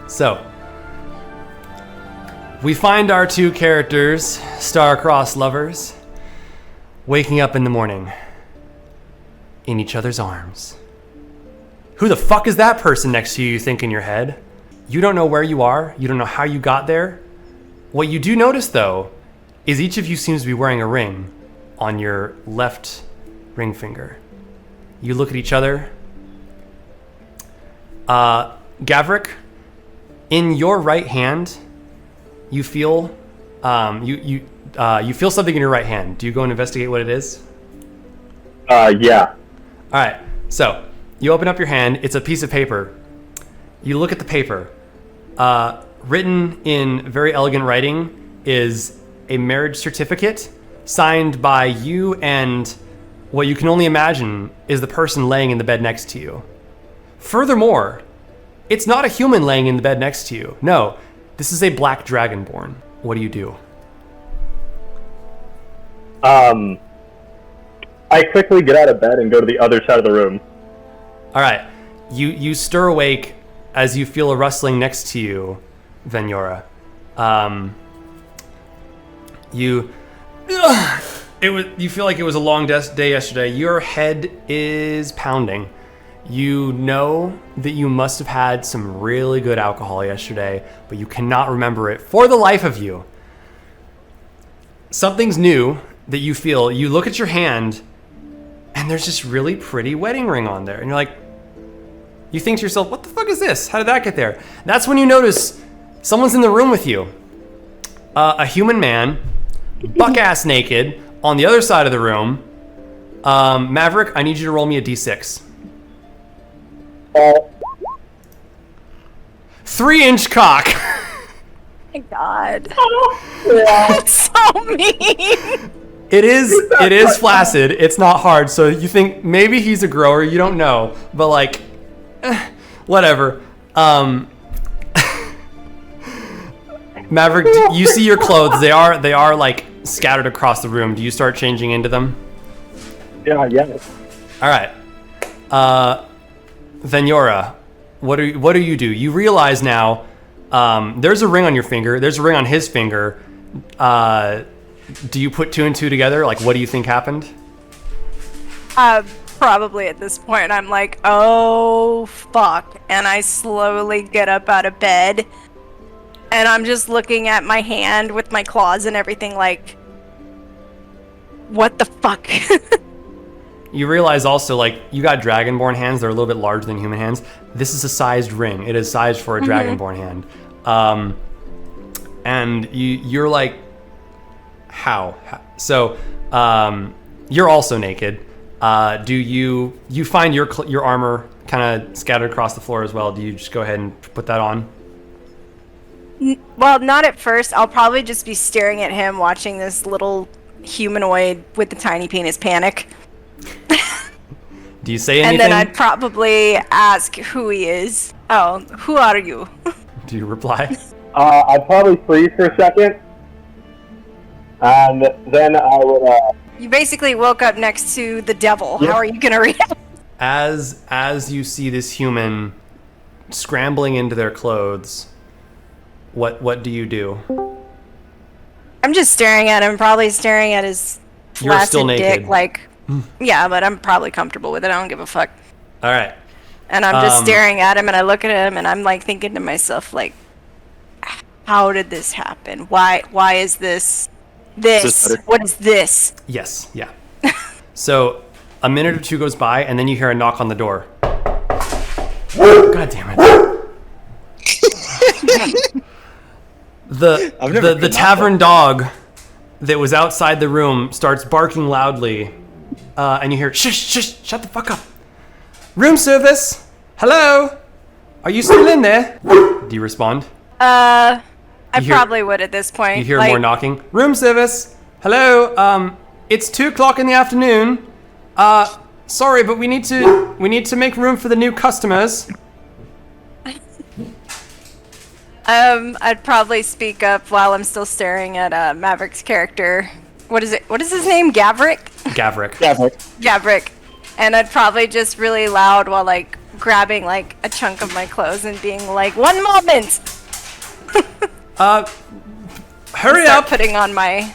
So, we find our two characters, star-crossed lovers, waking up in the morning in each other's arms. Who the fuck is that person next to you, you think in your head? You don't know where you are. You don't know how you got there. What you do notice, though, is each of you seems to be wearing a ring on your left ring finger. You look at each other. Gavrik, in your right hand, you feel you feel something in your right hand. Do you go and investigate what it is? Yeah. All right. So you open up your hand. It's a piece of paper. You look at the paper. Written in very elegant writing is a marriage certificate signed by you and what you can only imagine is the person laying in the bed next to you. Furthermore, it's not a human laying in the bed next to you. No, this is a black dragonborn. What do you do? I quickly get out of bed and go to the other side of the room. All right. You stir awake as you feel a rustling next to you, Venyora. You feel like it was a long day yesterday. Your head is pounding. You know that you must have had some really good alcohol yesterday, but you cannot remember it for the life of you. Something's new that you feel. You look at your hand, and there's this really pretty wedding ring on there. And you're like, you think to yourself, what the fuck is this? How did that get there? That's when you notice someone's in the room with you. A human man, buck-ass naked, on the other side of the room. Maverick, I need you to roll me a d6. 3-inch cock. My God. That's so mean. It is flaccid. It's not hard. So you think maybe he's a grower. You don't know, but like, whatever. Maverick, you see your clothes. They are like scattered across the room. Do you start changing into them? Yeah. All right. Venyora, what do you do? You realize now there's a ring on your finger. There's a ring on his finger. Do you put two and two together? Like, what do you think happened? Probably at this point, I'm like, oh, fuck. And I slowly get up out of bed. And I'm just looking at my hand with my claws and everything like, what the fuck? You realize also, like, you got dragonborn hands. They're a little bit larger than human hands. This is a sized ring. It is sized for a dragonborn hand. And you're like, how? So, you're also naked. Do you find your armor kind of scattered across the floor as well? Do you just go ahead and put that on? Well, not at first. I'll probably just be staring at him, watching this little humanoid with the tiny penis panic. Do you say anything? And then I'd probably ask who he is. Oh, who are you? Do you reply? I'd probably freeze for a second. And then I would, You basically woke up next to the devil. Yep. How are you gonna react? As you see this human scrambling into their clothes, what do you do? I'm just staring at him, probably staring at his flaccid dick, like, yeah, but I'm probably comfortable with it. I don't give a fuck. All right. And I'm just staring at him, and I look at him, and I'm like thinking to myself, like, how did this happen? Why is this? What is this? Yes, yeah. So a minute or two goes by, and then you hear a knock on the door. God damn it. The tavern dog that was outside the room starts barking loudly, and you hear, shush, shut the fuck up. Room service, hello? Are you still in there? Do you respond? I probably would at this point. You hear more knocking. Room service, hello, it's 2:00 in the afternoon. Sorry, but we need to make room for the new customers. I'd probably speak up while I'm still staring at Maverick's character. What is his name? Gavrik? Gavrik. Gavrik. And I'd probably just really loud while like grabbing like a chunk of my clothes and being like, "1 moment." Hurry Start up! putting on my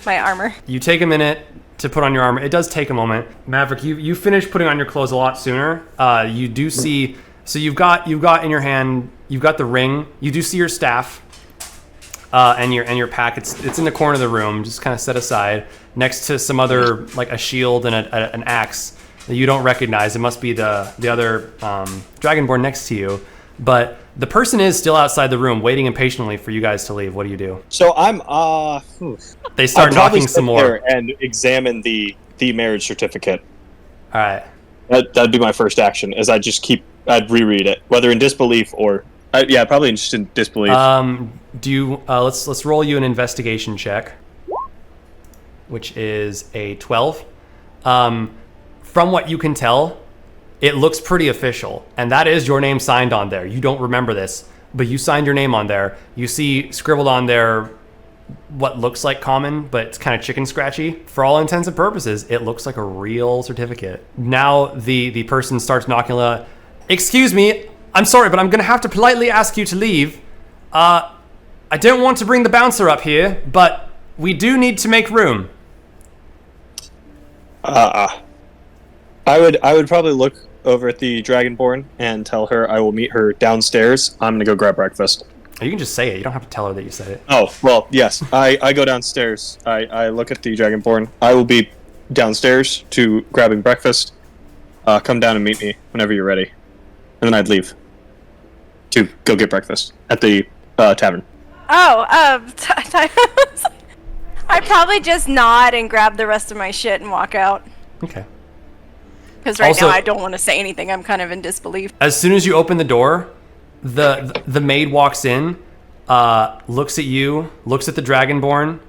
armor. You take a minute to put on your armor. It does take a moment. Maverick, you finish putting on your clothes a lot sooner. You do see, so you've got in your hand, you've got the ring. You do see your staff and your pack. It's in the corner of the room, just kind of set aside next to some other, like a shield and an axe that you don't recognize. It must be the other Dragonborn next to you. But the person is still outside the room, waiting impatiently for you guys to leave. What do you do? So I'm They start knocking some more. and examine the marriage certificate. All right. That'd be my first action. As I'd reread it, whether in disbelief or probably just in disbelief. Do you? Let's roll you an investigation check, which is a 12. From what you can tell, it looks pretty official, and that is your name signed on there. You don't remember this, but you signed your name on there. You see scribbled on there what looks like common, but it's kind of chicken scratchy. For all intents and purposes, it looks like a real certificate. Now the person starts knocking on the, "Excuse me, I'm sorry, but I'm gonna have to politely ask you to leave. I don't want to bring the bouncer up here, but we do need to make room." I would probably look over at the Dragonborn and tell her I will meet her downstairs. I'm gonna go grab breakfast. You can just say it. You don't have to tell her that you said it. Oh, well, yes. I go downstairs. I look at the Dragonborn. I will be downstairs to grabbing breakfast. Come down and meet me whenever you're ready. And then I'd leave to go get breakfast at the tavern. Oh, I probably just nod and grab the rest of my shit and walk out. Okay. Because right Also- now I don't want to say anything. I'm kind of in disbelief. As soon as you open the door, the maid walks in, looks at you, looks at the Dragonborn,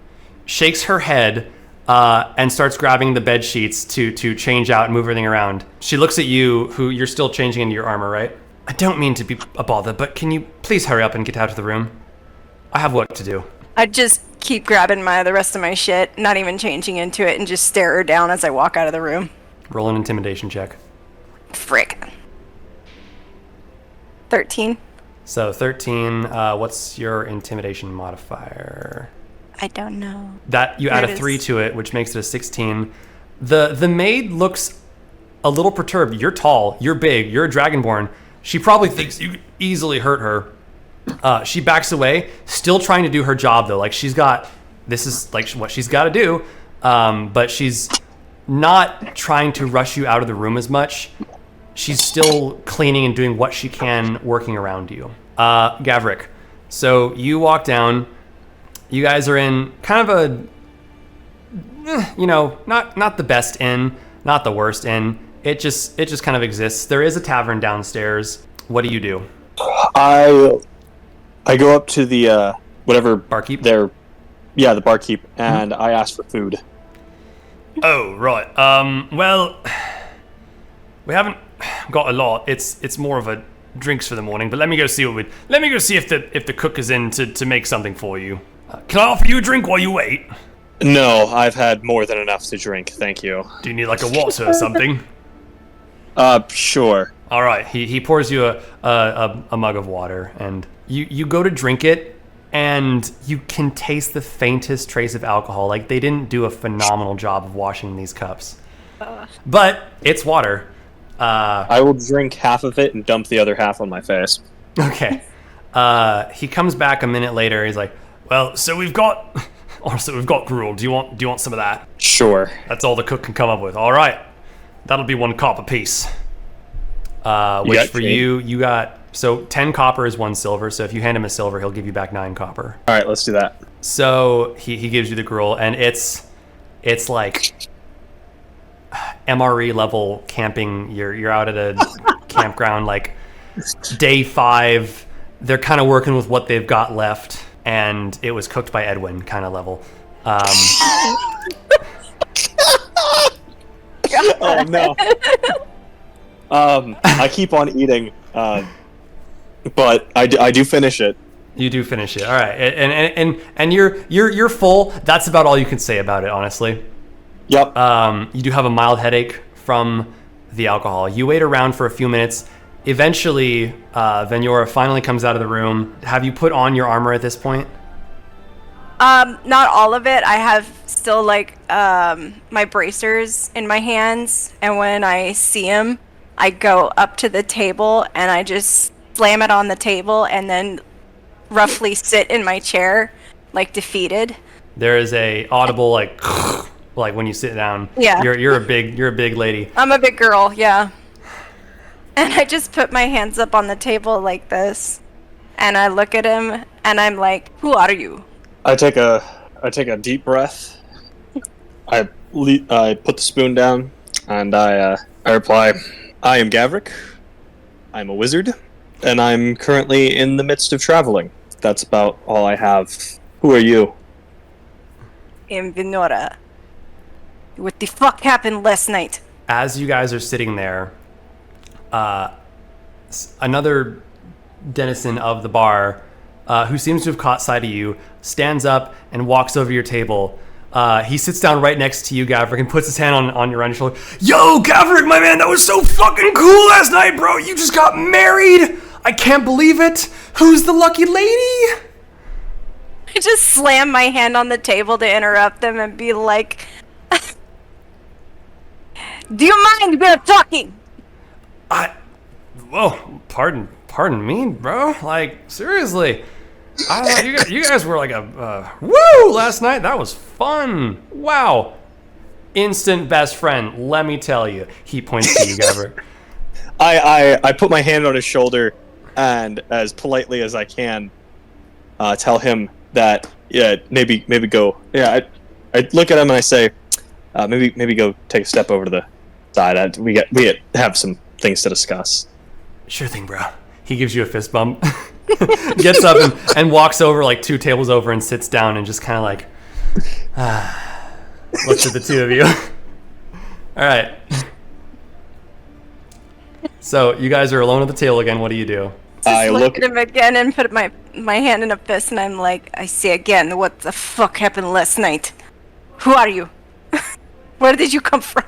shakes her head, and starts grabbing the bed sheets to change out and move everything around. She looks at you, who you're still changing into your armor, right? "I don't mean to be a bother, but can you please hurry up and get out of the room? I have work to do." I just keep grabbing the rest of my shit, not even changing into it, and just stare her down as I walk out of the room. Roll an intimidation check. Frick. 13. So 13, what's your intimidation modifier? I don't know. That you add There a it 3 is. to it, which makes it a 16. The maid looks a little perturbed. You're tall, you're big, you're a Dragonborn. She probably thinks you could easily hurt her. She backs away, still trying to do her job though. Like this is like what she's got to do, but she's not trying to rush you out of the room as much. She's still cleaning and doing what she can, working around you. Gavrik, so you walk down. You guys are in kind of not the best inn, not the worst inn. It just kind of exists. There is a tavern downstairs. What do you do? I go up to the whatever Barkeep? the barkeep, and I ask for food. Oh, right. Well, we haven't got a lot. It's more of a drinks for the morning. But let me go see if the cook is in to make something for you. Can I offer you a drink while you wait? No, I've had more than enough to drink, thank you. Do you need like a water or something? Sure. All right. He pours you a mug of water, and you go to drink it, and you can taste the faintest trace of alcohol. Like they didn't do a phenomenal job of washing these cups, but it's water. I will drink half of it and dump the other half on my face. Okay. He comes back a minute later. He's like, "Well, so we've got gruel. Do you want some of that?" Sure. That's all the cook can come up with. All right. That'll be 1 copper piece. Which got for change? you got, so 10 copper is 1 silver. So if you hand him a silver, he'll give you back 9 copper. All right, let's do that. So he gives you the gruel, and it's like MRE level camping. You're out at a campground, like day 5. They're kind of working with what they've got left, and it was cooked by Edwin kind of level. Oh no. I keep on eating, but I do finish it. You do finish it. All right, and you're full. That's about all you can say about it, honestly. Yep. You do have a mild headache from the alcohol. You wait around for a few minutes, Eventually, Venora finally comes out of the room. Have you put on your armor at this point? Not all of it. I have still like my bracers in my hands, and when I see him, I go up to the table and I just slam it on the table, and then roughly sit in my chair, like defeated. There is a audible like like when you sit down. Yeah. You're a big lady. I'm a big girl, yeah. And I just put my hands up on the table like this, and I look at him, and I'm like, "Who are you?" I take a deep breath. I put the spoon down, and I reply, "I am Gavrik. I'm a wizard, and I'm currently in the midst of traveling. That's about all I have. Who are you?" I'm Venora. What the fuck happened last night? As you guys are sitting there, another denizen of the bar, who seems to have caught sight of you, stands up and walks over to your table. He sits down right next to you, Gavrik, and puts his hand on your shoulder. Yo, Gavrik, my man, that was so fucking cool last night, bro. You just got married. I can't believe it. Who's the lucky lady? I just slam my hand on the table to interrupt them and be like, "Do you mind we're talking?" Whoa, pardon me, bro. Like, seriously. I thought you guys were like woo last night. That was fun. Wow. Instant best friend, let me tell you. He points to you, Gavrik. I put my hand on his shoulder and, as politely as I can, tell him that maybe go. Yeah, I look at him and I say, maybe go take a step over to the side. We have some things to discuss. Sure thing, bro. He gives you a fist bump, gets up and walks over like 2 tables over and sits down and just kind of like looks at the two of you. All right. So you guys are alone at the table again. What do you do? I look at him again and put my hand in a fist, and I'm like, I say again, what the fuck happened last night? Who are you? Where did you come from?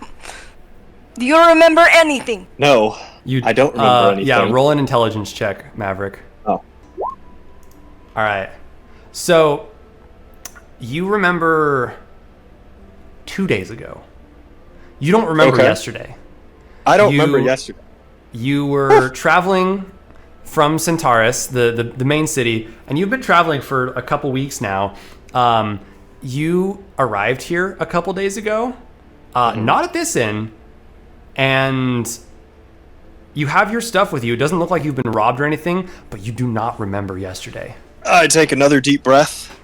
Do you remember anything? No, I don't remember anything. Yeah, roll an intelligence check, Maverick. Oh. All right. So you remember 2 days ago. You don't remember yesterday. I don't remember yesterday. You were traveling from Centaurus, the main city, and you've been traveling for a couple weeks now. You arrived here a couple days ago, not at this inn, and you have your stuff with you. It doesn't look like you've been robbed or anything, but you do not remember yesterday. I take another deep breath.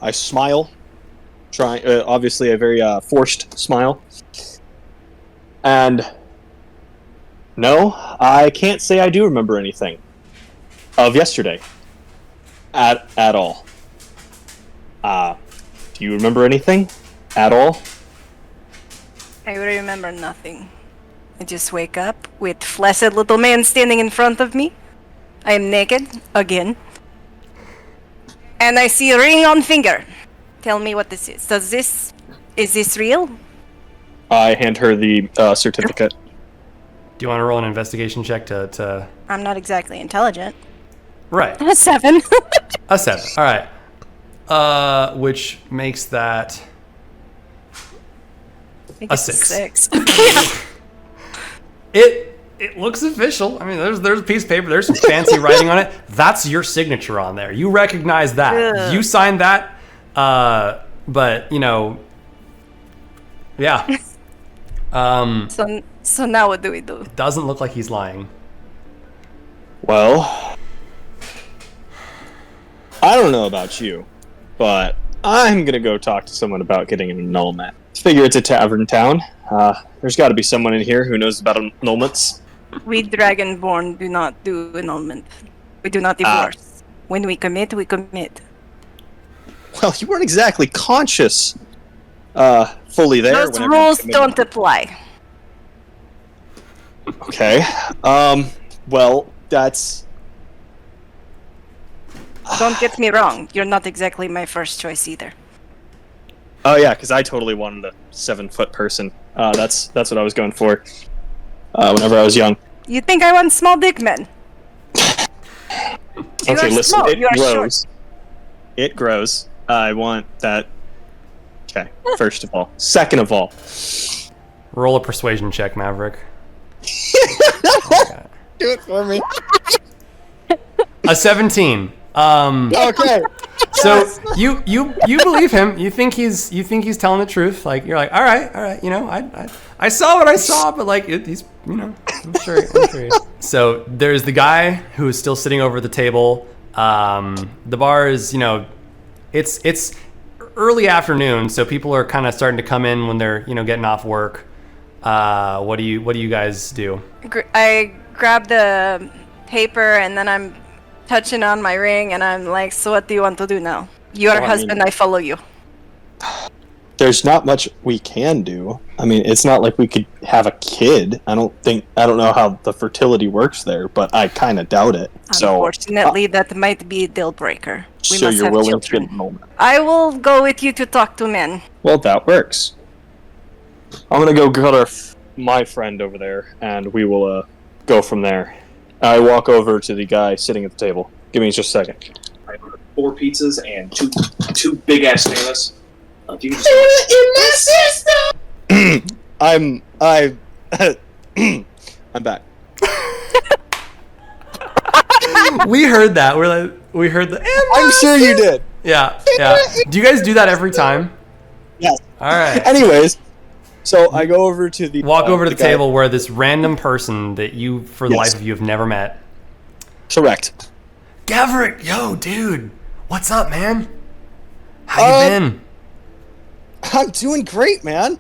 I smile, obviously a very forced smile, and no, I can't say I do remember anything of yesterday at all. Do you remember anything at all? I remember nothing. I just wake up with flaccid little man standing in front of me. I am naked again, and I see a ring on finger. Tell me what this is. Is this real? I hand her the certificate. Do you want to roll an investigation check to... I'm not exactly intelligent. Right. A 7. A 7. All right. Which makes that a 6. It looks official. I mean, there's a piece of paper. There's some fancy writing on it. That's your signature on there. You recognize that. Ugh. You signed that. But yeah. So now what do we do? It doesn't look like he's lying. Well, I don't know about you, but I'm gonna go talk to someone about getting an annulment. Figure it's a tavern town. There's got to be someone in here who knows about annulments. We Dragonborn do not do annulment. We do not divorce. When we commit, we commit. Well, you weren't exactly conscious fully there. Those rules don't apply. Okay. Well, that's... Don't get me wrong. You're not exactly my first choice either. Oh yeah, because I totally wanted a 7-foot person. That's what I was going for whenever I was young. You think I want small dick men? You Okay, are listen, small. it You are grows. short. It grows. I want that. Okay, first of all. Second of all. Roll a persuasion check, Maverick. Do it for me. A 17. Okay. So you believe him. You think he's telling the truth. Like you're like, all right. You know, I saw what I saw, but like he's I'm sure. So there's the guy who is still sitting over the table. The bar is it's early afternoon, so people are kind of starting to come in when they're getting off work. What do you guys do? I grab the paper and then I'm touching on my ring and I'm like, so what do you want to do now? You are Well, husband, I follow you. There's not much we can do. I mean, it's not like we could have a kid. I don't know how the fertility works there, but I kind of doubt it. So, Unfortunately, that might be a deal breaker. We so must you're have willing children. to get enrollment. I will go with you to talk to men. Well, that works. I'm gonna go get my friend over there, and we will go from there. I walk over to the guy sitting at the table. Give me just a second. I ordered 4 pizzas and two big ass tomatoes. If you can just I'm back. We heard that. We heard the. I'm sure you did. Yeah. Do you guys do that every time? Yes. All right. Anyways, so I go over to the Walk over to the guy. table where this random person that you, for the Yes. life of you, have never met. Correct. Gaverick, yo, dude, what's up, man? How you been? I'm doing great, man.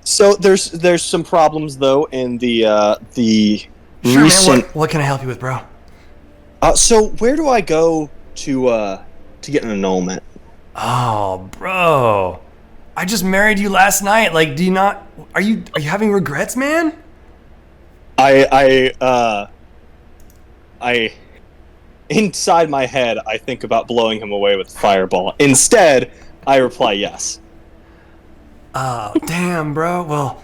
So there's some problems though in the Sure, recent. man. What can I help you with, bro? So where do I go to get an annulment? Oh, bro, I just married you last night. Like, do you not? Are you having regrets, man? I inside my head I think about blowing him away with a fireball. Instead, I reply yes. Oh, damn, bro. Well,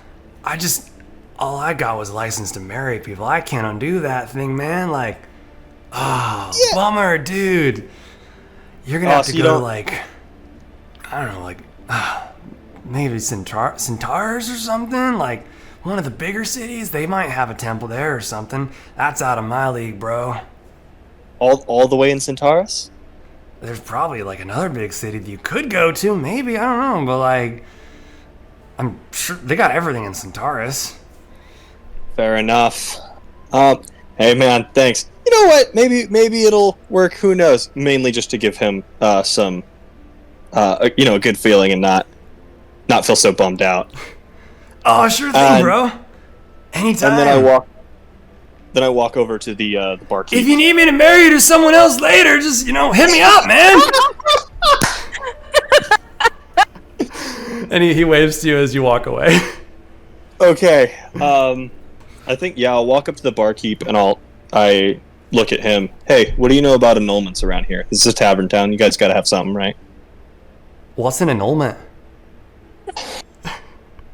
all I got was license to marry people. I can't undo that thing, man. Like, bummer, dude. You're gonna have so to you go to, don't- like, I don't know, like, maybe Centaurs or something. Like, one of the bigger cities. They might have a temple there or something. That's out of my league, bro. All the way in Centaurus? There's probably, like, another big city that you could go to. Maybe, I don't know. But, like, I'm sure they got everything in Centaurus. Fair enough. Hey man, thanks. You know what? Maybe it'll work. Who knows? Mainly just to give him some, a good feeling and not feel so bummed out. Oh, sure thing, And- bro. Anytime. And then I walk over to the barkeep. If you need me to marry you to someone else later, just, hit me up, man. And he waves to you as you walk away. Okay. I think I'll walk up to the barkeep and I look at him. Hey, what do you know about annulments around here? This is a tavern town. You guys got to have something, right? What's an annulment?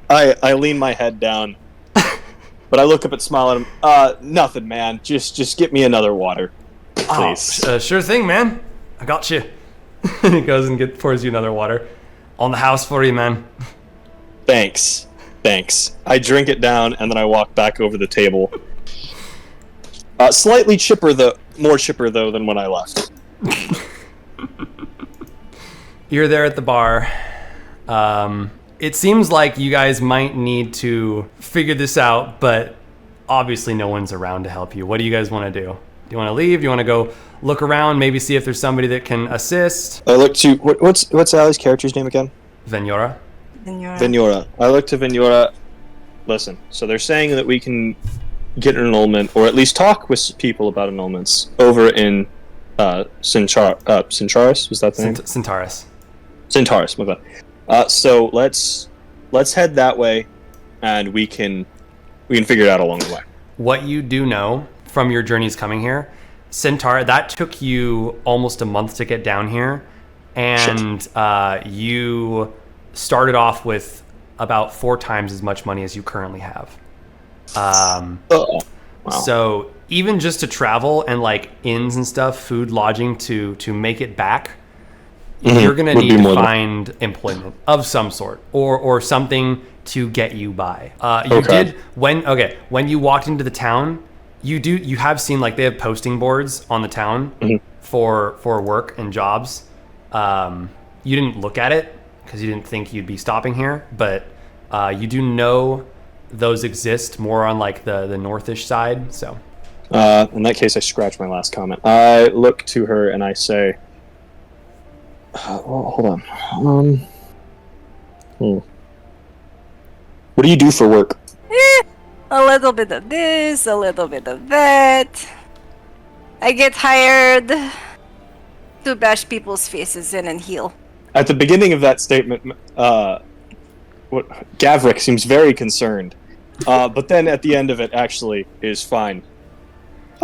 I lean my head down, but I look up and smile at him. Nothing, man. Just get me another water, please. Sure thing, man. I got you. And he goes and pours you another water. On the house for you, man. Thanks. I drink it down and then I walk back over the table. Slightly more chipper though than when I left. You're there at the bar. It seems like you guys might need to figure this out, but obviously no one's around to help you. What do you guys want to do? Do you want to leave? Do you want to go look around, maybe see if there's somebody that can assist? I look to what's Allie's character's name again? Venora? Venora. I look to Venora. Listen, so they're saying that we can get an annulment, or at least talk with people about annulments over in Centaurus. Was that the name? Centaurus. Centaurus. My bad. So let's head that way, and we can figure it out along the way. What you do know from your journeys coming here, Centaur, that took you almost a month to get down here, and you started off with about 4 times as much money as you currently have. Oh, wow. So even just to travel and like inns and stuff, food, lodging to make it back, you're gonna Would need be to more than- find employment of some sort or something to get you by. You Okay. did when you walked into the town, you have seen like they have posting boards on the town for work and jobs. You didn't look at it because you didn't think you'd be stopping here, but you do know those exist more on like the northish side. So In that case, I scratch my last comment. I look to her and I say, well, hold on. What do you do for work? A little bit of this, a little bit of that. I get hired to bash people's faces in and heal. At the beginning of that statement, Gavrik seems very concerned, but then at the end of it, actually is fine.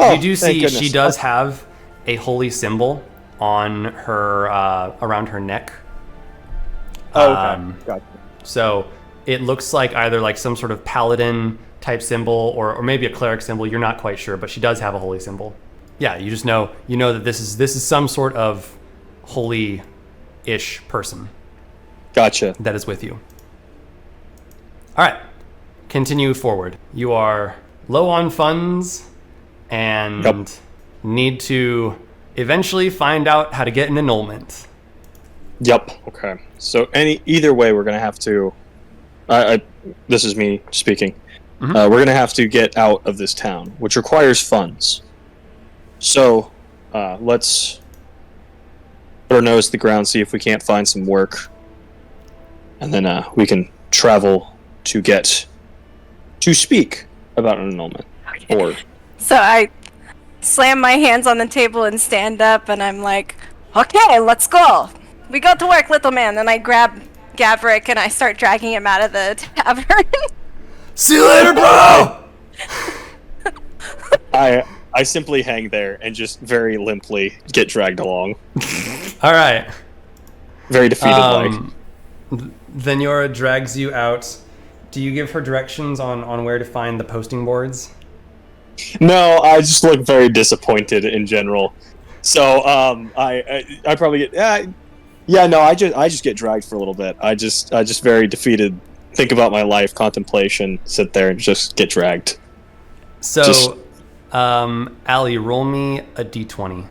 Oh, you do thank see goodness. she does have a holy symbol on her around her neck. Oh, okay. Gotcha. So it looks like either like some sort of paladin type symbol or maybe a cleric symbol. You're not quite sure, but she does have a holy symbol. Yeah, you just know that this is some sort of holy-ish person Gotcha. that is with you. All right, continue forward. You are low on funds and Yep. need to eventually find out how to get an annulment. Yep. Okay. So either way, we're gonna have to. This is me speaking. We're gonna have to get out of this town, which requires funds. So let's put our nose to the ground, see if we can't find some work, and then we can travel to get to speak about an annulment. Or So I slam my hands on the table and stand up, and I'm like, okay, let's go. We go to work, little man. And I grab Gavrik and I start dragging him out of the tavern. See you later, bro! I simply hang there and just very limply get dragged along, All right. very defeated like. Then Yora drags you out. Do you give her directions on where to find the posting boards? No, I just look very disappointed in general. So I probably get no, I just get dragged for a little bit. I just very defeated. Think about my life, contemplation, sit there and just get dragged. So, Allie, roll me a d20.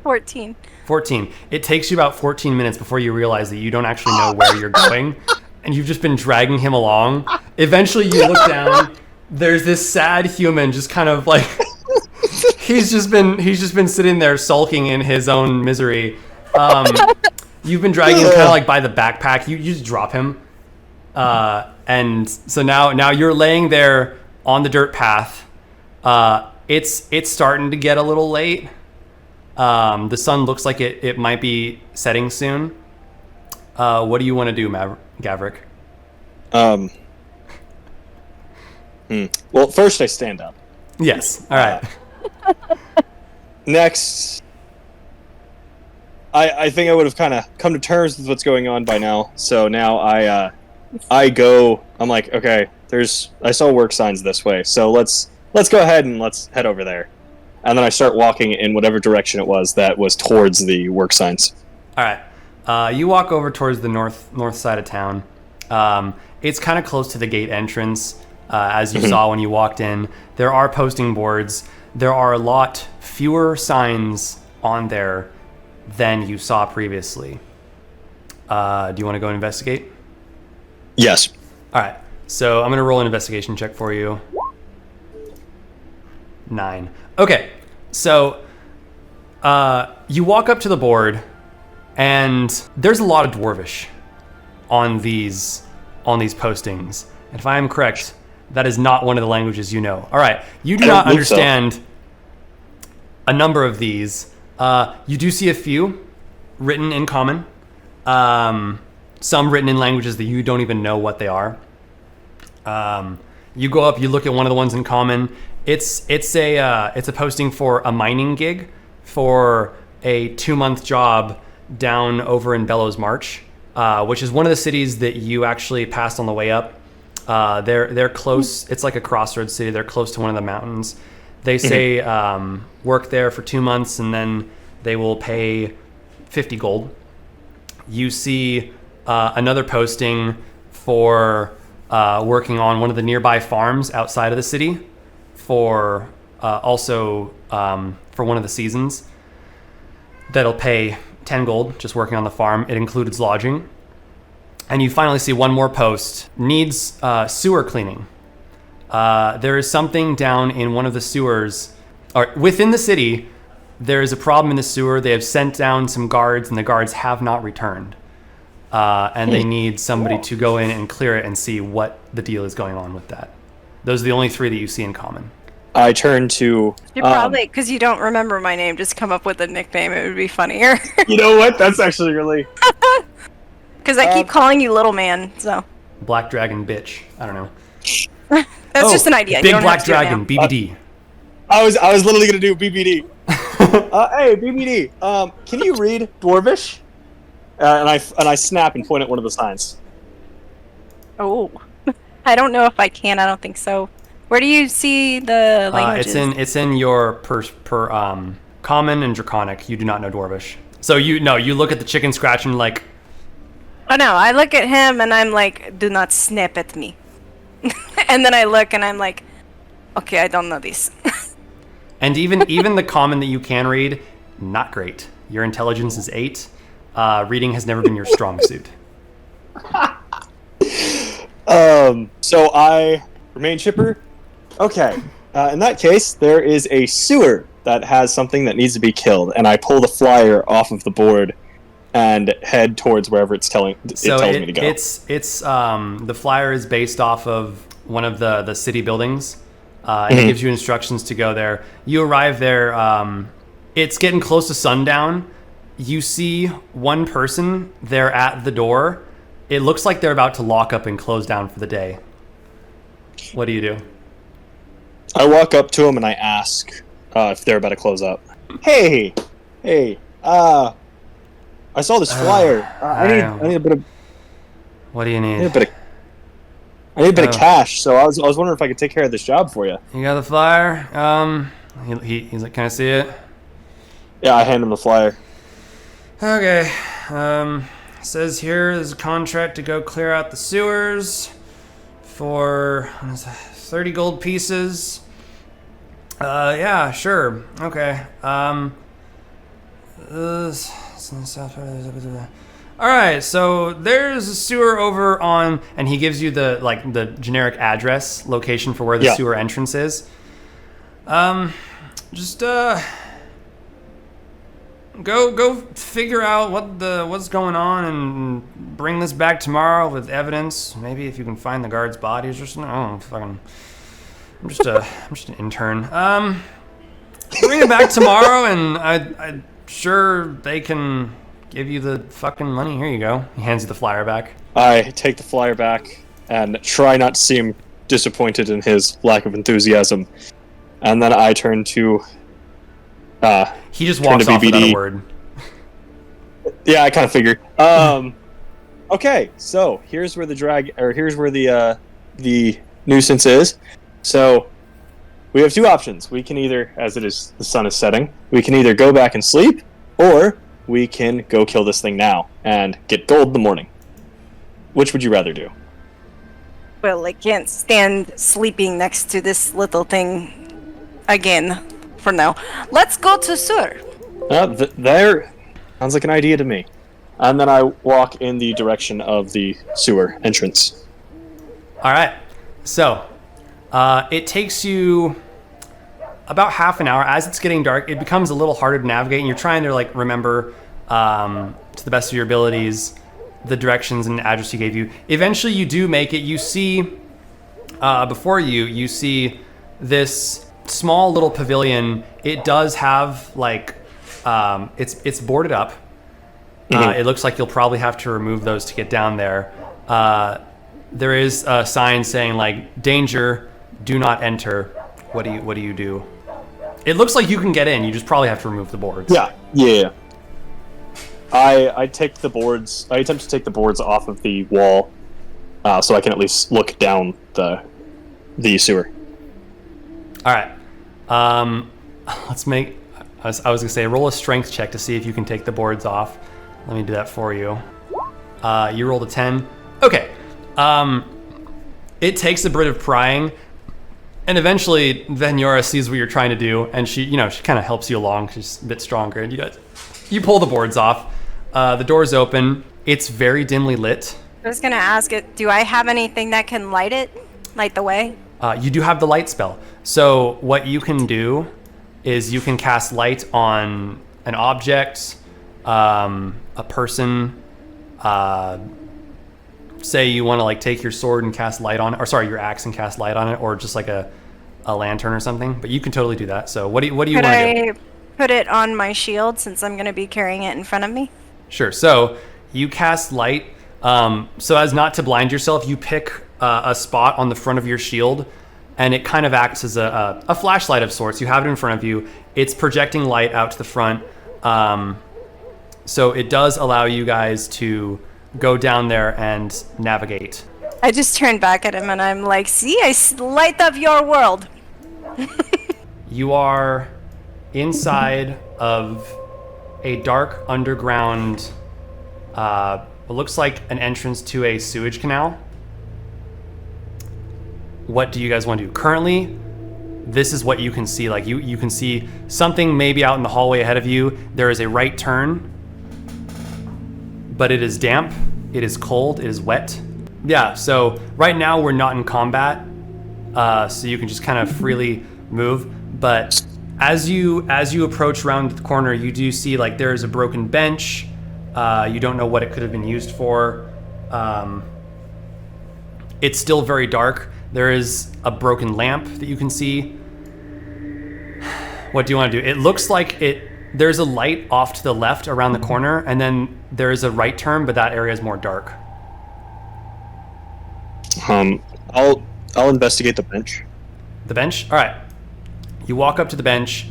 14. 14. It takes you about 14 minutes before you realize that you don't actually know where you're going, and you've just been dragging him along. Eventually, you look down. There's this sad human, just kind of like he's just been sitting there sulking in his own misery. You've been dragging him kind of like by the backpack. You just drop him, and so now you're laying there on the dirt path. It's starting to get a little late. The sun looks like it might be setting soon. What do you want to do, Gavrik? Well, first I stand up. Yes. All right. Next, I think I would have kind of come to terms with what's going on by now. So now I go. I'm like, okay, I saw work signs this way, so let's go ahead and let's head over there. And then I start walking in whatever direction it was that was towards the work signs. All right. You walk over towards the north side of town. It's kind of close to the gate entrance, as you saw when you walked in. There are posting boards. There are a lot fewer signs on there than you saw previously. Do you want to go investigate? Yes. All right. So I'm going to roll an investigation check for you. 9. Okay. So you walk up to the board, and there's a lot of Dwarvish on these postings. And if I am correct, that is not one of the languages you know. All right. You do I don't not think so. understand a number of these. You do see a few written in common. Some written in languages that you don't even know what they are. You go up, you look at one of the ones in common. It's a posting for a mining gig for a 2-month job down over in Bellows March, which is one of the cities that you actually passed on the way up. They're close. It's like a crossroads city. They're close to one of the mountains. They say work there for 2 months and then they will pay 50 gold. You see another posting for working on one of the nearby farms outside of the city for also for one of the seasons. That'll pay 10 gold just working on the farm. It includes lodging. And you finally see one more post. Needs sewer cleaning. There is something down in one of the sewers, or within the city, there is a problem in the sewer. They have sent down some guards and the guards have not returned. And they need somebody to go in and clear it and see what the deal is going on with that. Those are the only three that you see in common. I turn to... You probably, because you don't remember my name, just come up with a nickname. It would be funnier. You know what? That's actually really... Because I keep calling you Little Man, so. Black Dragon bitch. I don't know. That's just an idea. Big you don't Black have to do it Dragon, now. BBD. I was literally gonna do BBD. Hey, BBD. Can you read Dwarvish? And I snap and point at one of the signs. Oh. I don't know if I can. I don't think so. Where do you see the languages? It's in your common and draconic. You do not know Dwarvish. So you look at the chicken scratch and like... Oh no, I look at him and I'm like, do not snap at me. And then I look and I'm like, okay, I don't know this. And even the common that you can read, not great. Your intelligence is 8. Reading has never been your strong suit. So I remain chipper. Okay. In that case, there is a sewer that has something that needs to be killed, and I pull the flyer off of the board and head towards wherever it tells me to go. It's the flyer is based off of one of the city buildings. And it gives you instructions to go there. You arrive there. It's getting close to sundown. You see one person there at the door. It looks like they're about to lock up and close down for the day. What do you do? I walk up to him and I ask if they're about to close up. Hey, I saw this flyer. I need a bit of... What do you need? I need a bit of cash, so I was wondering if I could take care of this job for you. You got the flyer? He's like, can I see it? Yeah, I hand him the flyer. Okay. Says here there's a contract to go clear out the sewers for 30 gold pieces. Yeah, sure. Okay. All right, so there's a sewer over on, and he gives you the generic address location for where the sewer entrance is. Just go figure out what's going on and bring this back tomorrow with evidence. Maybe if you can find the guard's bodies or something. I don't know, I'm just an intern. Bring it back tomorrow, and I'm sure they can give you the fucking money. Here you go. He hands you the flyer back. I take the flyer back and try not to seem disappointed in his lack of enthusiasm. And then I turn to... he just walks off without a word. Yeah, I kind of figured. Okay, so here's where the nuisance is. So we have two options. We can either, as the sun is setting, we can either go back and sleep, or we can go kill this thing now and get gold in the morning. Which would you rather do? Well, I can't stand sleeping next to this little thing again for now. Let's go to sewer. There sounds like an idea to me. And then I walk in the direction of the sewer entrance. All right. So it takes you about half an hour. As it's getting dark, it becomes a little harder to navigate, and you're trying to remember to the best of your abilities the directions and address he gave you. Eventually, you do make it. You see before you see this small little pavilion. It does have it's boarded up. It looks like you'll probably have to remove those to get down there. There is a sign saying danger, do not enter. What do you do? It looks like you can get in. You just probably have to remove the boards. Yeah. I take the boards. I attempt to take the boards off of the wall, so I can at least look down the sewer. All right. Let's make. I was gonna say roll a strength check to see if you can take the boards off. Let me do that for you. You rolled a 10. Okay. It takes a bit of prying, and eventually Venora sees what you're trying to do, and she kind of helps you along. She's a bit stronger, and you pull the boards off. The door's open. It's very dimly lit. I was gonna ask it. Do I have anything that can light the way? You do have the light spell. So what you can do is you can cast light on an object, a person. Say you want to like take your sword and cast light on it, or sorry, your axe and cast light on it, or just like a lantern or something. But you can totally do that. So what do you want to do? Could I put it on my shield since I'm gonna be carrying it in front of me? Sure. So you cast light. So as not to blind yourself, you pick a spot on the front of your shield, and it kind of acts as a flashlight of sorts. You have it in front of you. It's projecting light out to the front. So it does allow you guys to go down there and navigate. I just turn back at him and I'm like, see, I light up your world. You are inside of a dark underground, what looks like an entrance to a sewage canal. What do you guys want to do? Currently, this is what you can see. Like you can see something maybe out in the hallway ahead of you. There is a right turn, but it is damp, it is cold, it is wet. Yeah, so right now we're not in combat, so you can just kind of freely move. But as you approach around the corner, you do see like there is a broken bench. You don't know what it could have been used for. It's still very dark. There is a broken lamp that you can see. What do you want to do? It looks like there's a light off to the left around the corner, and then there is a right turn, but that area is more dark. I'll investigate the bench. The bench? All right. You walk up to the bench.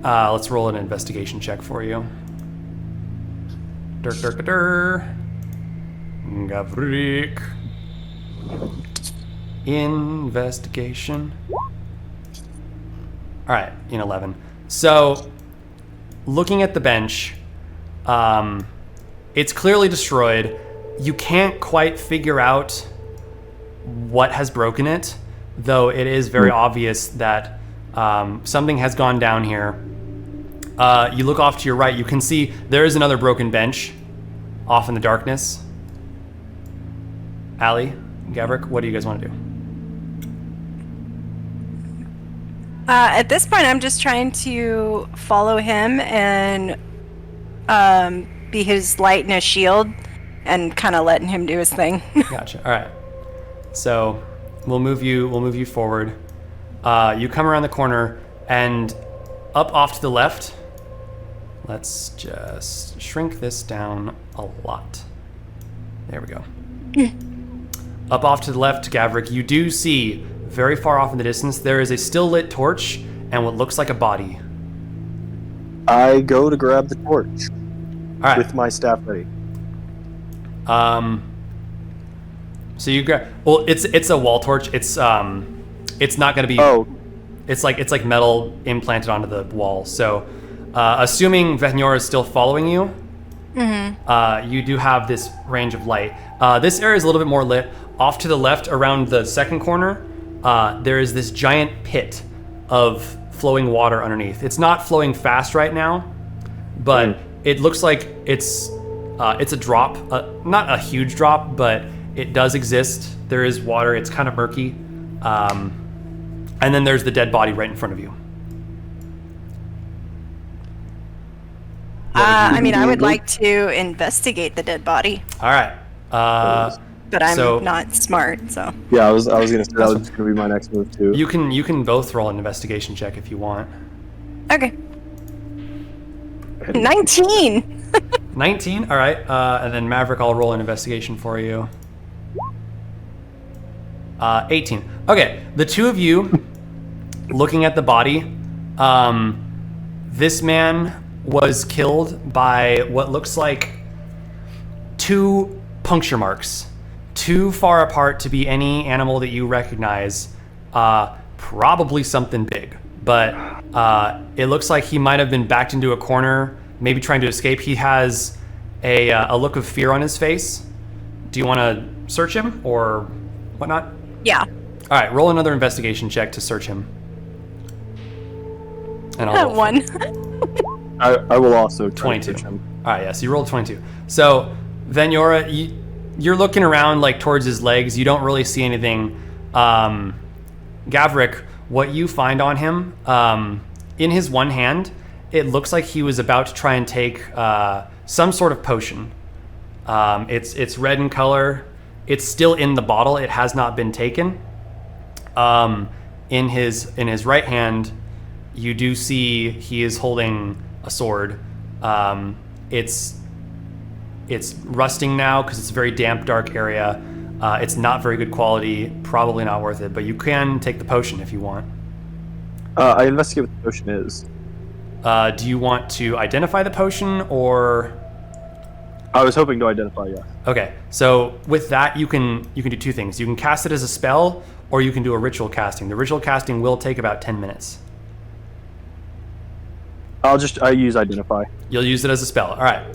Let's roll an investigation check for you. Gavrik. Investigation. All right, in 11. So, looking at the bench, it's clearly destroyed. You can't quite figure out what has broken it, though it is very obvious that something has gone down here. You look off to your right, you can see there is another broken bench off in the darkness. Allie, Gavrik, what do you guys want to do? At this point, I'm just trying to follow him and be his light and his shield, and kind of letting him do his thing. Gotcha. All right. So we'll move you forward. You come around the corner and up off to the left. Let's just shrink this down a lot. There we go. Up off to the left, Gavrik, you do see very far off in the distance, there is a still lit torch and what looks like a body. I go to grab the torch. All right. With my staff ready. So you grab. Well, it's a wall torch. It's not going to be. Oh. It's like metal implanted onto the wall. So, assuming Venora is still following you, you do have this range of light. This area is a little bit more lit. Off to the left, around the second corner, there is this giant pit of flowing water underneath. It's not flowing fast right now, but it looks like it's a drop, not a huge drop, but it does exist. There is water. It's kind of murky, and then there's the dead body right in front of you. I would like to investigate the dead body, All right. but I'm So- not smart, so. Yeah, I was gonna say that was gonna be my next move too. You can both roll an investigation check if you want. Okay. 19! 19. All right. And then Maverick, I'll roll an investigation for you. 18. Okay. The two of you looking at the body. This man was killed by what looks like 2 puncture marks, too far apart to be any animal that you recognize. Probably something big, but it looks like he might have been backed into a corner, maybe trying to escape. He has a look of fear on his face. Do you want to search him or whatnot? Yeah. All right, roll another investigation check to search him. And I'll roll for 1. I will also try to 22. search him. All right, yeah, so you rolled 22. So, Venora, you're looking around like towards his legs. You don't really see anything. Gavrik, what you find on him, in his one hand, it looks like he was about to try and take some sort of potion. It's red in color. It's still in the bottle. It has not been taken. In his right hand, you do see he is holding a sword. It's rusting now because it's a very damp, dark area. It's not very good quality. Probably not worth it. But you can take the potion if you want. I investigate what the potion is. Do you want to identify the potion or? I was hoping to identify, yeah. Okay, so with that you can do 2 things. You can cast it as a spell, or you can do a ritual casting. The ritual casting will take about 10 minutes. I use identify. You'll use it as a spell. All right.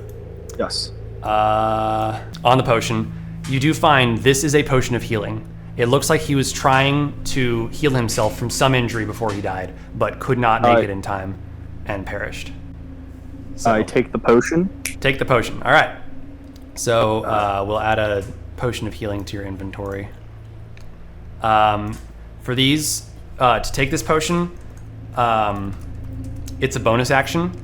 Yes. On the potion, you do find this is a potion of healing. It looks like he was trying to heal himself from some injury before he died, but could not make it in time and perished. So, I take the potion. take the potion. All right. So we'll add a potion of healing to your inventory. For these, to take this potion, it's a bonus action.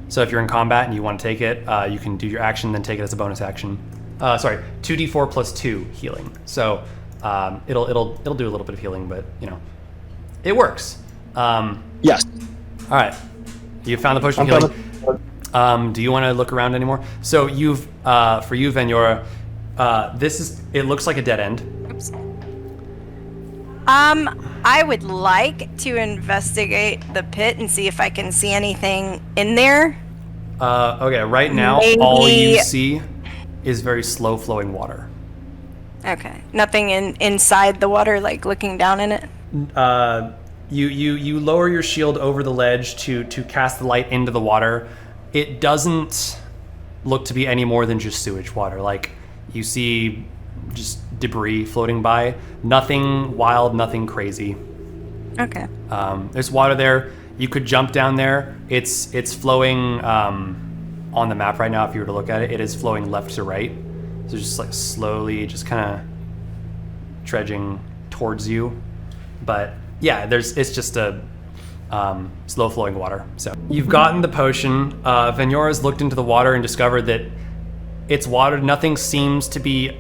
So if you're in combat and you want to take it, you can do your action, then take it as a bonus action. 2d4 plus 2 healing. So it'll do a little bit of healing, but it works. Yes. All right, you found the potion of healing. Do you want to look around anymore? So you've for you, Venora, it looks like a dead end. Oops. I would like to investigate the pit and see if I can see anything in there. Okay, right now all you see is very slow flowing water. Okay, nothing inside the water, like looking down in it. You lower your shield over the ledge to cast the light into the water. It doesn't look to be any more than just sewage water. Like, you see just debris floating by. Nothing wild, nothing crazy. Okay. There's water there. You could jump down there. It's flowing on the map right now. If you were to look at it, it is flowing left to right. So just like slowly, just kind of trudging towards you. But yeah, it's just a slow flowing water. So you've gotten the potion. Venora's looked into the water and discovered that it's water. Nothing seems to be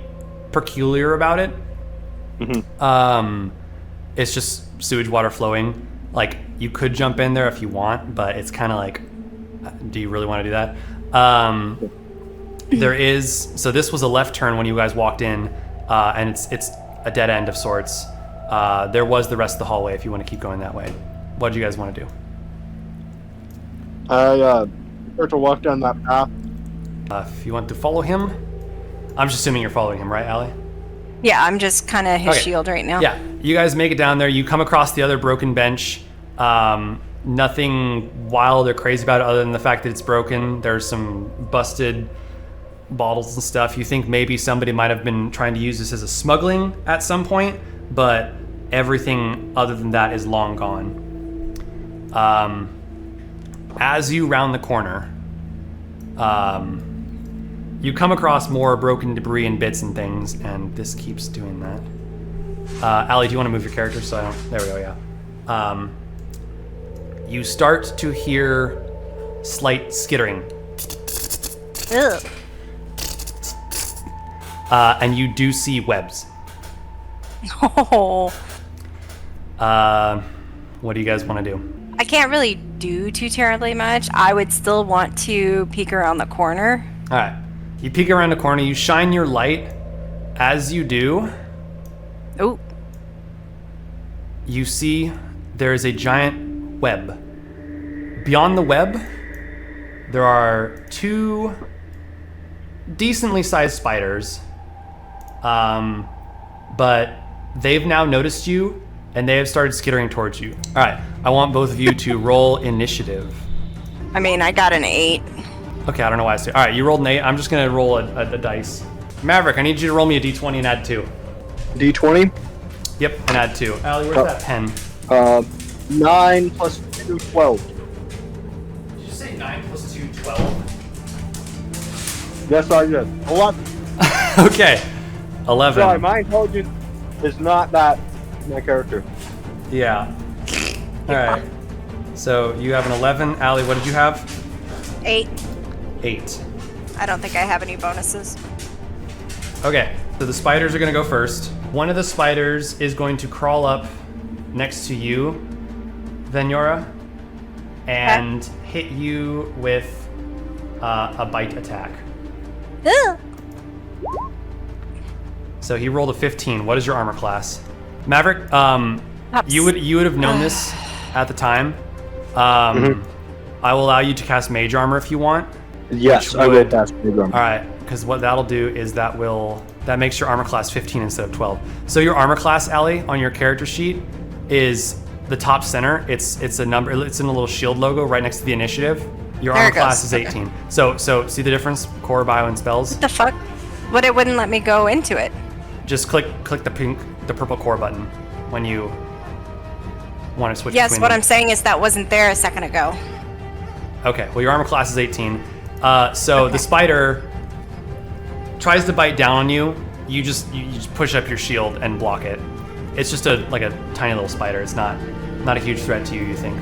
peculiar about it. Mm-hmm. It's just sewage water flowing. Like, you could jump in there if you want, but it's kind of like, do you really want to do that? So this was a left turn when you guys walked in, and it's a dead end of sorts. There was the rest of the hallway if you want to keep going that way. What do you guys want to do? I start to walk down that path. If you want to follow him, I'm just assuming you're following him, right, Allie? Yeah, I'm just kind of his shield right now. Yeah, you guys make it down there. You come across the other broken bench. Nothing wild or crazy about it other than the fact that it's broken. There's some busted bottles and stuff. You think maybe somebody might have been trying to use this as a smuggling at some point, but everything other than that is long gone. As you round the corner, you come across more broken debris and bits and things, and this keeps doing that. Allie, do you want to move your character? There we go, yeah. You start to hear slight skittering. Ugh. And you do see webs. Oh. What do you guys want to do? I can't really do too terribly much. I would still want to peek around the corner. All right. You peek around the corner. You shine your light. As you do, Oh. you see there is a giant web. Beyond the web, there are two decently sized spiders. But they've now noticed you, and they have started skittering towards you. All right, I want both of you to roll initiative. I mean, I got an 8. Okay, I don't know why I say. All right, you rolled an 8. I'm just gonna roll a dice. Maverick, I need you to roll me a d20 and add 2. D20. Yep, and add 2. Allie, where's that pen? 9 plus 2, 12. Did you say 9 plus 2, 12? Yes, I did. 11. Okay, 11. Sorry, my intelligence is not that my character. Yeah. All right. So you have an 11. Allie, what did you have? 8. 8. I don't think I have any bonuses. Okay, so the spiders are gonna go first. One of the spiders is going to crawl up next to you, Venora, and hit you with a bite attack. Ugh. So he rolled a 15. What is your armor class? Maverick, Ups. you would have known this at the time. I will allow you to cast mage armor if you want. Yes, Which I will would- pass the drum. All right, because what that'll do is that makes your armor class 15 instead of 12. So your armor class, Allie, on your character sheet is the top center. It's a number. It's in a little shield logo right next to the initiative. Your There armor it goes. class is Okay. 18. So see the difference? Core, bio, and spells. What the fuck? What, it wouldn't let me go into it. Just click the purple core button when you want to switch. Yes, between what them. I'm saying is that wasn't there a second ago. Okay, well your armor class is 18. So the spider tries to bite down on you. You just push up your shield and block it. It's just a tiny little spider. It's not a huge threat to you, you think.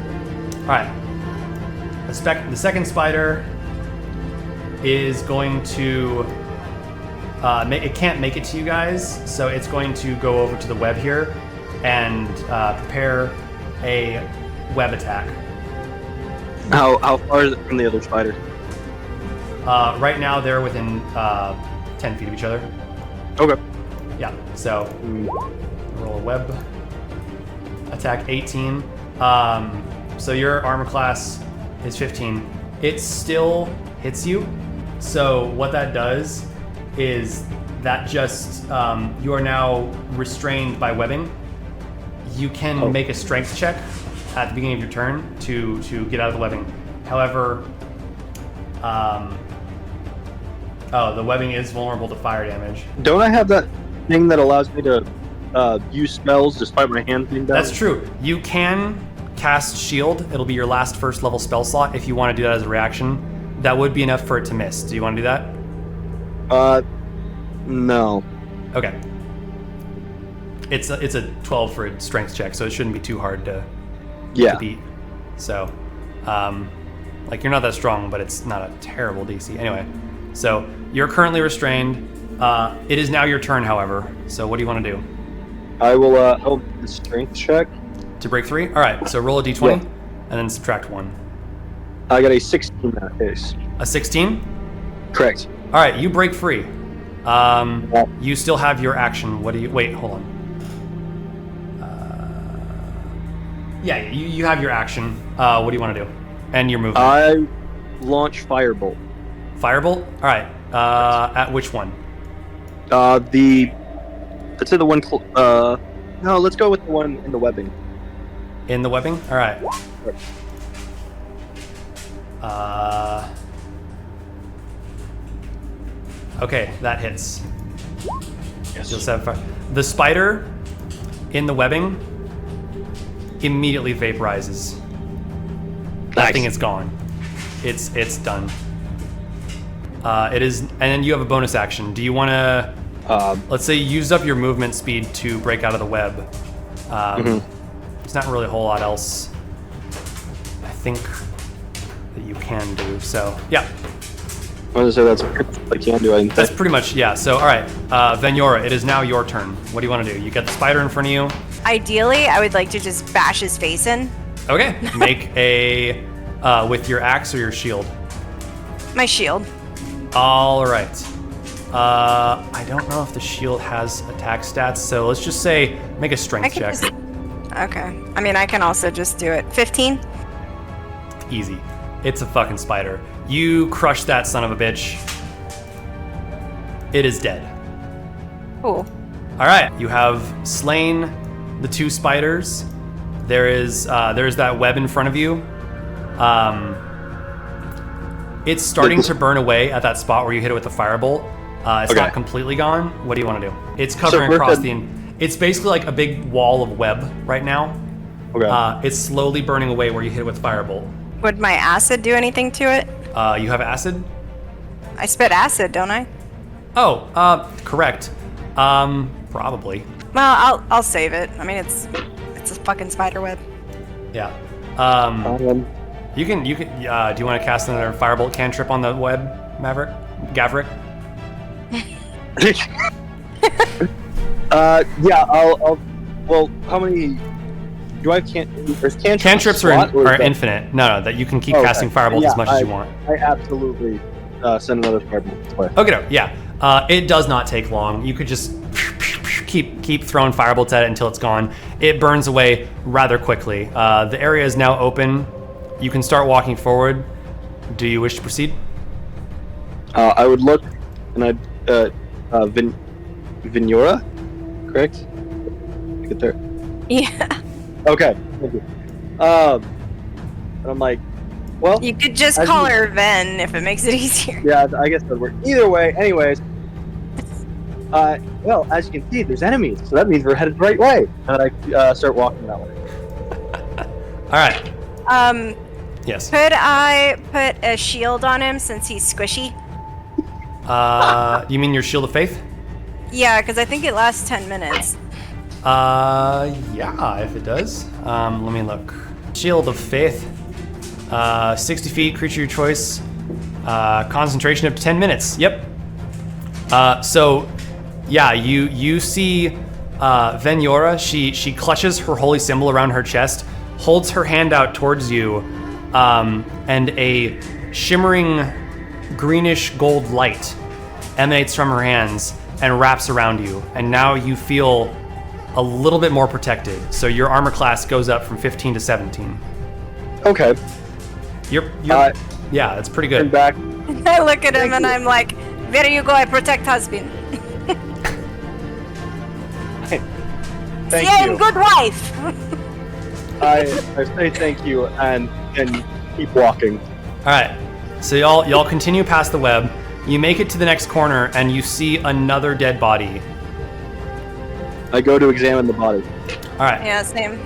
All right. The second spider is going to it can't make it to you guys, so it's going to go over to the web here and prepare a web attack. How far is it from the other spider? Right now they're within 10 feet of each other. Okay. Yeah, so roll a web attack 18. So your armor class is 15. It still hits you. So what that does is that just you are now restrained by webbing. You can make a strength check at the beginning of your turn to get out of the webbing. However, the webbing is vulnerable to fire damage. Don't I have that thing that allows me to use spells despite my hand being down? That's true. You can cast shield. It'll be your last first level spell slot if you want to do that as a reaction. That would be enough for it to miss. Do you want to do that? No. Okay. It's a 12 for a strength check, so it shouldn't be too hard to beat. So, you're not that strong, but it's not a terrible DC. Anyway, so you're currently restrained. It is now your turn, however. So what do you want to do? I will make a strength check. To break 3? All right, so roll a d20 Yeah. and then subtract 1. I got a 16 in that case. A 16? Correct. All right, you break free. You still have your action. What do you... Wait, hold on. Yeah, you have your action. What do you want to do? And your movement. I launch Firebolt. Firebolt? All right. At which one? Let's say the one. No, let's go with the one in the webbing. In the webbing? All right. Okay, that hits. Yes. You'll set fire. The spider in the webbing immediately vaporizes. That Nice. thing is gone. It's done. It is, and then you have a bonus action. Do you want to, let's say, you used up your movement speed to break out of the web? There's not really a whole lot else I think that you can do. So yeah, I was gonna say that's I can do. I that's pretty much yeah. So all right, Venora, it is now your turn. What do you want to do? You got the spider in front of you. Ideally, I would like to just bash his face in. Okay, make a with your axe or your shield. My shield. All right. I don't know if the shield has attack stats, so let's just say make a I strength can check. just. Okay. I mean, I can also just do it. 15. Easy. It's a fucking spider. You crush that son of a bitch. It is dead. Cool. All right, you have slain the 2 spiders. There's that web in front of you. It's starting to burn away at that spot where you hit it with the firebolt. It's Okay. not completely gone. What do you want to do? It's covering across It's basically like a big wall of web right now. Okay. It's slowly burning away where you hit it with firebolt. Would my acid do anything to it? You have acid? I spit acid, don't I? Oh, correct. Probably. Well, I'll save it. I mean, it's a fucking spider web. Yeah. You can. Do you want to cast another firebolt cantrip on the web, Gavrick? Yeah, I'll. Well, how many? Do I there's cantrips? Cantrips are infinite. No, that you can keep casting firebolt as much as you want. I absolutely send another firebolt this way. Okay, yeah. It does not take long. You could just keep throwing firebolts at it until it's gone. It burns away rather quickly. The area is now open. You can start walking forward. Do you wish to proceed? I would look, and I'd Vinora, correct? Get there. Yeah. Okay. Thank you. And I'm like, well. You could just call her Ven if it makes it easier. Yeah, I guess that works. Either way, anyways. Well, as you can see, there's enemies, so that means we're headed the right way. And I start walking that way. All right. Yes. Could I put a shield on him since he's squishy? You mean your shield of faith? Yeah, because I think it lasts 10 minutes. Yeah, if it does. Let me look. Shield of faith. 60 feet, creature your choice. Concentration up to 10 minutes. Yep. So, yeah, you see Venora. She clutches her holy symbol around her chest, holds her hand out towards you, and a shimmering greenish gold light emanates from her hands and wraps around you. And now you feel a little bit more protected. So your armor class goes up from 15 to 17. Okay. You're yeah, that's pretty Turn good. back. I look at him and I'm like, there you go, I protect husband. Thank See, I'm you. good wife. I say thank you and keep walking. All right. So y'all continue past the web. You make it to the next corner and you see another dead body. I go to examine the body. All right. Yeah, same.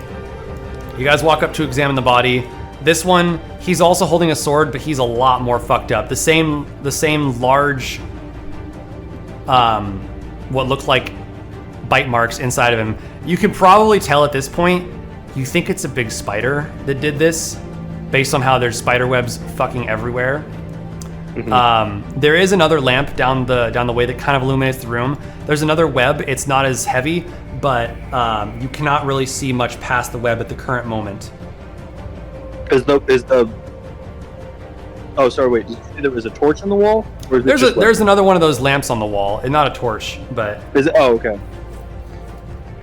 You guys walk up to examine the body. This one, he's also holding a sword, but he's a lot more fucked up. The same large, what look like bite marks inside of him. You can probably tell at this point, you think it's a big spider that did this, based on how there's spider webs fucking everywhere. Mm-hmm. There is another lamp down the way that kind of illuminates the room. There's another web. It's not as heavy, but you cannot really see much past the web at the current moment. Oh, sorry. Wait. Did you say there was a torch on the wall? Or is There's another one of those lamps on the wall, and not a torch, but Is it? Oh, okay.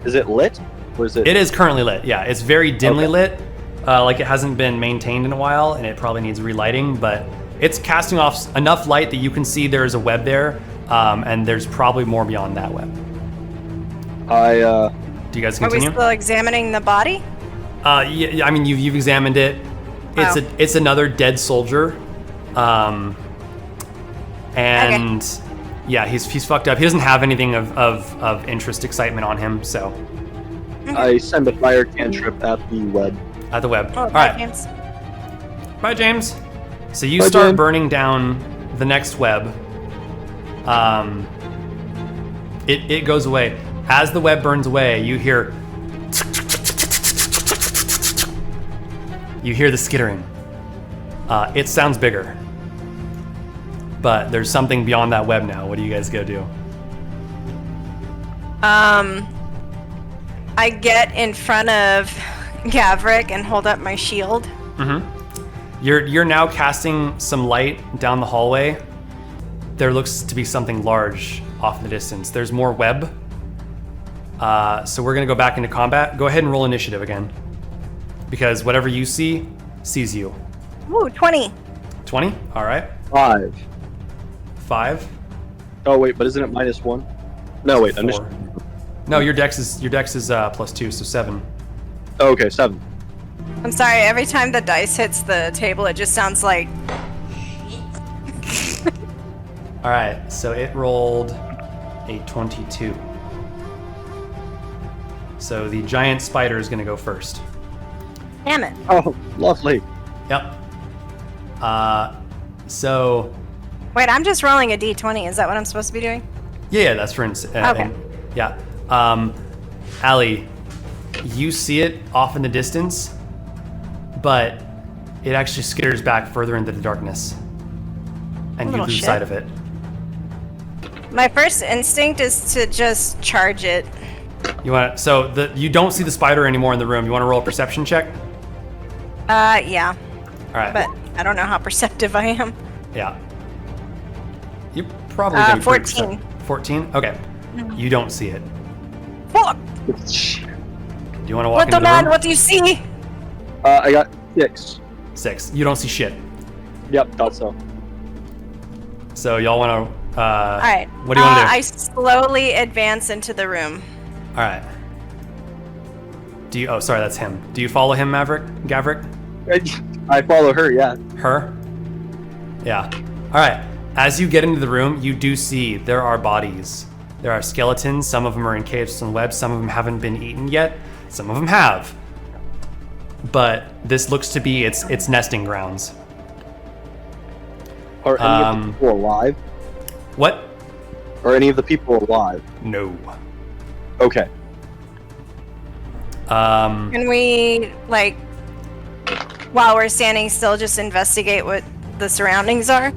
Is it lit? Or is it? it is currently lit. Yeah, it's very dimly lit, like it hasn't been maintained in a while, and it probably needs relighting. But it's casting off enough light that you can see there is a web there, and there's probably more beyond that web. Do you guys Are we continue? still examining the body? Yeah, I mean you've examined it. Wow. It's another dead soldier, and yeah, he's fucked up. He doesn't have anything of interest, excitement on him. So I send a fire cantrip at the web. at the web. Oh, All right, James. bye James. So you Bye, start James. burning down the next web. It goes away. As the web burns away, you hear the skittering. It sounds bigger, but there's something beyond that web now. What do you guys go do? I get in front of Gavrick and hold up my shield. You're now casting some light down the hallway. There looks to be something large off in the distance. There's more web. So we're gonna go back into combat. Go ahead and roll initiative again, because whatever you see sees you. Ooh, 20. 20. All right. 5. 5. Oh wait, but isn't it -1? No, wait. I'm just. 4. No, your dex is +2, so 7. Oh, okay, 7. I'm sorry, every time the dice hits the table, it just sounds like. All right, so it rolled a 22. So the giant spider is going to go first. Damn it. Oh, lovely. Yep. So Wait, I'm just rolling a d20. Is that what I'm supposed to be doing? yeah, that's for Okay. yeah. Allie, you see it off in the distance, but it actually skitters back further into the darkness, and you Little lose shit. sight of it. My first instinct is to just charge it. You want you don't see the spider anymore in the room. You want to roll a perception check? Yeah. All right. But I don't know how perceptive I am. Yeah. You're probably gonna be pretty 14. 14? Okay. You don't see it. Fuck! Do you want to walk What into the the man? room? What do you see? I got 6. 6. You don't see shit. Yep, thought so. So y'all want to... All right. What do you want to do? I slowly advance into the room. All right. Do you... Oh, sorry, that's him. Do you follow him, Gavrick? I follow her, yeah. Her? Yeah. All right. As you get into the room, you do see there are bodies. There are skeletons. Some of them are encaged in webs. Some of them haven't been eaten yet. Some of them have. But this looks to be its nesting grounds. Are any of the people alive? What? Are any of the people alive? No. Okay. Can we, like, while we're standing still, just investigate what the surroundings are?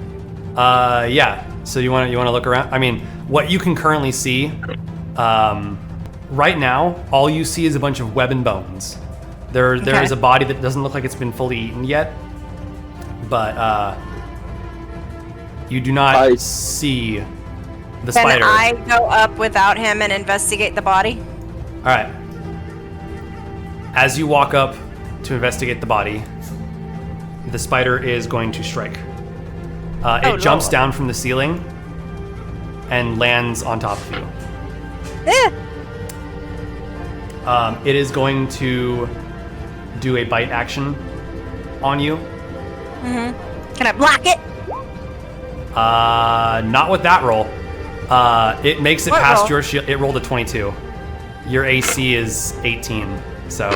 Yeah. So you want to look around? I mean, what you can currently see, right now, all you see is a bunch of web and bones. There Okay. is a body that doesn't look like it's been fully eaten yet, but you do not see the Can spider. I go up without him and investigate the body? All right. As you walk up to investigate the body, the spider is going to strike. It jumps Lord. down from the ceiling and lands on top of you. Eh. It is going to do a bite action on you. Can I block it? Not with that roll. It makes it What past roll? your shield. It rolled a 22. Your AC is 18. So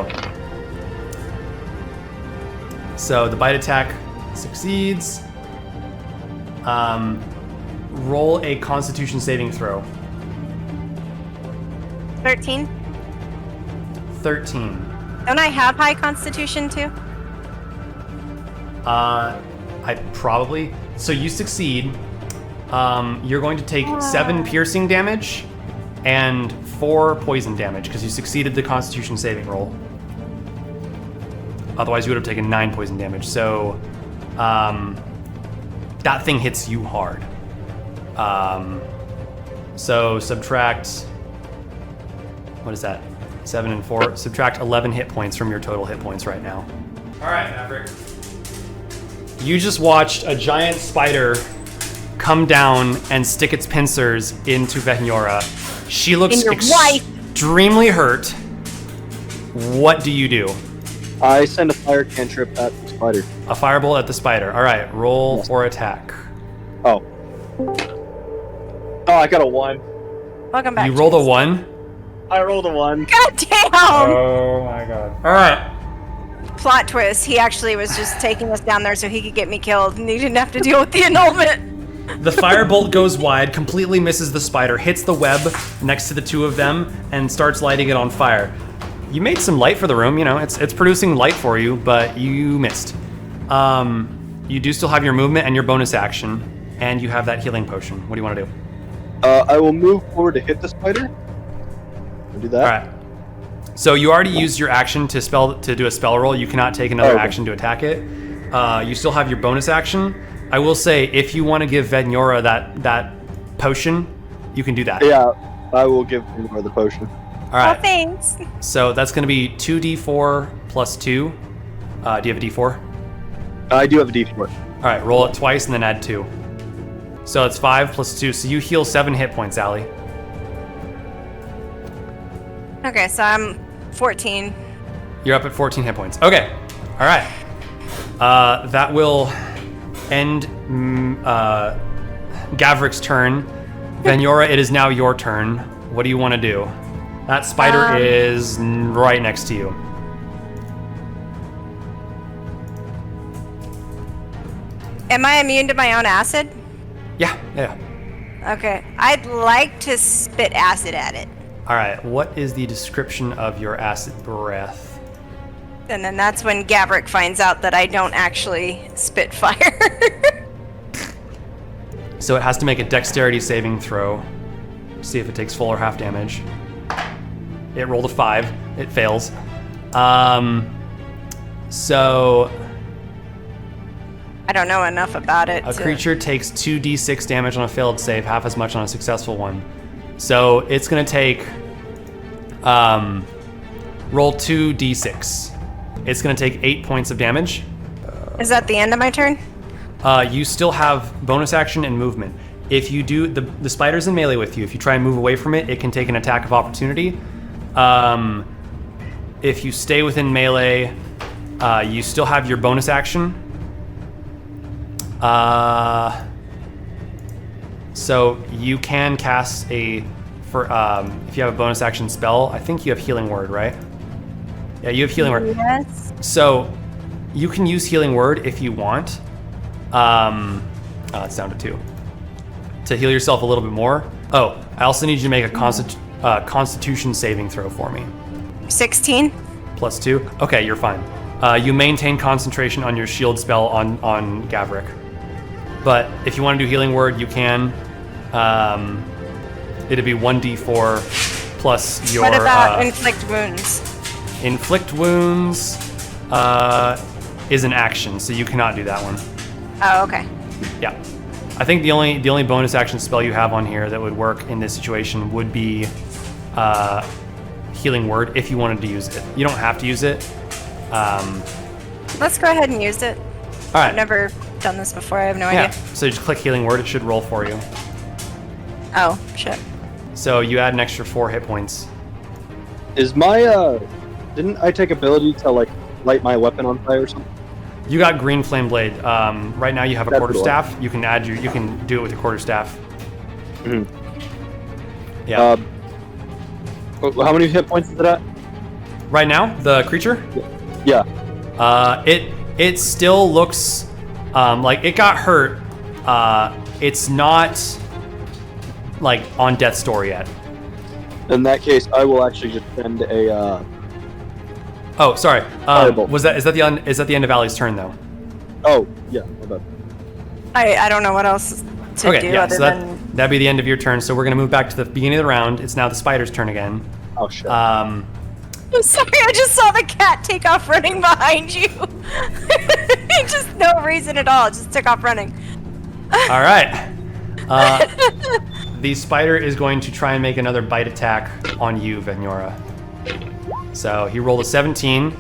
the bite attack succeeds. Roll a Constitution saving throw. 13. 13. Don't I have high constitution too? I probably. So you succeed. You're going to take 7 piercing damage and 4 poison damage because you succeeded the Constitution saving roll. Otherwise, you would have taken 9 poison damage. So that thing hits you hard. So subtract. What is that? 7 and 4. Subtract 11 hit points from your total hit points right now. All right, Maverick. You just watched a giant spider come down and stick its pincers into Vehnora. She looks In your wife. extremely hurt. What do you do? I send a fire cantrip at the spider. A firebolt at the spider. All right, roll Yes. for attack. Oh. Oh, I got a 1. Welcome back. You rolled a James. 1. I rolled a 1. God damn! Oh my god. All right. Plot twist. He actually was just taking us down there so he could get me killed, and he didn't have to deal with the annulment. The firebolt goes wide, completely misses the spider, hits the web next to the two of them, and starts lighting it on fire. You made some light for the room, you know, it's producing light for you, but you missed. You do still have your movement and your bonus action, and you have that healing potion. What do you want to do? I will move forward to hit the spider. I'll do that. All right. So you already used your action to do a spell roll. You cannot take another Okay. action to attack it. You still have your bonus action. I will say, if you want to give Vehnora that potion, you can do that. Yeah, I will give him the potion. All right. Oh, thanks. So that's going to be 2d4 plus 2. Do you have a d4? I do have a D4. All right, roll it twice and then add 2. So it's 5 plus 2. So you heal 7 hit points, Allie. Okay, so I'm 14. You're up at 14 hit points. Okay. All right. That will end Gavrick's turn. Venura, it is now your turn. What do you want to do? That spider is right next to you. Am I immune to my own acid? Yeah. Okay. I'd like to spit acid at it. All right. What is the description of your acid breath? And then that's when Gavrick finds out that I don't actually spit fire. So it has to make a dexterity saving throw. See if it takes full or half damage. It rolled a 5. It fails. So I don't know enough about it. a creature takes 2d6 damage on a failed save, half as much on a successful one. So it's gonna take roll 2d6. It's gonna take 8 points of damage. Is that the end of my turn? You still have bonus action and movement. If you do, the spider's in melee with you. If you try and move away from it, it can take an attack of opportunity. If you stay within melee, you still have your bonus action. So you can cast if you have a bonus action spell, I think you have Healing Word, right? Yeah, you have Healing Word. Yes. So you can use Healing Word if you want. It's down to 2. To heal yourself a little bit more. Oh, I also need you to make a Constitution saving throw for me. 16. Plus 2. Okay, you're fine. You maintain concentration on your shield spell on Gavrick. But if you want to do Healing Word, you can. It'd be 1d4 plus your. What about inflict wounds? Inflict wounds is an action, so you cannot do that one. Oh, okay. Yeah, I think the only bonus action spell you have on here that would work in this situation would be Healing Word if you wanted to use it. You don't have to use it. Let's go ahead and use it. All right. I've never done this before. I have no Yeah. idea. So you just click Healing Word. It should roll for you. Oh, shit. So you add an extra 4 hit points. Is my didn't I take ability to like light my weapon on fire or something? You got Green Flame Blade. Right now you have a That's quarterstaff. You can you can do it with your quarterstaff. Mhm. Yeah. How many hit points is it at? Right now, the creature. Yeah. It still looks like it got hurt. It's not like on death's door yet. In that case, I will actually just send a. Oh, sorry. Fireball. Is that the end of Allie's turn though? Oh yeah. My bad. I don't know what else to Okay, do yeah. other So than. that'd be the end of your turn. So we're gonna move back to the beginning of the round. It's now the spider's turn again. Oh shit. I'm sorry, I just saw the cat take off running behind you. Just no reason at all. Just took off running. All right. The spider is going to try and make another bite attack on you, Venura. So he rolled a 17.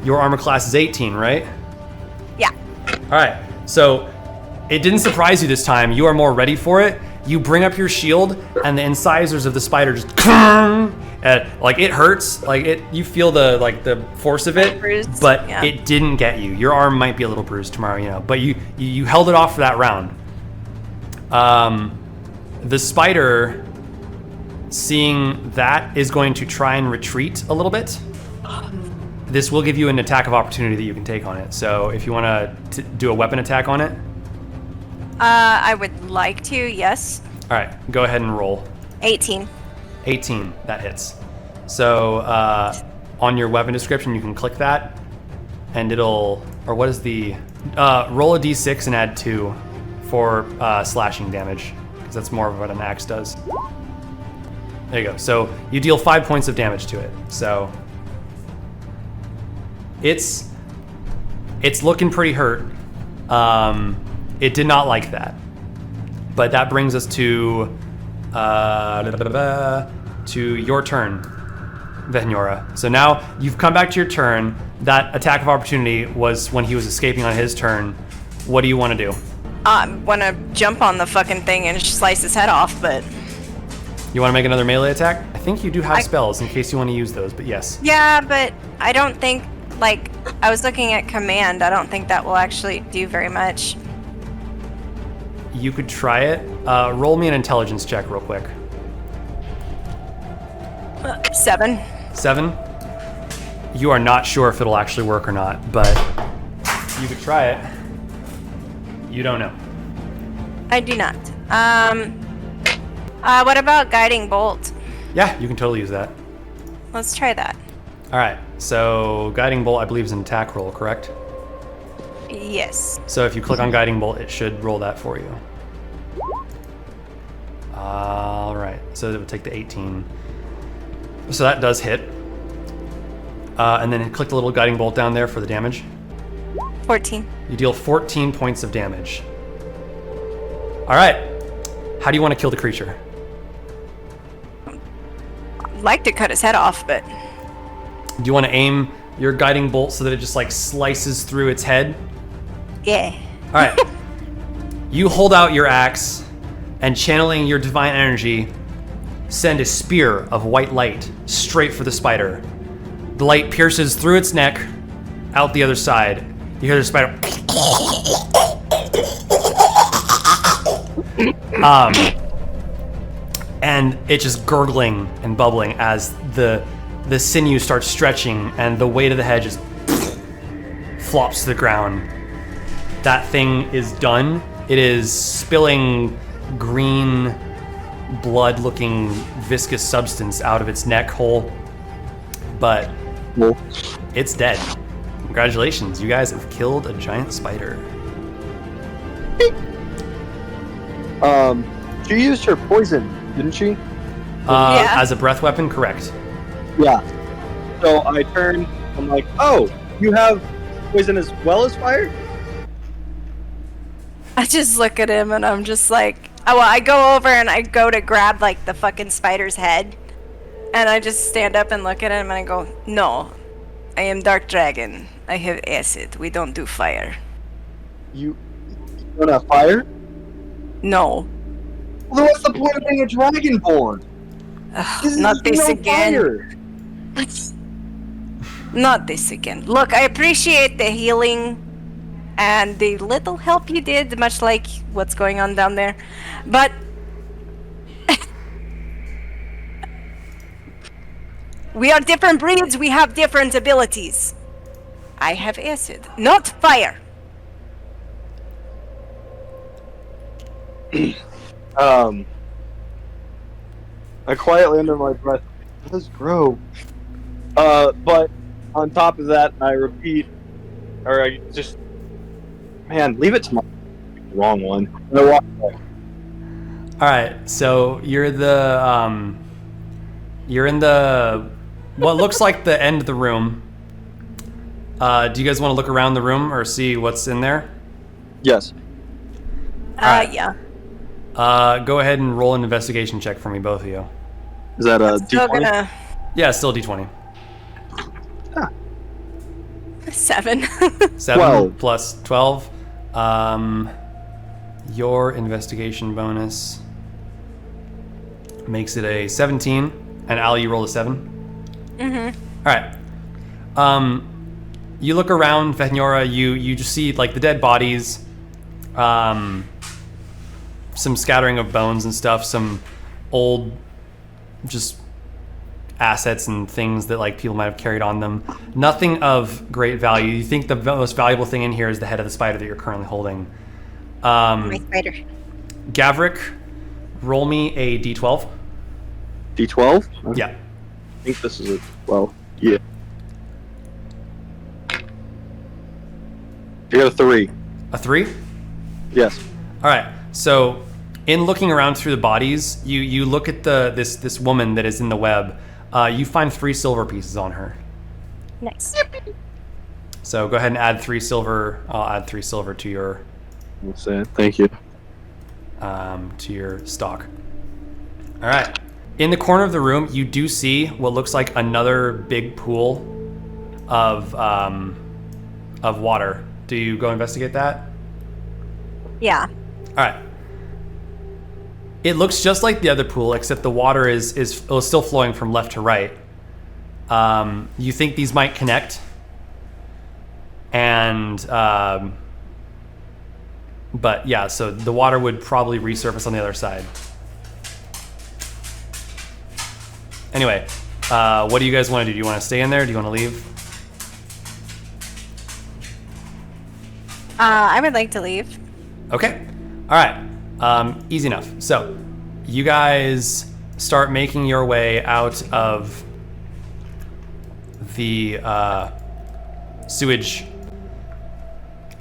Your armor class is 18, right? Yeah. All right. So it didn't surprise you this time. You are more ready for it. You bring up your shield, and the incisors of the spider just like it hurts. Like you feel the force of it, Bruised, but yeah. it didn't get you. Your arm might be a little bruised tomorrow, but you held it off for that round. The spider, seeing that, is going to try and retreat a little bit. This will give you an attack of opportunity that you can take on it. So if you want to do a weapon attack on it. I would like to, yes. All right, go ahead and roll. 18. 18, that hits. So on your weapon description, you can click that, and it'll, or what is the, roll a d6 and add 2 for slashing damage, because that's more of what an axe does. There you go. So you deal 5 points of damage to it. So it's looking pretty hurt. It did not like that. But that brings us to your turn, Venura. So now you've come back to your turn. That attack of opportunity was when he was escaping on his turn. What do you want to do? I want to jump on the fucking thing and slice his head off, but... You want to make another melee attack? I think you do have spells in case you want to use those, but yes. Yeah, but I don't think, like, I was looking at command. I don't think that will actually do very much. You could try it. Roll me an intelligence check real quick. 7. 7. You are not sure if it'll actually work or not, but you could try it. You don't know. I do not. What about guiding bolt? Yeah, you can totally use that. Let's try that. All right, so guiding bolt I believe is an attack roll, correct? Yes. So if you click on guiding bolt, it should roll that for you. All right, so it would take the 18. So that does hit. And then click the little guiding bolt down there for the damage. 14. You deal 14 points of damage. All right, how do you want to kill the creature? I'd like to cut his head off, but... Do you want to aim your guiding bolt so that it just like slices through its head? Yeah. All right. You hold out your axe and channeling your divine energy, send a spear of white light straight for the spider. The light pierces through its neck, out the other side. You hear the spider. And it's just gurgling and bubbling as the sinew starts stretching and the weight of the head just flops to the ground. That thing is done. It is spilling green, blood-looking viscous substance out of its neck hole, but it's dead. Congratulations, you guys have killed a giant spider. She used her poison, didn't she? Yeah. As a breath weapon, correct. Yeah. So I turn, I'm like, oh, you have poison as well as fire? I just look at him and I'm just like... Oh, well, I go over and I go to grab, like, the fucking spider's head. And I just stand up and look at him and I go, no, I am Dark Dragon. I have acid. We don't do fire. You don't have fire? No. Well, then what's the point of being a dragonborn? Not this no again. Fire. Not this again. Look, I appreciate the healing and the little help you did, much like what's going on down there. But we are different breeds, we have different abilities. I have acid, not fire. I quietly under my breath, it does grow. But on top of that, I repeat, or I just, man, leave it to my wrong one. All right, so you're in the what looks like the end of the room. Do you guys want to look around the room or see what's in there? Yes. Alright. Yeah. Go ahead and roll an investigation check for me, both of you. Is that a Still D20? gonna... Yeah, still D20. 7. 7 12. plus 12. Your investigation bonus makes it a 17. And Al, you roll a 7? Mm-hmm. Alright. You look around, Vethnora, you just see like the dead bodies, some scattering of bones and stuff, some old just assets and things that like people might have carried on them. Nothing of great value. You think the most valuable thing in here is the head of the spider that you're currently holding. My spider. Gavrik, roll me a d12. D12? Yeah. I think this is a 12. Yeah. You got a 3. A 3? Yes. All right. So, in looking around through the bodies, you look at this woman that is in the web. You find 3 silver pieces on her. Nice. So go ahead and add 3 silver. I'll add 3 silver to your What's that? Thank you. stock. All right. In the corner of the room, you do see what looks like another big pool of water. Do you go investigate that? Yeah. All right. It looks just like the other pool, except the water is still flowing from left to right. You think these might connect, and but yeah, so the water would probably resurface on the other side. Anyway, what do you guys want to do? Do you want to stay in there? Do you want to leave? I would like to leave. Okay. All right. Easy enough. So, you guys start making your way out of the sewage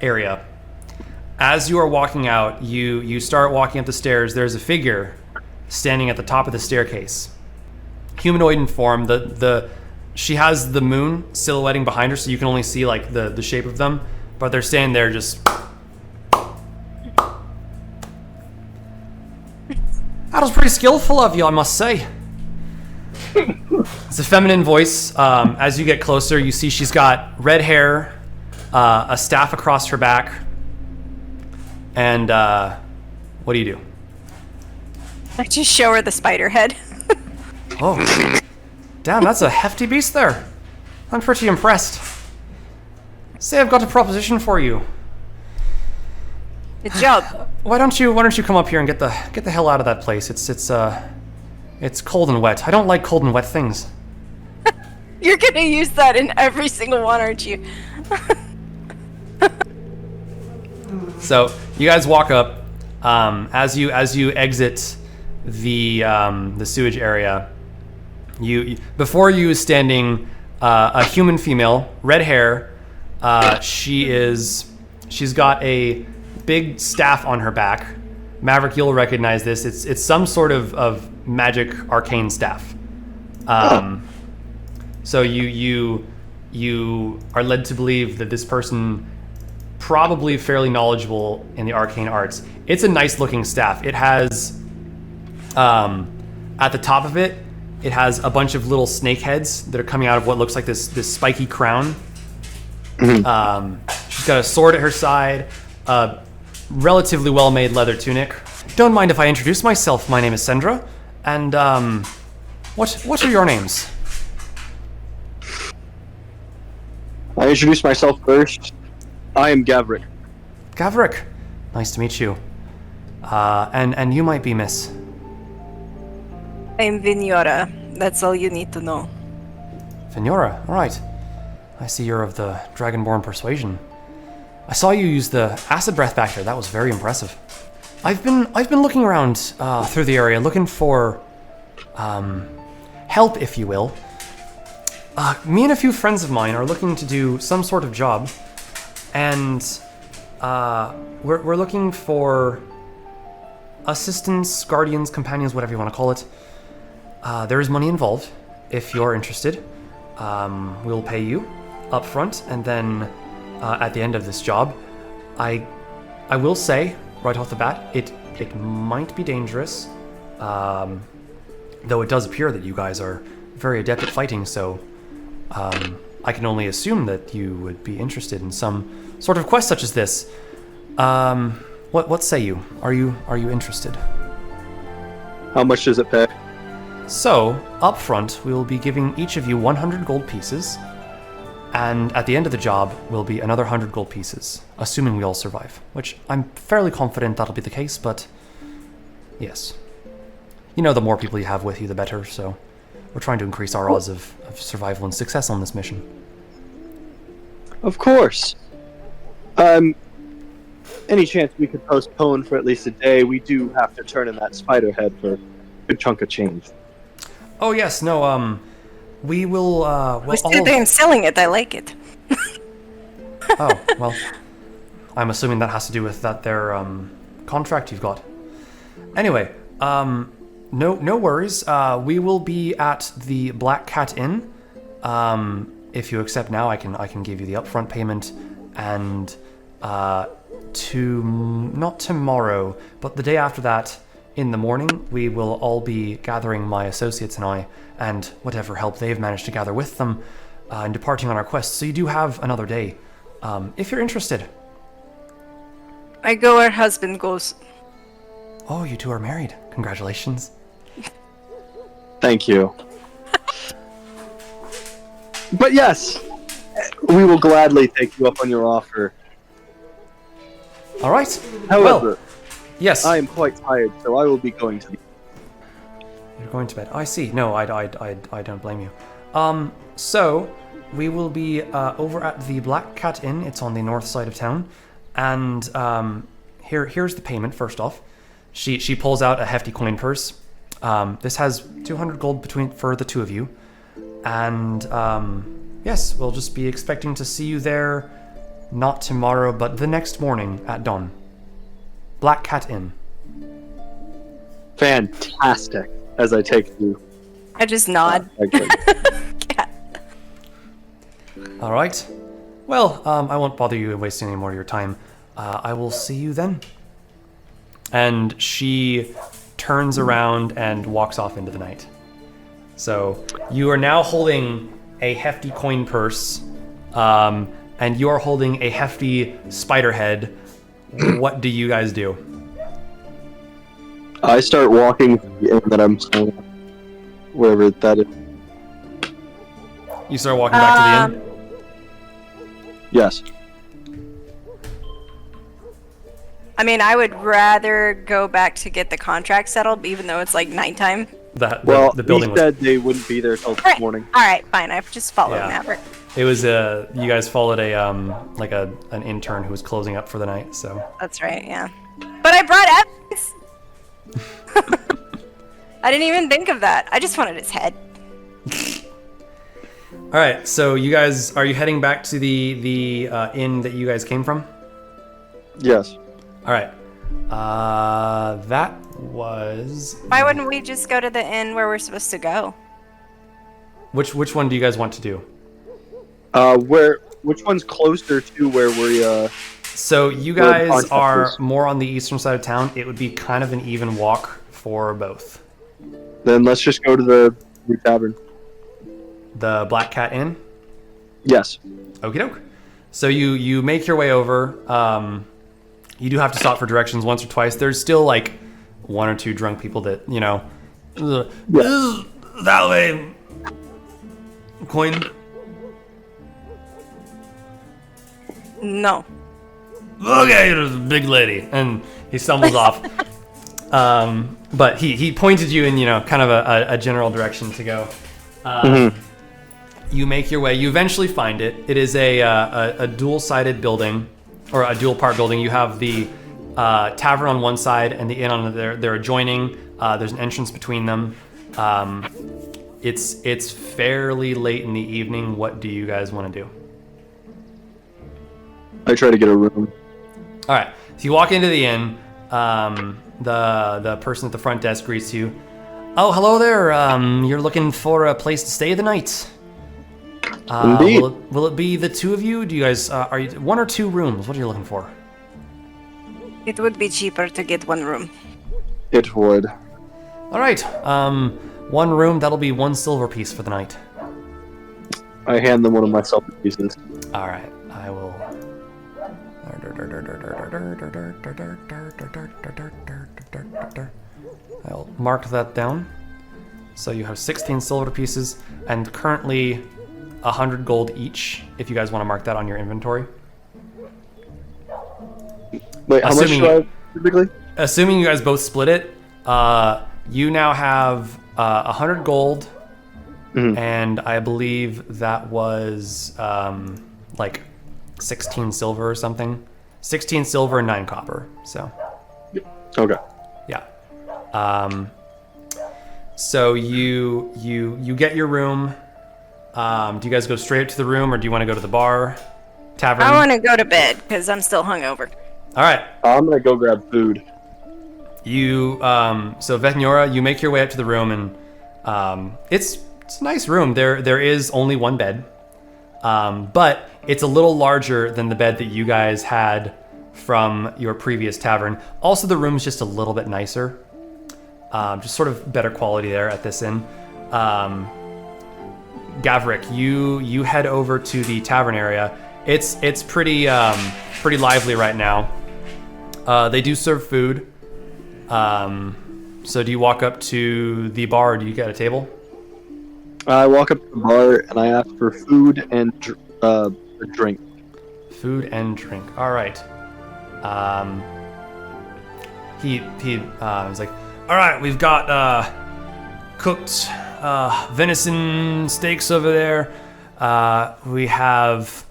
area. As you are walking out, you start walking up the stairs. There's a figure standing at the top of the staircase. Humanoid in form. She has the moon silhouetting behind her, so you can only see like the shape of them. But they're standing there just. That was pretty skillful of you, I must say. It's a feminine voice. As you get closer, you see she's got red hair, a staff across her back, and what do you do? I just show her the spider head. Oh, damn, that's a hefty beast there. I'm pretty impressed. Say, I've got a proposition for you. Good job. Why don't you come up here and get the hell out of that place? It's cold and wet. I don't like cold and wet things. You're gonna use that in every single one, aren't you? So you guys walk up. As you exit the sewage area, before you is standing a human female, red hair. She's got a big staff on her back. Maverick, you'll recognize this. It's some sort of magic arcane staff. So you are led to believe that this person probably fairly knowledgeable in the arcane arts. It's a nice looking staff. It has at the top of it, it has a bunch of little snake heads that are coming out of what looks like this spiky crown. She's got a sword at her side, a relatively well-made leather tunic. Don't mind if I introduce myself. My name is Sandra, and what are your names? I introduce myself first. I am Gavrick. Gavrick, nice to meet you. And you might be Miss. I'm Vinora. That's all you need to know. Vinora, all right. I see you're of the Dragonborn persuasion. I saw you use the acid breath back there. That was very impressive. I've been looking around through the area, looking for help, if you will. Me and a few friends of mine are looking to do some sort of job, and we're looking for assistants, guardians, companions, whatever you want to call it. There is money involved. If you're interested, we'll pay you up front, and then at the end of this job, I will say right off the bat, it might be dangerous, though it does appear that you guys are very adept at fighting, so I can only assume that you would be interested in some sort of quest such as this. What say you? Are you interested? How much does it pay? So, up front, we will be giving each of you 100 gold pieces, and at the end of the job will be another 100 gold pieces, assuming we all survive, which I'm fairly confident that'll be the case, but yes. You know, the more people you have with you, the better, so we're trying to increase our odds of survival and success on this mission. Of course. Any chance we could postpone for at least a day? We do have to turn in that spider head for a good chunk of change. Oh yes, no, we will, We're still damn selling it. I like it. Oh, well, I'm assuming that has to do with their contract you've got. Anyway, no worries. We will be at the Black Cat Inn. If you accept now, I can give you the upfront payment, and not tomorrow, but the day after that, in the morning, we will all be gathering, my associates and I, and whatever help they've managed to gather with them, and departing on our quest. So you do have another day, if you're interested. I go where husband goes. Oh, you two are married. Congratulations. Thank you. But yes, we will gladly take you up on your offer. All right. However, Well, yes. I am quite tired, so I will be going to the... You're going to bed. I see. No, I don't blame you. So we will be over at the Black Cat Inn. It's on the north side of town, and here's the payment. First off, she pulls out a hefty coin purse. This has 200 gold for the two of you, and yes, we'll just be expecting to see you there, not tomorrow, but the next morning at dawn. Black Cat Inn. Fantastic. As I take you. I just nod. All right. Well, I won't bother you wasting any more of your time. I will see you then. And she turns around and walks off into the night. So you are now holding a hefty coin purse, and you are holding a hefty spider head. What do you guys do? I start walking to the inn that I'm staying at, wherever that is. You start walking back to the inn? Yes. I mean, I would rather go back to get the contract settled, even though it's like nighttime. Well, the building he was... said they wouldn't be there till this Alright, morning. alright, fine. I've just followed Yeah. Maverick. It was you guys followed a like an intern who was closing up for the night, so. That's right, yeah. But I brought evidence! I didn't even think of that. I just wanted his head. All right, so you guys, are you heading back to the inn that you guys came from? Yes. All right. That was... Why wouldn't we just go to the inn where we're supposed to go? Which one do you guys want to do? Which one's closer to where we, So you Where guys the are contract is. more on the eastern side of town. It would be kind of an even walk for both. Then let's just go to the new tavern. The Black Cat Inn? Yes. Okie doke. So you make your way over. You do have to stop for directions once or twice. There's still like one or two drunk people that, you know, that way. Coin. No. Okay, there's a big lady, and he stumbles off. But he pointed you in, you know, kind of a general direction to go. You make your way. You eventually find it. It is a dual-sided building, or a dual-part building. You have the tavern on one side and the inn on the other. They're adjoining. There's an entrance between them. It's fairly late in the evening. What do you guys want to do? I try to get a room. All right. So you walk into the inn. The person at the front desk greets you. Oh, hello there. You're looking for a place to stay the night. Indeed. Will it be the two of you? Do you guys are you one or two rooms? What are you looking for? It would be cheaper to get one room. It would. All right. One room. That'll be 1 silver piece for the night. I hand them one of my silver pieces. All right. I will. I'll mark that down. So you have 16 silver pieces and currently 100 gold each. If you guys want to mark that on your inventory. Wait, how much do I have typically? Assuming you guys both split it, you now have 100 gold, and I believe that was like 16 silver or something. 16 silver and 9 copper. So. Okay. Yeah. So you get your room. Do you guys go straight up to the room, or do you want to go to the bar, tavern? I want to go to bed because I'm still hungover. All right. I'm gonna go grab food. You so Vethnora, you make your way up to the room, and it's a nice room. There is only one bed, but it's a little larger than the bed that you guys had from your previous tavern. Also, the room's just a little bit nicer. Just sort of better quality there at this inn. Gavrik, you head over to the tavern area. It's pretty lively right now. They do serve food. So do you walk up to the bar or do you get a table? I walk up to the bar and I ask for food and a drink. Food and drink. All right. He's like, all right, we've got cooked venison steaks over there. We have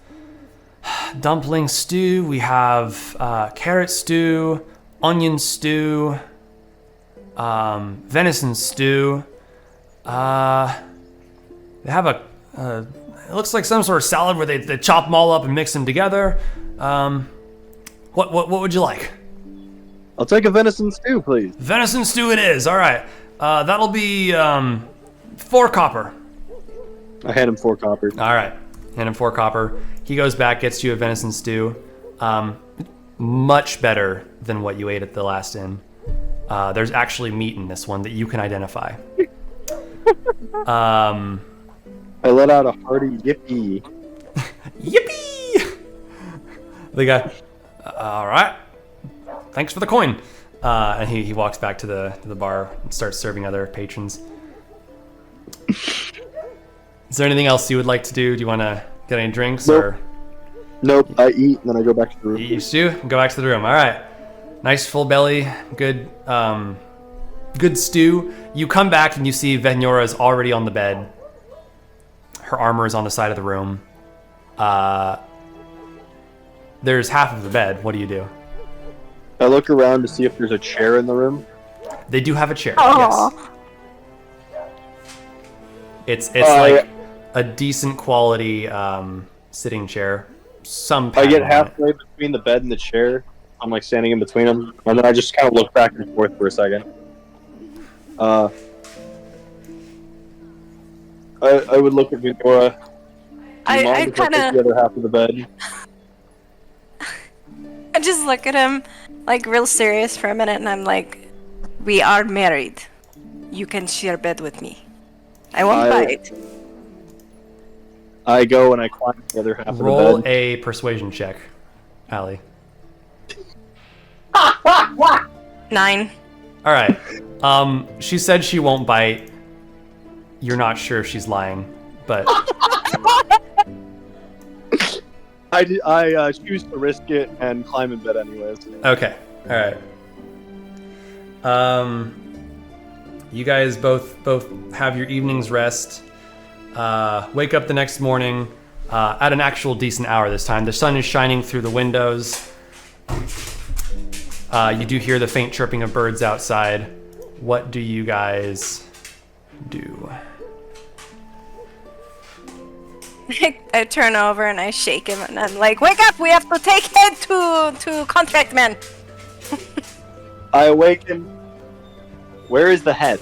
dumpling stew. We have carrot stew, onion stew, venison stew. They have it looks like some sort of salad where they chop them all up and mix them together. What would you like? I'll take a venison stew, please. Venison stew it is. All right. That'll be 4 copper. I hand him 4 copper. All right. Hand him 4 copper. He goes back, gets you a venison stew. Much better than what you ate at the last inn. There's actually meat in this one that you can identify. I let out a hearty yippee. Yippee! The guy, all right. Thanks for the coin. And he walks back to the bar and starts serving other patrons. Is there anything else you would like to do? Do you want to get any drinks or? Nope. I eat and then I go back to the room. Eat your stew and go back to the room. All right. Nice full belly. Good. Good stew. You come back and you see Venora is already on the bed. Her armor is on the side of the room. There's half of the bed. What do you do? I look around to see if there's a chair in the room. They do have a chair. Aw. Yes. It's like a decent quality sitting chair. Some I get pattern on it. halfway between the bed and the chair. I'm like standing in between them, and then I just kind of look back and forth for a second. I would look at Venora. I kind the of, other half of the bed. I just look at him, like real serious for a minute, and I'm like, "We are married. You can share bed with me. I won't bite." I go and I climb the other half Roll of the bed. a persuasion check, Allie. 9. All right. She said she won't bite. You're not sure if she's lying, but I choose to risk it and climb in bed anyways. okay. All right. You guys both have your evening's rest. Wake up the next morning at an actual decent hour this time. The sun is shining through the windows. You do hear the faint chirping of birds outside. What do you guys do? I turn over and I shake him, and I'm like, "Wake up! We have to take head to contract man." I awaken. Where is the head?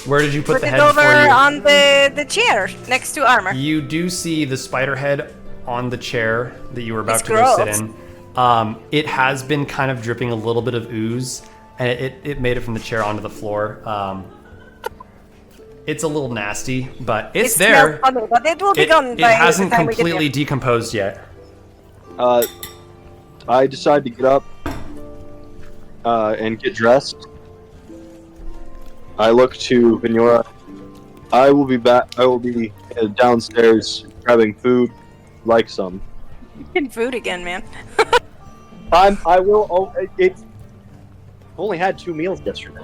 Where did you put Put the it head over before you? on the chair next to armor. You do see the spider head on the chair that you were about It's to go sit gross. in. It has been kind of dripping a little bit of ooze, and it made it from the chair onto the floor. It's a little nasty, but it's It there. smells funny, but it will be It, gone it by hasn't the time we get completely there. decomposed yet. I decide to get up and get dressed. I look to Venora. I will be back. I will be downstairs grabbing food, like some. Getting food again, man. I will. Oh, it's. I've only had 2 meals yesterday.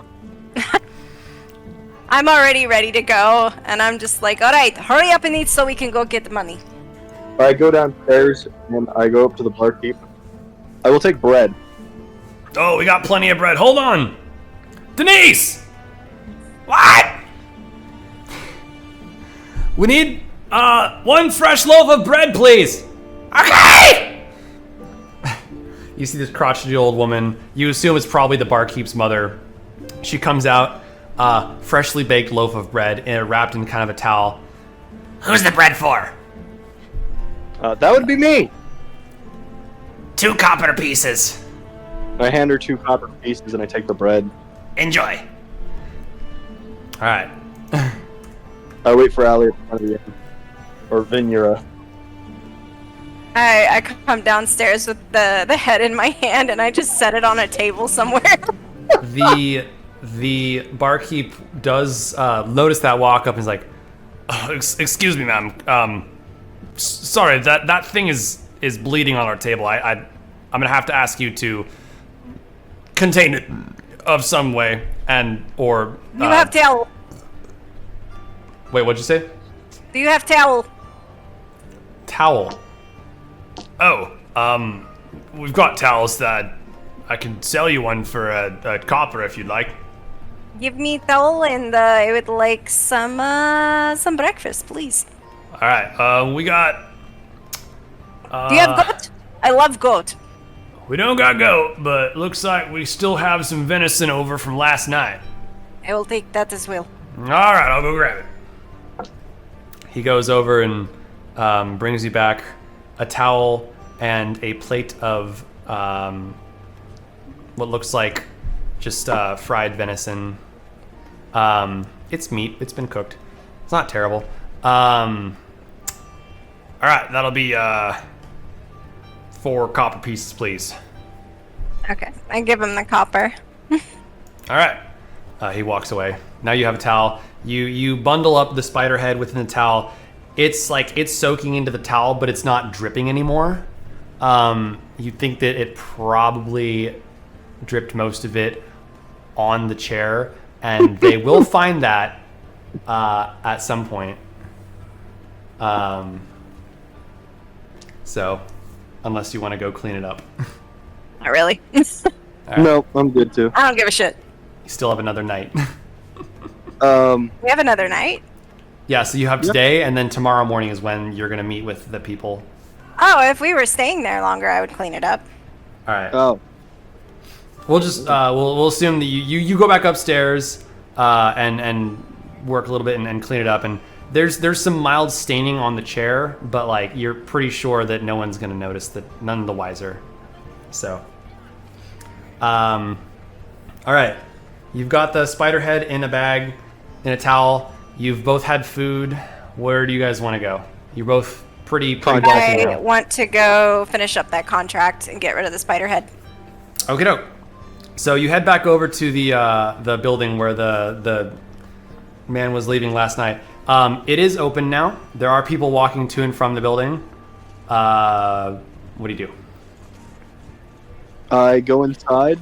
I'm already ready to go, and I'm just like, all right, hurry up and eat so we can go get the money. I go downstairs and I go up to the barkeep. I will take bread. Oh, we got plenty of bread. Hold on, Denise. What? We need 1 fresh loaf of bread, please. Okay. You see this crotchety old woman. You assume it's probably the barkeep's mother. She comes out, freshly baked loaf of bread, wrapped in kind of a towel. Who's the bread for? That would be me. 2 copper pieces. I hand her 2 copper pieces and I take the bread. Enjoy. All right. I wait for Allie at the front of the inn. Or Venura. I come downstairs with the head in my hand and I just set it on a table somewhere. The barkeep does notice that walk up and is like, oh, excuse me, ma'am. Sorry, that thing is bleeding on our table. I'm gonna have to ask you to contain it of some way, or You have towel. wait, what'd you say? Do you have towel? Towel. Oh, we've got towels that I can sell you one for a copper if you'd like. Give me towel and I would like some breakfast, please. All right, we got. Do you have goat? I love goat. We don't got goat, but looks like we still have some venison over from last night. I will take that as well. All right, I'll go grab it. He goes over and brings you back a towel and a plate of what looks like just fried venison. It's meat. It's been cooked. It's not terrible. All right, that'll be 4 copper pieces, please. Okay, I give him the copper. All right. He walks away. Now you have a towel. You bundle up the spider head within the towel. It's like it's soaking into the towel, but it's not dripping anymore. You think that it probably dripped most of it on the chair, and they will find that at some point. So, unless you want to go clean it up. Not really. Right. No, I'm good too. I don't give a shit. You still have another night. We have another night. Yeah, so you have today, and then tomorrow morning is when you're going to meet with the people. Oh, if we were staying there longer, I would clean it up. All right. Oh, We'll just we'll assume that you go back upstairs and work a little bit and clean it up. And there's some mild staining on the chair, but like you're pretty sure that no one's gonna notice, that none the wiser. So, all right, you've got the spider head in a bag, in a towel. You've both had food. Where do you guys want to go? You're both pretty Contract. wealthy I now. want to go finish up that contract and get rid of the spider head. Okay, doke. So you head back over to the building where the man was leaving last night. It is open now. There are people walking to and from the building. What do you do? I go inside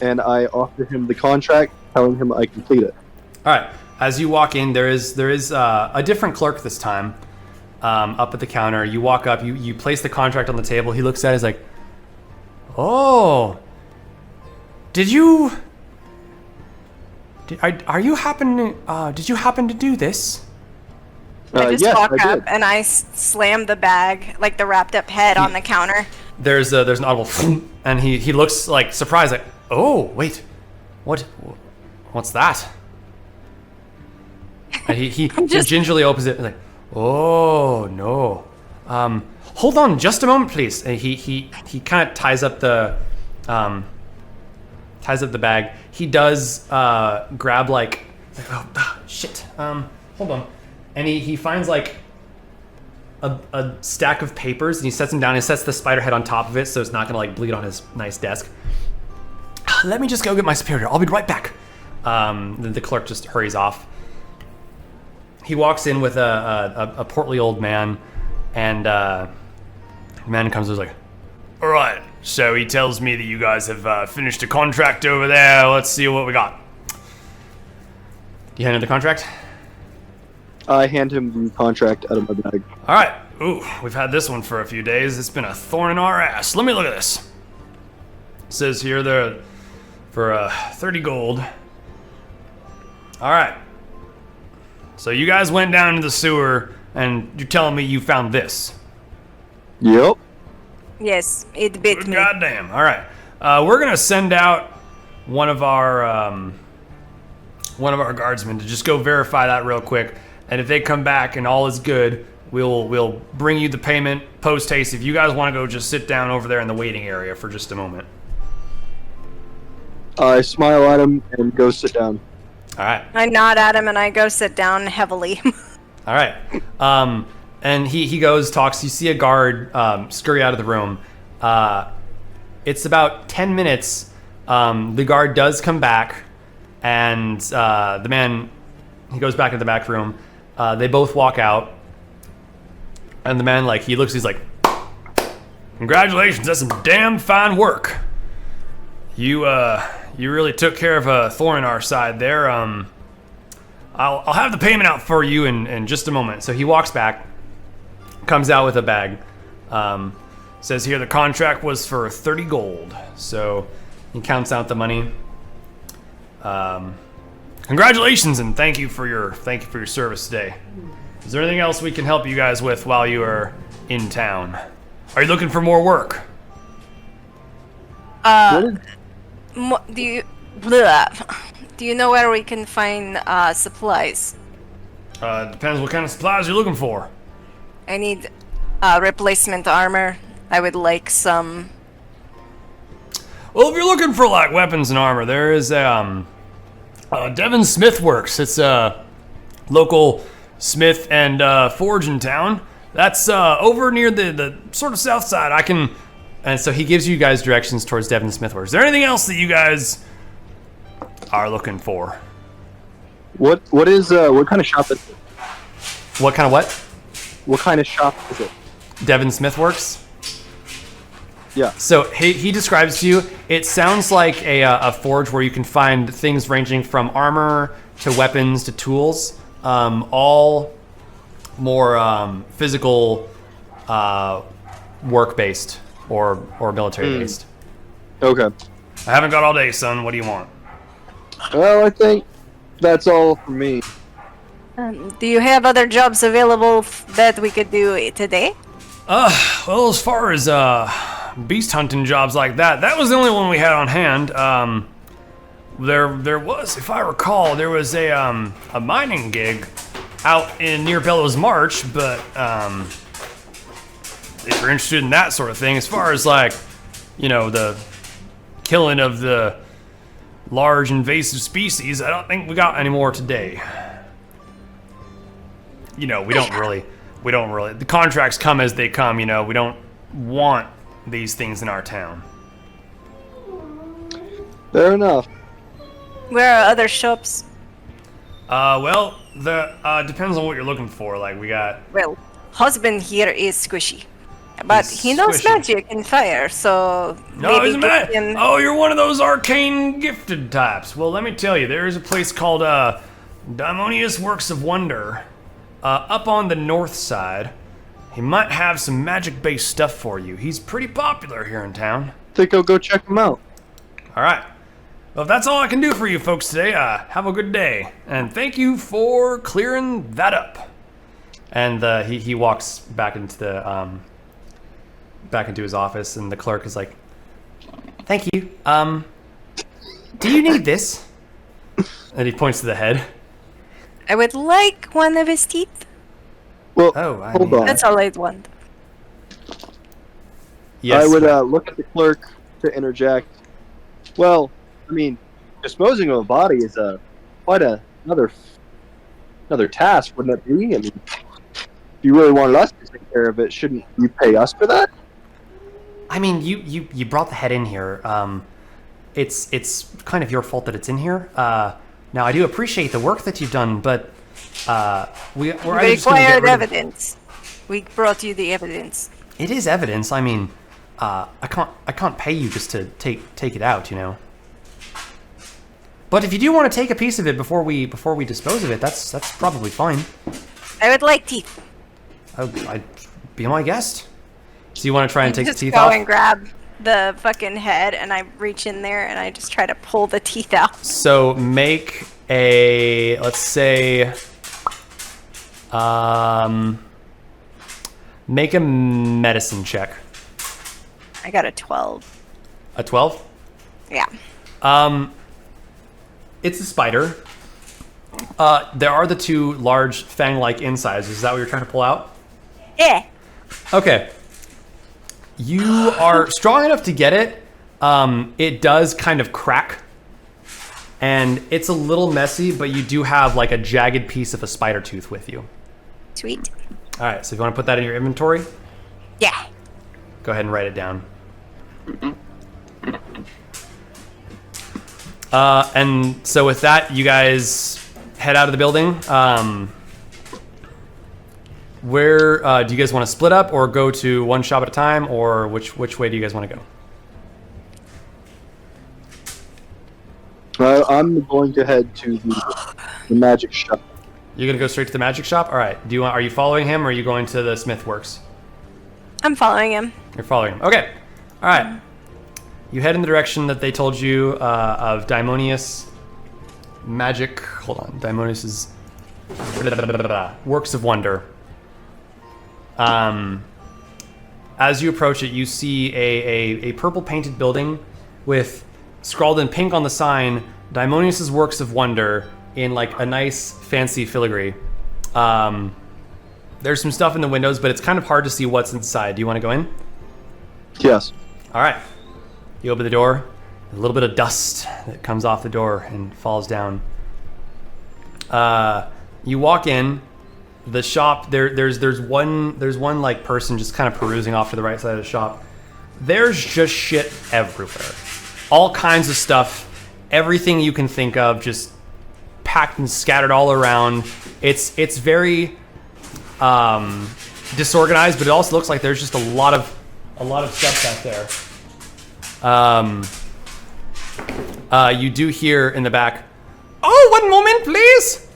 and I offer him the contract, telling him I complete it. All right. As you walk in, there is a different clerk this time up at the counter. You walk up. You place the contract on the table. He looks at it. He's like, "Oh, did you happen to do this?" I just yes, walk I up did. and I slam the bag, like the wrapped up head, on the counter. There's an audible thump, and he looks like surprised, like, "Oh, wait, what's that?" And he gingerly opens it, like, "Oh no, hold on just a moment, please." And he kind of ties up the bag. He does grab like oh shit, hold on, and he finds like a stack of papers, and he sets them down. He sets the spider head on top of it, so it's not gonna like bleed on his nice desk. Let me just go get my superior. I'll be right back. The clerk just hurries off. He walks in with a portly old man, and the man comes and is like, "All right, so he tells me that you guys have finished a contract over there. Let's see what we got." You hand him the contract? I hand him the contract out of my bag. All right. Ooh, we've had this one for a few days. It's been a thorn in our ass. Let me look at this. It says here they're for 30 gold. All right. So you guys went down to the sewer, and you're telling me you found this? Yep. Yes, it bit me. Goddamn. All right. We're gonna send out one of our guardsmen to just go verify that real quick, and if they come back and all is good, we'll bring you the payment post haste. If you guys want to go, just sit down over there in the waiting area for just a moment. I smile at him and go sit down. All right. I nod at him and I go sit down heavily. All right. And he goes, talks. You see a guard scurry out of the room. It's about 10 minutes. The guard does come back, and the man, he goes back into the back room. They both walk out, and the man, like, he looks, he's like, congratulations, that's some damn fine work. You really took care of a thorn in our side there. I'll have the payment out for you in just a moment. So he walks back, comes out with a bag. Says here the contract was for 30 gold. So he counts out the money. Congratulations and thank you for your service today. Is there anything else we can help you guys with while you are in town? Are you looking for more work? Do you know where we can find supplies? Depends what kind of supplies you're looking for. I need replacement armor. I would like some. Well, if you're looking for like weapons and armor, there is Devon Smith Works. It's a local smith and forge in town. That's over near the sort of south side. And so he gives you guys directions towards Devon Smith Works. Is there anything else that you guys are looking for? What kind of shop is it? What kind of what? What kind of shop is it? Devon Smith Works? Yeah. So he describes to you, it sounds like a forge where you can find things ranging from armor to weapons to tools, all more physical, work-based or military-based. Okay. I haven't got all day, son. What do you want? Well, I think that's all for me. Do you have other jobs available that we could do today? Well, as far as beast hunting jobs like that was the only one we had on hand. There was, if I recall, there was a mining gig out near Bellows March, but if you're interested in that sort of thing, as far as like, you know, the killing of the large invasive species, I don't think we got any more today. You know, we don't really, the contracts come as they come, you know, we don't want these things in our town. Fair enough. Where are other shops? Well, depends on what you're looking for. Like, we got... Well, husband here is squishy. But he knows squishy. magic and fire, so No, maybe isn't get that? him... Oh, you're one of those arcane gifted types. Well, let me tell you, there is a place called Daimonious Works of Wonder up on the north side. He might have some magic-based stuff for you. He's pretty popular here in town. Think I'll go check them out. All right. Well, if that's all I can do for you folks today, have a good day. And thank you for clearing that up. And he walks back into the back into his office, and the clerk is like, "Thank you. Do you need this?" And he points to the head. I would like one of his teeth. Well, hold on. That's all I'd want. Yes. I would look at the clerk to interject. Well, I mean, disposing of a body is quite another task, wouldn't it be? I mean, if you really wanted us to take care of it, shouldn't you pay us for that? I mean, you brought the head in here. It's kind of your fault that it's in here. Now I do appreciate the work that you've done, but we're We required evidence. We brought you the evidence. It is evidence. I mean, I can't pay you just to take it out, you know. But if you do want to take a piece of it before we dispose of it, that's probably fine. I would like teeth. Oh, I'd be my guest. So you want to try and take the Just teeth go off? and grab the fucking head, and I reach in there and I just try to pull the teeth out. So make a, let's say, make a medicine check. I got a 12. A 12? Yeah. It's a spider. There are the two large fang-like incisors. Is that what you're trying to pull out? Yeah. Okay. You are strong enough to get it. It does kind of crack. And it's a little messy, but you do have like a jagged piece of a spider tooth with you. Sweet. All right, so if you want to put that in your inventory, Yeah. go ahead and write it down. And so with that, you guys head out of the building. Where do you guys want to split up or go to one shop at a time, or which way do you guys want to go? I'm going to head to the magic shop. You're gonna go straight to the magic shop. All right. Are you following him, or are you going to the smith works? I'm following him. You're following him. Okay. All right. You head in the direction that they told you of Daimonius magic. Hold on. Daimonius is works of wonder. As you approach it, you see a purple painted building with scrawled in pink on the sign, Daimonius's works of wonder, in like a nice fancy filigree. There's some stuff in the windows, but it's kind of hard to see what's inside. Do you want to go in? Yes. All right. You open the door. A little bit of dust that comes off the door and falls down. You walk in. The shop. There's one like person just kind of perusing off to the right side of the shop. There's just shit everywhere. All kinds of stuff. Everything you can think of, just packed and scattered all around. It's very disorganized, but it also looks like there's just a lot of stuff back there. You do hear in the back, "Oh, one moment, please."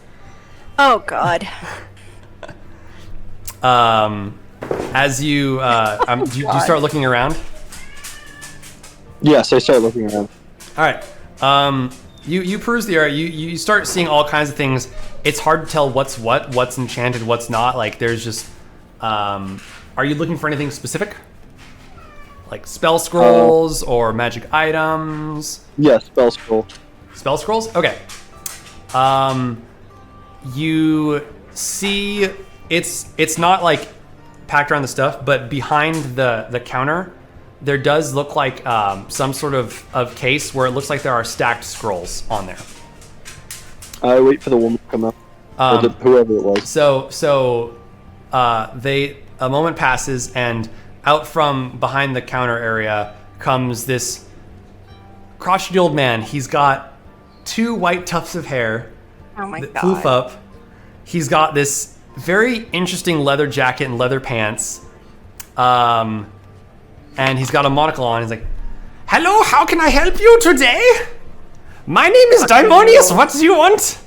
Oh God. As you do you start looking around? Yes, I start looking around. All right. You peruse the area. You start seeing all kinds of things. It's hard to tell what's enchanted, what's not. Like there's just. Are you looking for anything specific? Like spell scrolls or magic items? Yes, spell scroll. Spell scrolls? Okay. You see, it's not like packed around the stuff, but behind the counter, there does look like some sort of case where it looks like there are stacked scrolls on there. I wait for the woman to come up, or whoever it was. So a moment passes, and out from behind the counter area comes this crotchety old man. He's got 2 white tufts of hair Oh my that God. poof up. He's got this very interesting leather jacket and leather pants. And he's got a monocle on. He's like, "Hello, how can I help you today? My name is Daimonius. What do you want?"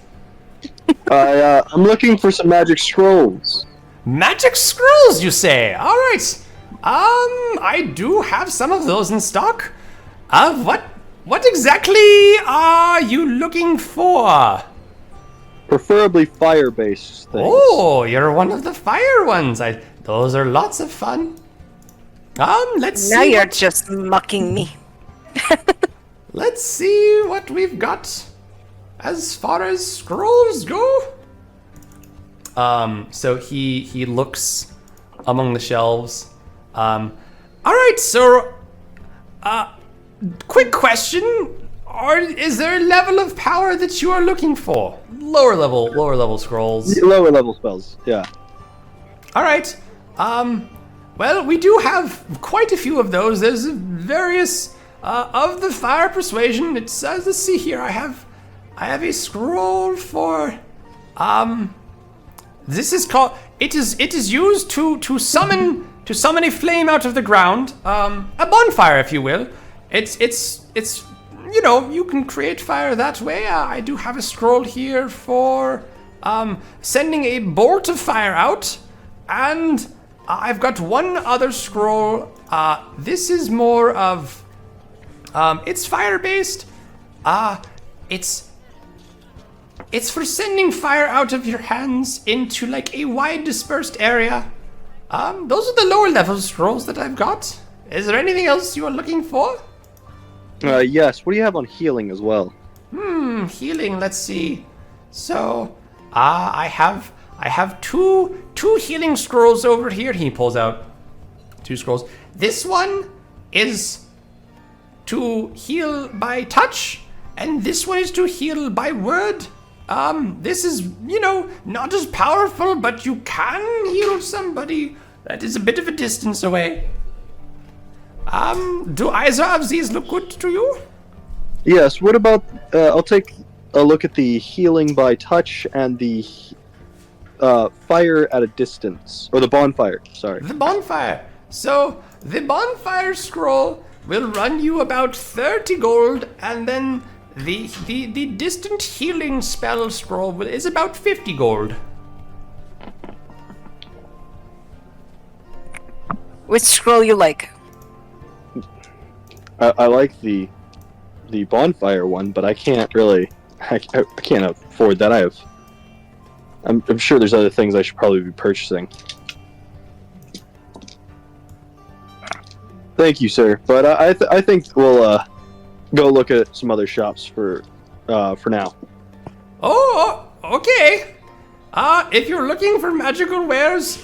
I'm looking for some magic scrolls. Magic scrolls, you say? All right. I do have some of those in stock. What exactly are you looking for? Preferably fire-based things. Oh, you're one of the fire ones. Those are lots of fun. Let's see. Now you're just mucking me. Let's see what we've got as far as scrolls go. So he looks among the shelves. All right, so quick question. Is there a level of power that you are looking for? Lower level scrolls. Lower level spells, yeah. All right. Well, we do have quite a few of those. There's various of the fire persuasion. It says, let's see here. I have a scroll for this is called. It is used to summon a flame out of the ground. A bonfire, if you will. It's you know, you can create fire that way. I do have a scroll here for sending a bolt of fire out, and I've got one other scroll. This is more of it's fire based. It's for sending fire out of your hands into like a wide dispersed area. Those are the lower level scrolls that I've got. Is there anything else you are looking for? Yes. What do you have on healing as well? Healing. Let's see. So, I have two healing scrolls over here. He pulls out 2 scrolls. This one is to heal by touch, and this one is to heal by word. This is, not as powerful, but you can heal somebody that is a bit of a distance away. Do either of these look good to you? Yes. What about? I'll take a look at the healing by touch and the fire at a distance, or the bonfire. Sorry. The bonfire. So, the bonfire scroll will run you about 30 gold, and then the distant healing spell scroll is about 50 gold. Which scroll you like? I like the bonfire one, but I can't really. I can't afford that. I'm sure there's other things I should probably be purchasing. Thank you, sir. But I think we'll go look at some other shops for now. Oh, okay. If you're looking for magical wares,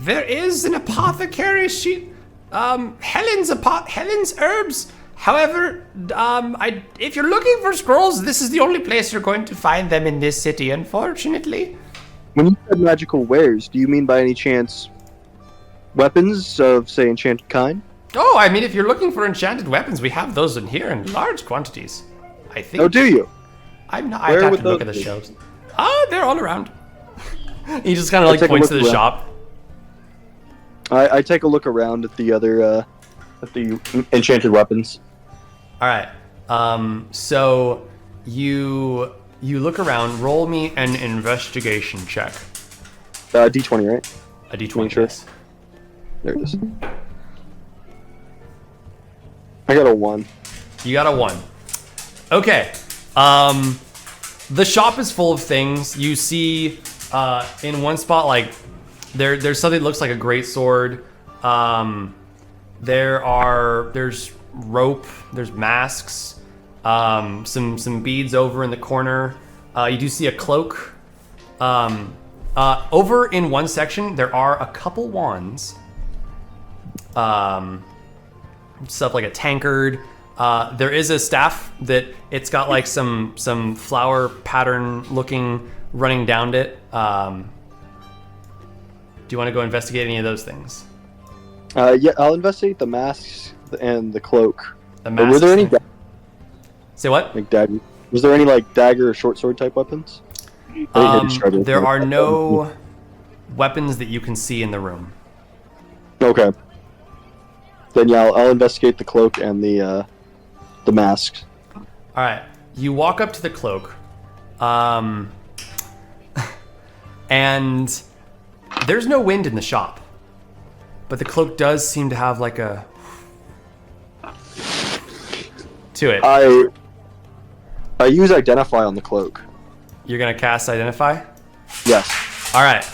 there is an apothecary sheet. Helen's herbs. However, if you're looking for scrolls, this is the only place you're going to find them in this city, unfortunately. When you said magical wares, do you mean by any chance weapons of, say, enchanted kind? Oh, I mean, if you're looking for enchanted weapons, we have those in here in large quantities. I think. Oh, do you? I'd Where have would to look at those the be? shelves. They're all around. He just kind of like take a points to look the around. shop. I take a look around at the other at the enchanted weapons. All right. So you look around. Roll me an investigation check. D20, right? A d20. Sure. Yes. There it is. I got a 1. You got a 1. Okay. The shop is full of things. You see, in one spot, like there's something that looks like a great sword. There's rope. There's masks. Some beads over in the corner. You do see a cloak. Over in one section, there are a couple wands. Stuff like a tankard. There is a staff that it's got like some flower pattern looking running down it. Do you want to go investigate any of those things? Yeah, I'll investigate the masks and the cloak. The Were there any Say what? like dagger? Was there any like dagger or short sword type weapons? There are no weapons that you can see in the room. Okay. Then yeah, I'll investigate the cloak and the masks. All right, you walk up to the cloak, and there's no wind in the shop, but the cloak does seem to have like a to it. I use identify on the cloak. You're gonna cast identify. Yes. All right.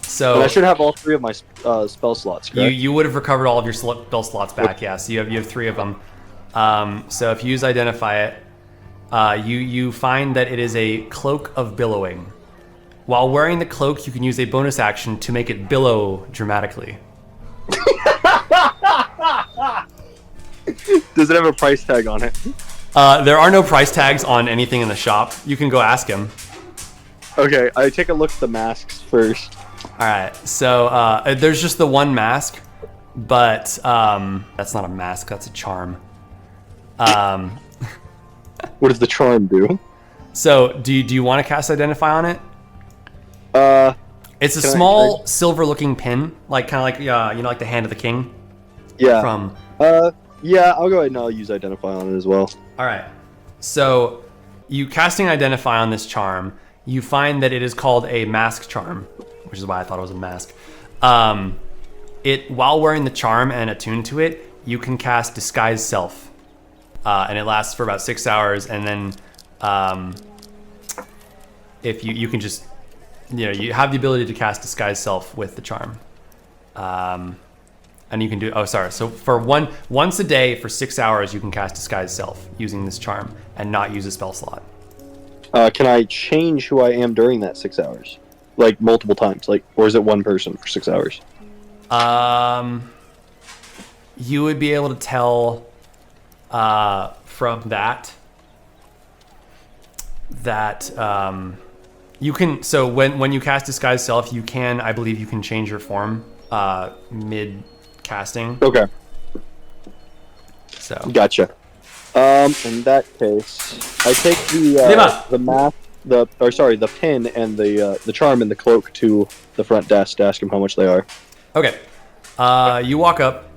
So And I should have all 3 of my spell slots, correct? you would have recovered all of your spell slots back. Yeah. So you have 3 of them. So if you use identify it, you find that it is a cloak of billowing. While wearing the cloak, you can use a bonus action to make it billow dramatically. Does it have a price tag on it? There are no price tags on anything in the shop. You can go ask him. Okay, I take a look at the masks first. All right. So there's just the one mask, but that's not a mask. That's a charm. What does the charm do? So do you want to cast identify on it? It's a Can I- small silver-looking pin, like kind of like like the hand of the king. Yeah. From. Yeah, I'll go ahead and I'll use identify on it as well. All right. So you casting identify on this charm, you find that it is called a mask charm, which is why I thought it was a mask. While wearing the charm and attuned to it, you can cast disguise self, and it lasts for about 6 hours. And then, if you can just, you have the ability to cast disguise self with the charm, and you can do. Oh, sorry. So for once a day for 6 hours, you can cast disguise self using this charm and not use a spell slot. Can I change who I am during that 6 hours? Like multiple times? Or is it one person for 6 hours? You would be able to tell from that. that you can. So when you cast Disguise Self, you can, I believe, you can change your form mid casting. Okay. So Gotcha. In that case, I take Lima. the mask, the pin and the charm and the cloak to the front desk to ask him how much they are. Okay. You walk up.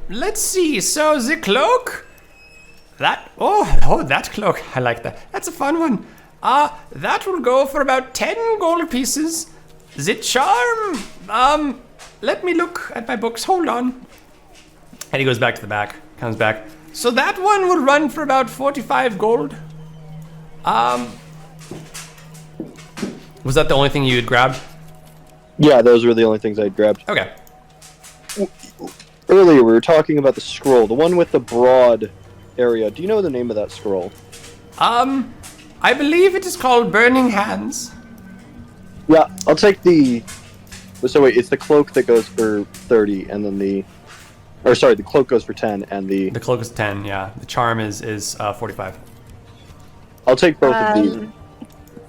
Let's see. So the cloak. That that cloak. I like that. That's a fun one. That will go for about 10 gold pieces. The charm. Let me look at my books. Hold on. And he goes back to the back. Comes back. So that one will run for about 45 gold. Was that the only thing you had grabbed? Yeah, those were the only things I'd grabbed. Okay. Earlier, we were talking about the scroll, the one with the broad area. Do you know the name of that scroll? I believe it is called Burning Hands. Yeah, I'll take the... So wait, it's the cloak that goes for 30, and then the... Or sorry, the cloak goes for 10, and the... The cloak is 10, yeah. The charm is 45. I'll take both of these.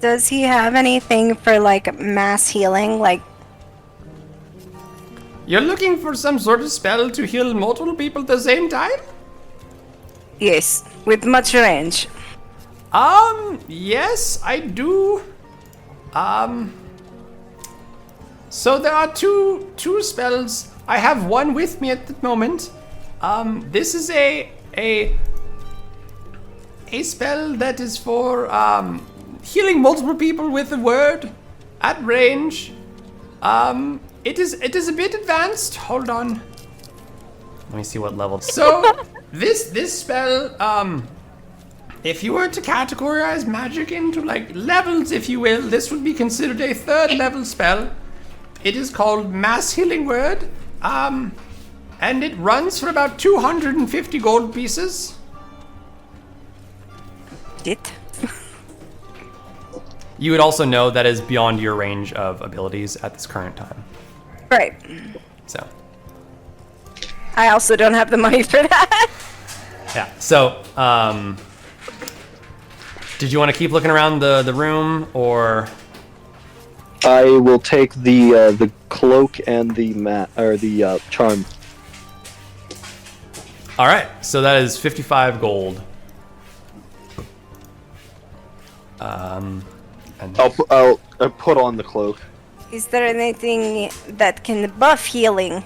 Does he have anything for like mass healing? Like, You're looking for some sort of spell to heal multiple people at the same time? yes, with much range. Yes, I do. So there are two spells. I have one with me at the moment. This is a spell that is for healing multiple people with a word at range. It is a bit advanced. Hold on. Let me see what level. So this spell, if you were to categorize magic into like levels, if you will, this would be considered a 3rd level spell. It is called Mass Healing Word, and it runs for about 250 gold pieces. It. You would also know that is beyond your range of abilities at this current time. Right. So, I also don't have the money for that. yeah. So, did you want to keep looking around the room, or? I will take the cloak and the charm. All right. So that is 55 gold. And I'll put on the cloak. Is there anything that can buff healing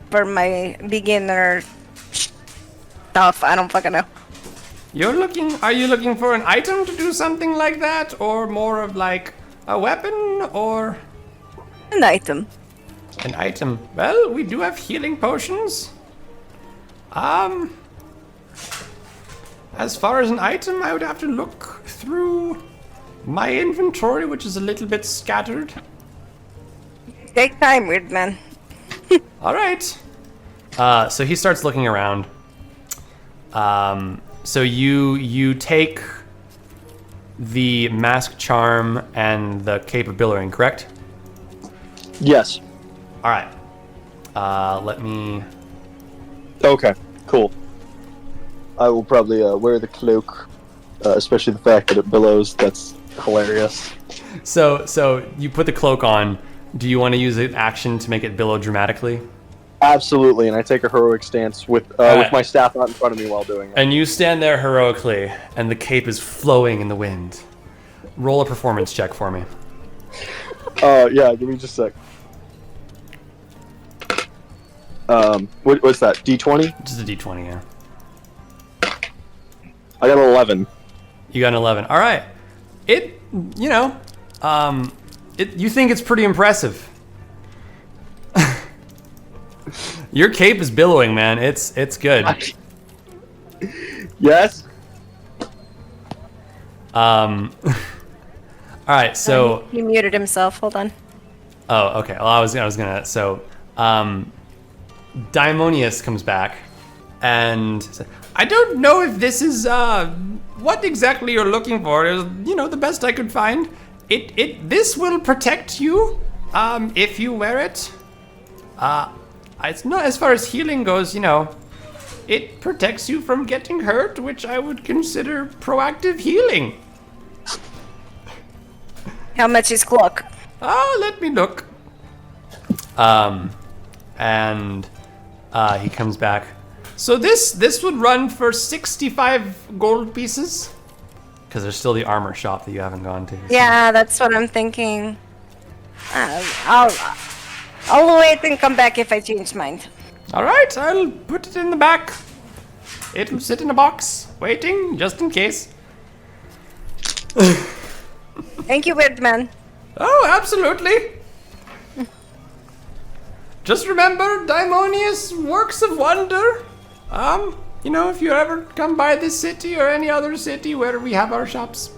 for my beginner stuff? I don't fucking know. are you looking for an item to do something like that, or more of like a weapon, or An item. an item? Well, we do have healing potions. As far as an item, I would have to look through my inventory, which is a little bit scattered. Take time, weird man. All right. So he starts looking around. So you take the mask charm and the cape of billowing, correct? Yes. All right. Let me. Okay, cool. I will probably wear the cloak, especially the fact that it billows. That's hilarious. So you put the cloak on. Do you want to use an action to make it billow dramatically? Absolutely, and I take a heroic stance with my staff out in front of me while doing it. And you stand there heroically, and the cape is flowing in the wind. Roll a performance check for me. Yeah, give me just a sec. What's that? D20? Just a d20, yeah. I got an 11. You got an 11. All right. You think it's pretty impressive. Your cape is billowing, man. It's good. Yes. All right. So. He muted himself. Hold on. Oh, okay. Well, I was gonna. So, Daimonius comes back, and says, I don't know if this is what exactly you're looking for. It was, the best I could find. This will protect you, if you wear it. It's not as far as healing goes. it protects you from getting hurt, which I would consider proactive healing. How much is cloak? Let me look. And he comes back. So this would run for 65 gold pieces. Because there's still the armor shop that you haven't gone to. So. Yeah, that's what I'm thinking. I'll wait and come back if I change mind. All right, I'll put it in the back. It'll sit in a box, waiting just in case. Thank you, weird man. Oh, absolutely. Just remember, Daimonius works of wonder. You know, if you ever come by this city or any other city where we have our shops.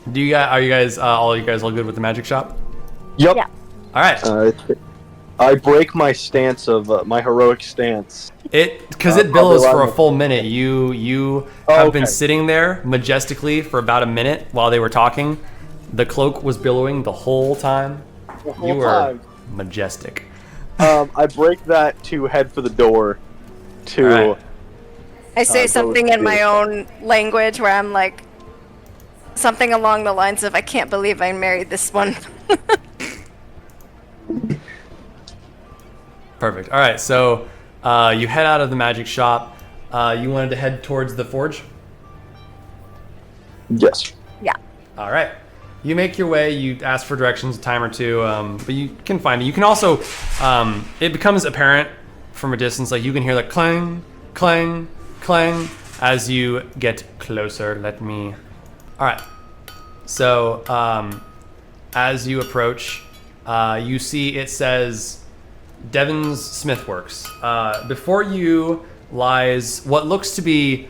Are you guys all good with the magic shop? Yep. Yeah. All right. I break my stance of my heroic stance. Because it billows for a full minute. You have been sitting there majestically for about a minute while they were talking. The cloak was billowing the whole time. The whole You were time. majestic. I break that to head for the door. To. All right. I say go something in my own language where I'm like, something along the lines of, I can't believe I married this one. Perfect. All right, so you head out of the magic shop. You wanted to head towards the forge? Yes. Yeah. All right. You make your way. You ask for directions a time or two, but you can find it. You can also, it becomes apparent from a distance, like you can hear the clang, clang, clang as you get closer. All right. So as you approach, you see it says Devon's Smithworks. Before you lies what looks to be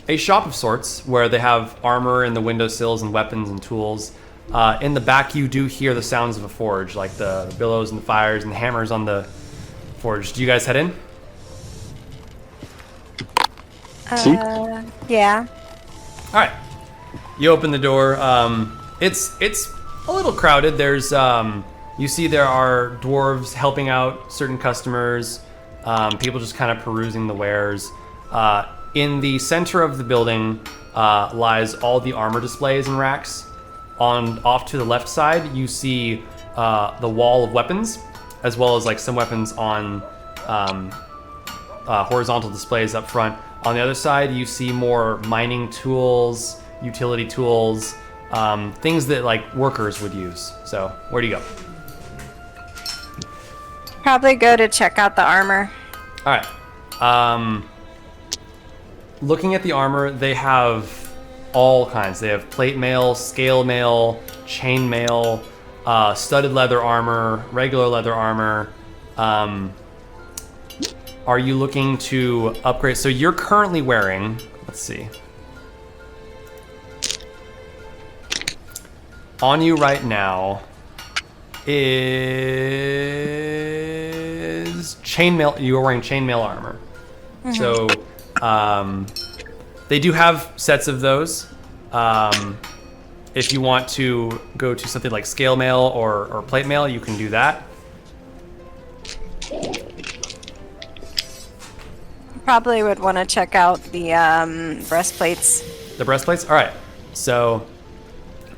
a shop of sorts where they have armor in the windowsills and weapons and tools. In the back, you do hear the sounds of a forge, like the billows and the fires and the hammers on the forge. Do you guys head in? Yeah. All right. You open the door. It's a little crowded. There's you see there are dwarves helping out certain customers. People just kind of perusing the wares. In the center of the building lies all the armor displays and racks. Off to the left side, you see the wall of weapons, as well as like some weapons on horizontal displays up front. On the other side, you see more mining tools, utility tools, things that like workers would use. So, where do you go? Probably go to check out the armor. All right. Looking at the armor, they have all kinds. They have plate mail, scale mail, chain mail, studded leather armor, regular leather armor. Are you looking to upgrade? So you're currently wearing, let's see. On you right now is chainmail. You are wearing chainmail armor. Mm-hmm. So they do have sets of those. If you want to go to something like scale mail or plate mail, you can do that. Probably would want to check out the breastplates. The breastplates? All right. So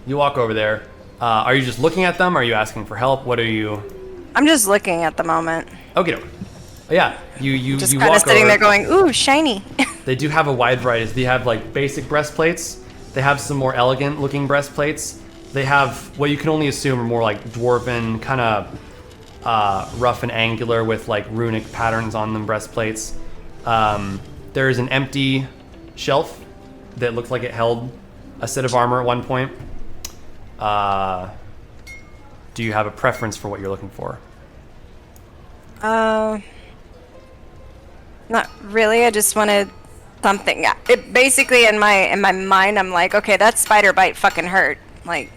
you walk over there. Are you just looking at them? Are you asking for help? What are you? I'm just looking at the moment. Okay. Yeah. You just you kind walk of sitting over. there going, ooh, shiny. They do have a wide variety. They have like basic breastplates. They have some more elegant looking breastplates. They have what you can only assume are more like dwarven, kind of rough and angular with like runic patterns on them breastplates. There is an empty shelf that looks like it held a set of armor at one point. Do you have a preference for what you're looking for? Not really. I just wanted something. It basically in my mind, I'm like, okay, that spider bite fucking hurt. Like.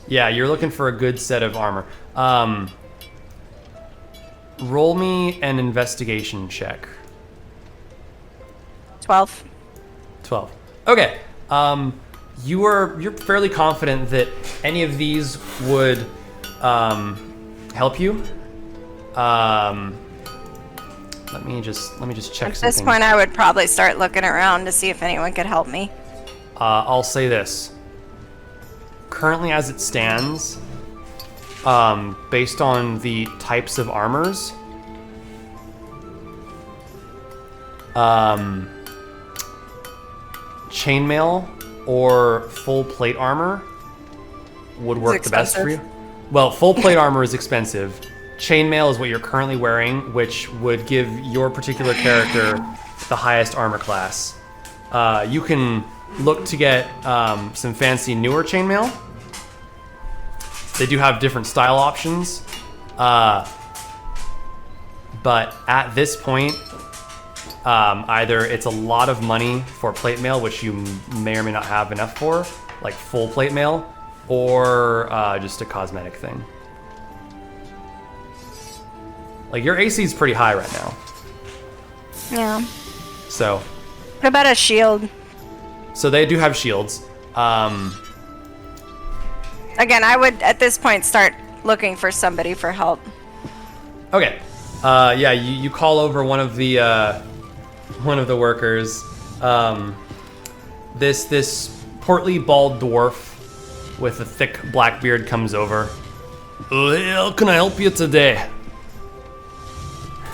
Yeah, you're looking for a good set of armor. Roll me an investigation check. 12. 12. Okay. You're fairly confident that any of these would help you. Let me just check At some this things. point, I would probably start looking around to see if anyone could help me. I'll say this. Currently, as it stands, based on the types of armors, chainmail or full plate armor would work the best for you. Well, full plate armor is expensive. Chainmail is what you're currently wearing, which would give your particular character the highest armor class. You can look to get some fancy newer chainmail. They do have different style options. But at this point, either it's a lot of money for plate mail, which you may or may not have enough for, like full plate mail, or just a cosmetic thing. Like your AC is pretty high right now. Yeah. So. What about a shield? So they do have shields. Again, I would at this point start looking for somebody for help. Okay. Yeah, you call over one of the workers. This portly bald dwarf with a thick black beard comes over. How can I help you today?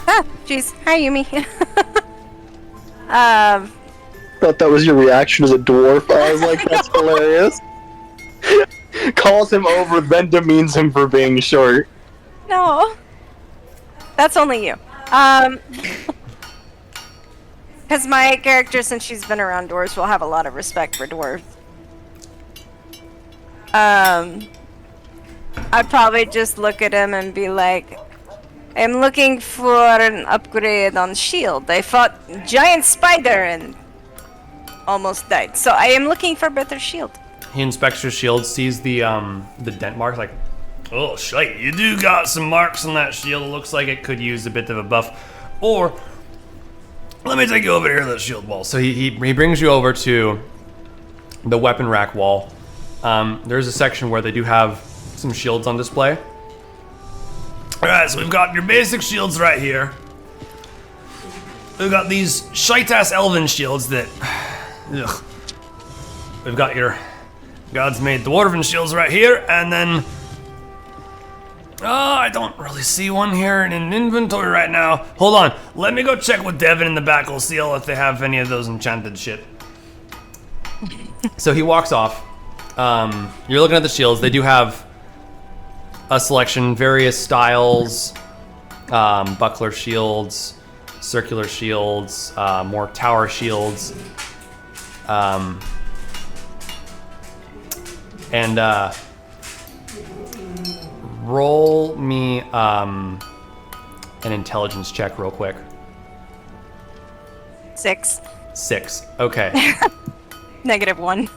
Ah, jeez. Hi, Yumi. Thought that was your reaction as a dwarf. I was like, that's hilarious. Calls him over, then demeans him for being short. No. That's only you. Because my character, since she's been around dwarves, will have a lot of respect for dwarves. I'd probably just look at him and be like, I'm looking for an upgrade on shield. I fought giant spider and almost died. So I am looking for better shield. He inspects your shield, sees the dent marks, like, oh shite, you do got some marks on that shield. It looks like it could use a bit of a buff. Or let me take you over here to the shield wall. So he brings you over to the weapon rack wall. There's a section where they do have some shields on display. Alright, so we've got your basic shields right here. We've got these shite-ass elven shields that... Ugh. We've got your God's made dwarven shields right here, and then... I don't really see one here in inventory right now. Hold on, let me go check with Devin in the back. We'll see if they have any of those enchanted shit. So he walks off. You're looking at the shields. They do have a selection, various styles, buckler shields, circular shields, more tower shields, and roll me an intelligence check real quick. 6. 6. Okay. -1.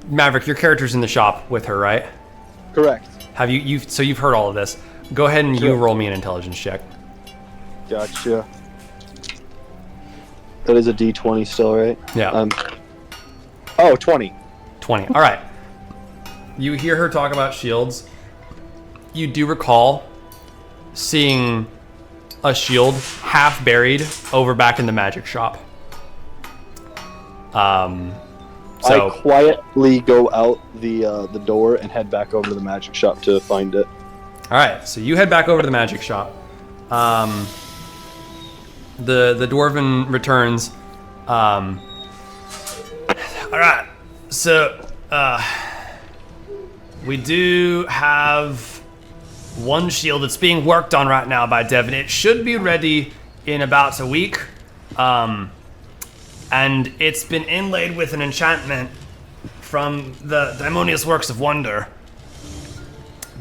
Maverick, your character's in the shop with her, right? Correct. Have so you've heard all of this. Go ahead and you Sure. roll me an intelligence check. Gotcha. That is a D20 still, right? Yeah. 20. 20. All right. You hear her talk about shields. You do recall seeing a shield half buried over back in the magic shop. So I quietly go out the door and head back over to the magic shop to find it. all right, so you head back over to the magic shop. The dwarven returns. All right, so we do have one shield that's being worked on right now by Devin. It should be ready in about a week. And it's been inlaid with an enchantment from the Daimonious Works of Wonder.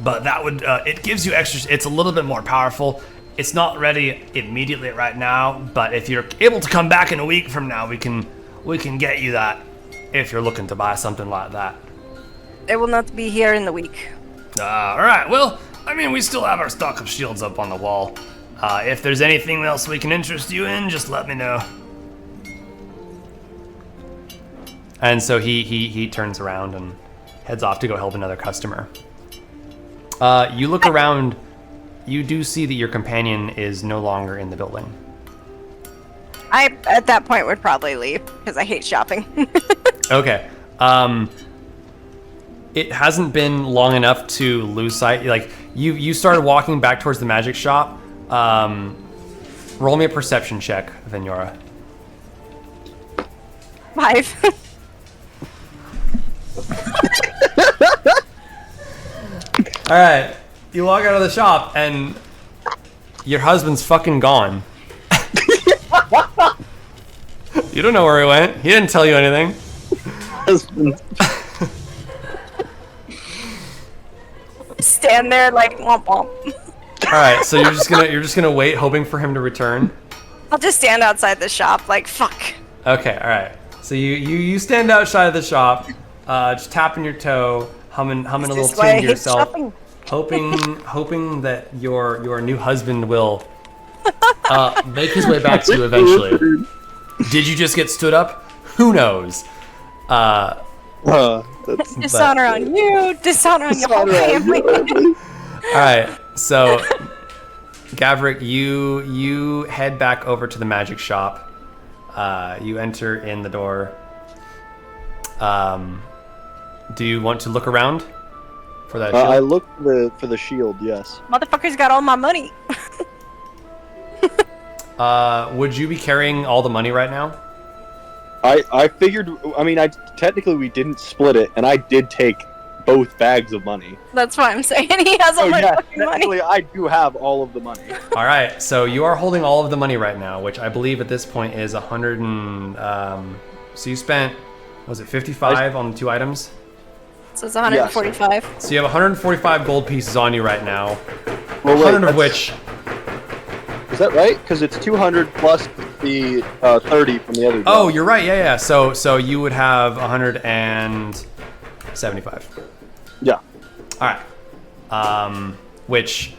But that would, it gives you extra, it's a little bit more powerful. It's not ready immediately right now, but if you're able to come back in a week from now, we can get you that if you're looking to buy something like that. It will not be here in the week. All right, well, I mean, we still have our stock of shields up on the wall. If there's anything else we can interest you in, just let me know. And so he turns around and heads off to go help another customer. You look around you do see that your companion is no longer in the building. I, at that point, would probably leave because I hate shopping. Okay. It hasn't been long enough to lose sight. Like you started walking back towards the magic shop. Roll me a perception check, Venora. 5. All right. You walk out of the shop and your husband's fucking gone. You don't know where he went. He didn't tell you anything. Stand there like womp womp. All right, so you're just gonna wait, hoping for him to return. I'll just stand outside the shop like fuck. Okay, all right. So you stand outside of the shop, just tapping your toe, humming a little This way I tune to hate yourself, shopping. hoping that your new husband will make his way back to you eventually. Did you just get stood up? Who knows? Dishonor on you, dishonor on your whole family. All right, so Gavrik, you head back over to the magic shop. You enter in the door. Do you want to look around for that shield? I look for the shield. Yes. Motherfucker's got all my money. Would you be carrying all the money right now? I figured. I mean, technically we didn't split it, and I did take both bags of money. That's what I'm saying. He has all Oh my yeah, fucking money. technically I do have all of the money. All right, so you are holding all of the money right now, which I believe at this point is 100 and. So you spent, was it 55 on the 2 items? So it's 145. So you have 145 gold pieces on you right now. Well, 100 of which. Is that right? Because it's 200 plus the 30 from the other. Oh, you're right. Yeah. So you would have 175. Yeah. All right. Which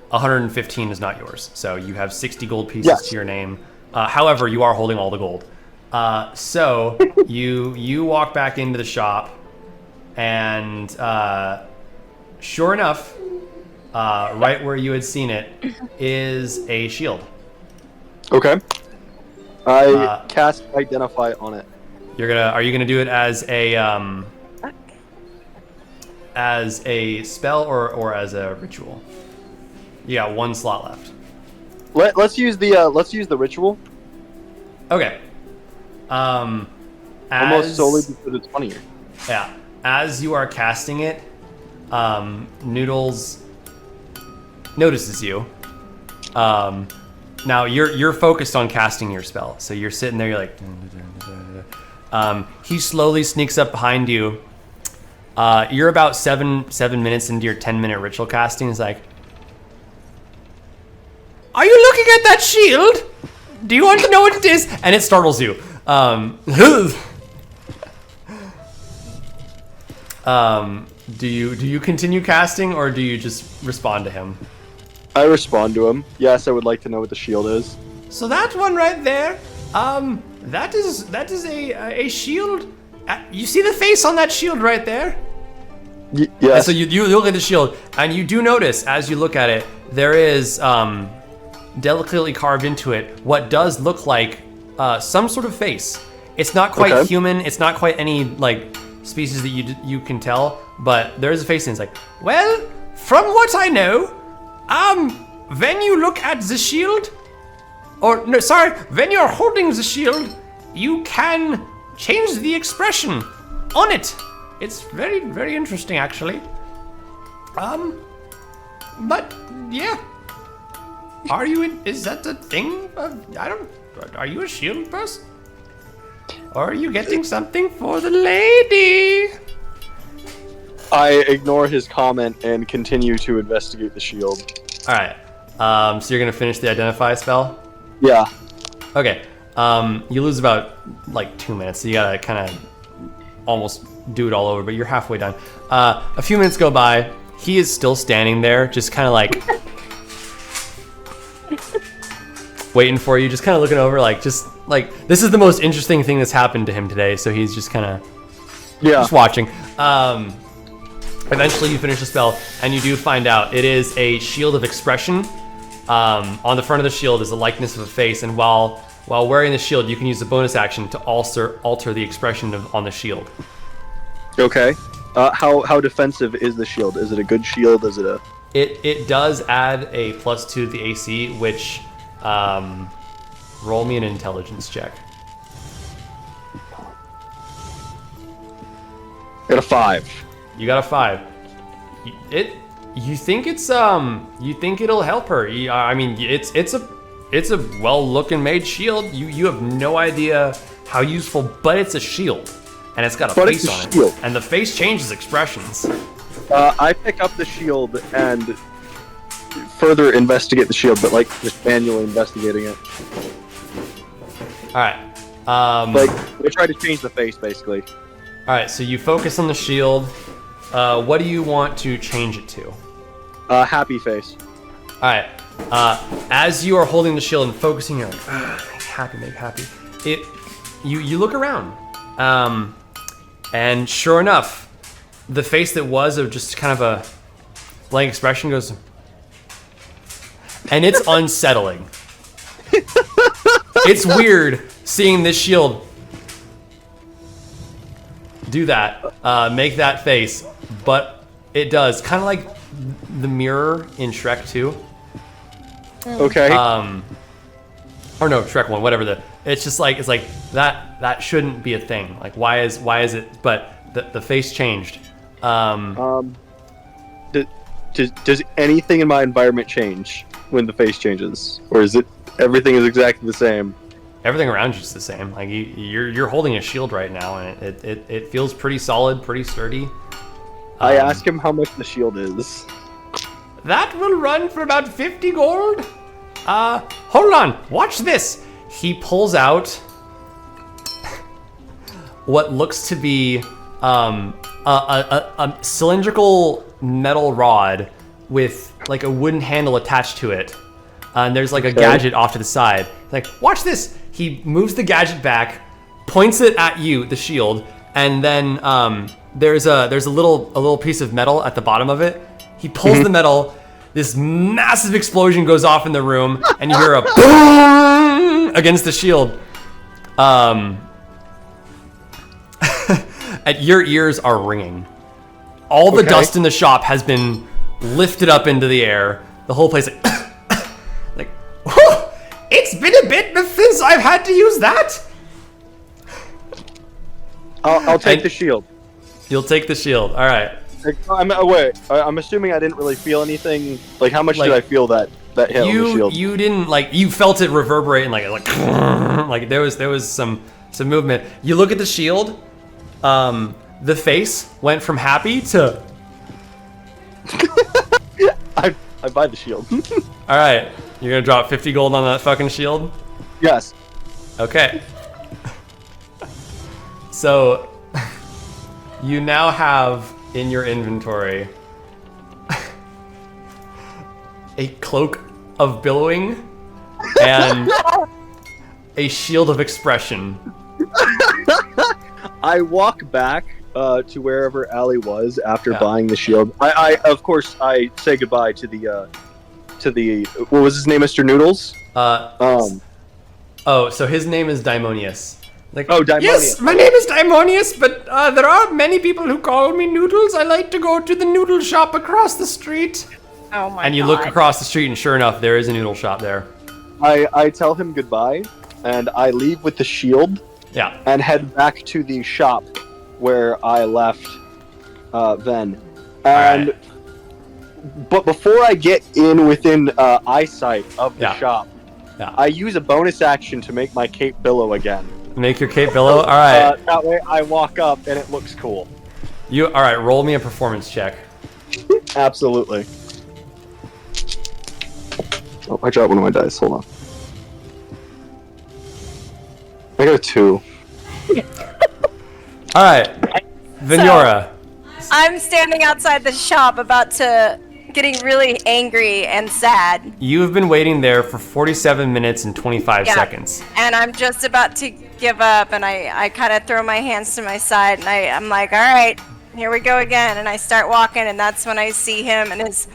115 is not yours. So you have 60 gold pieces to your name. However, you are holding all the gold. So you walk back into the shop, and sure enough, right where you had seen it is a shield. Okay. I cast Identify on it. Are you gonna do it as a spell or as a ritual? You got 1 slot left. Let's use the ritual. Okay. Almost solely because it's funnier. Yeah. As you are casting it, Noodles notices you. Now you're focused on casting your spell, so you're sitting there. You're like, he slowly sneaks up behind you. You're about seven minutes into your 10-minute ritual casting. He's like, "Are you looking at that shield? Do you want to know what it is?" And it startles you. Do you continue casting, or do you just respond to him? I respond to him. Yes, I would like to know what the shield is. So that one right there, that is a shield. You see the face on that shield right there? Yes. So you look at the shield, and you do notice as you look at it, there is delicately carved into it what does look like some sort of face. It's not quite human. It's not quite any like species that you can tell, but there is a face, and it's like, well, from what I know, when you look at the shield, or no, sorry, when you're holding the shield, you can change the expression on it. It's very, very interesting, actually. But yeah, is that a thing? Are you a shield person? Or are you getting something for the lady? I ignore his comment and continue to investigate the shield. All right. So you're gonna finish the identify spell? Yeah. Okay. You lose about like 2 minutes, so you gotta kind of almost do it all over, but you're halfway done. A few minutes go by. He is still standing there, just kind of like waiting for you, just kind of looking over, like just like this is the most interesting thing that's happened to him today. So he's just kind of just watching. Eventually, you finish the spell, and you do find out it is a shield of expression. On the front of the shield is a likeness of a face, and while wearing the shield, you can use the bonus action to alter the expression on the shield. Okay. How defensive is the shield? Is it a good shield? Is it a... It does add a +2 to the AC, which roll me an intelligence check. Got a 5. You got a 5. You think it's you think it'll help her? I mean, it's a well-looking made shield. You have no idea how useful, but it's a shield, and it's got a face on it, and the face changes expressions. I pick up the shield and further investigate the shield, but like just manually investigating it. All right. Like I try to change the face, basically. All right. So you focus on the shield. What do you want to change it to? Happy face. All right. As you are holding the shield and focusing, you're like, make happy. You look around, and sure enough, the face that was of just kind of a blank expression goes, and it's unsettling. It's weird seeing this shield do that, make that face, but it does, kind of like the mirror in Shrek 2. Okay. Or no, Shrek 1, whatever it's just like, it's like that shouldn't be a thing. Like, why is it, but the face changed. Does anything in my environment change when the face changes, or is it everything is exactly the same? Everything around you is the same. Like you're holding a shield right now, and it feels pretty solid, pretty sturdy. I ask him how much the shield is. That will run for about 50 gold. Hold on, watch this. He pulls out what looks to be a cylindrical metal rod with like a wooden handle attached to it. And there's like a gadget off to the side. Like, watch this. He moves the gadget back, points it at you, the shield, and then there's a little piece of metal at the bottom of it. He pulls the metal. This massive explosion goes off in the room, and you hear a boom against the shield. And your ears are ringing. All the dust in the shop has been lifted up into the air. The whole place like, whew, it's been a bit since I've had to use that. I'll take the shield. You'll take the shield. All right. I'm assuming I didn't really feel anything. Like, how much did I feel that hit on the shield? You didn't, like, you felt it reverberate and like there was some movement. You look at the shield. The face went from happy to. I buy the shield. All right, you're gonna drop 50 gold on that fucking shield. Yes. Okay. So, you now have in your inventory a cloak of billowing and a shield of expression. I walk back to wherever Allie was after buying the shield. I of course I say goodbye to the what was his name, Mr. Noodles? Oh, so his name is Daimonius. Like, Daimonius. Yes, my name is Daimonius, but there are many people who call me Noodles. I like to go to the noodle shop across the street. Oh my god. And you look across the street, and sure enough, there is a noodle shop there. I tell him goodbye, and I leave with the shield. Yeah. And head back to the shop where I left then. And but before I get within eyesight of the shop, I use a bonus action to make my cape billow again. Make your cape billow? All right. That way I walk up and it looks cool. All right, roll me a performance check. Absolutely. Oh, I dropped one of my dice. Hold on. I got a 2. All right, Venora. So, I'm standing outside the shop about to getting really angry and sad. You have been waiting there for 47 minutes and 25 seconds. And I'm just about to give up, and I kind of throw my hands to my side, and I'm like, all right, here we go again. And I start walking, and that's when I see him and his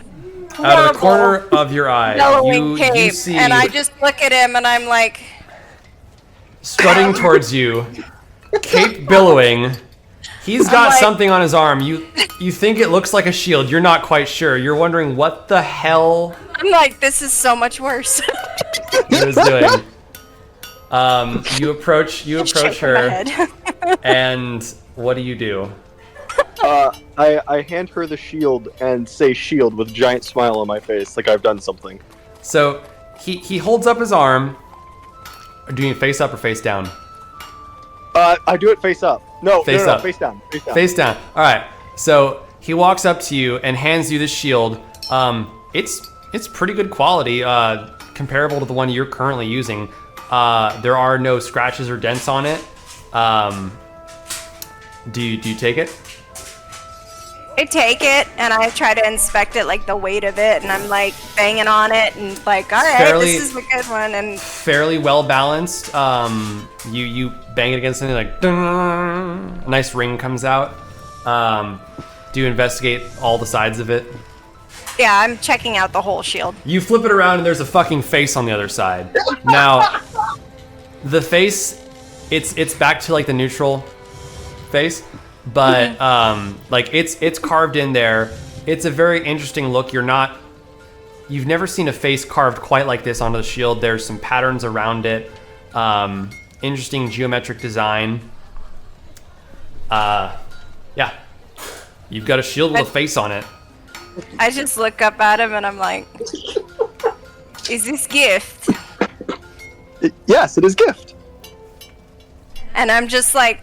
Out of the horrible corner of your eye, bellowing you cape. see And I just look at him, and I'm like, strutting towards you, cape billowing. He's got like- something on his arm. You think it looks like a shield. You're not quite sure. You're wondering what the hell I'm like, this is so much worse. he was doing. You approach Shaking my her, head. and what do you do? I hand her the shield and say shield with a giant smile on my face, like I've done something. So he holds up his arm. Do you face up or face down? I do it face up. No, Face no, up. face down. Face down. Face down. All right. So he walks up to you and hands you this shield. It's pretty good quality, comparable to the one you're currently using. There are no scratches or dents on it. Do you take it? I take it, and I try to inspect it, like the weight of it, and I'm like banging on it, and like, all right, Fairly- this is a good one. And Fairly well balanced. You bang it against something like dun, a nice ring comes out. Do you investigate all the sides of it? yeah, I'm checking out the whole shield. You flip it around and there's a fucking face on the other side. Now, the face, it's back to like the neutral face, but like it's carved in there. It's a very interesting look. You've never seen a face carved quite like this onto the shield. There's some patterns around it. Interesting geometric design. Yeah. You've got a shield with a face on it. I just look up at him, and I'm like, is this gift? Yes, it is gift. And I'm just like,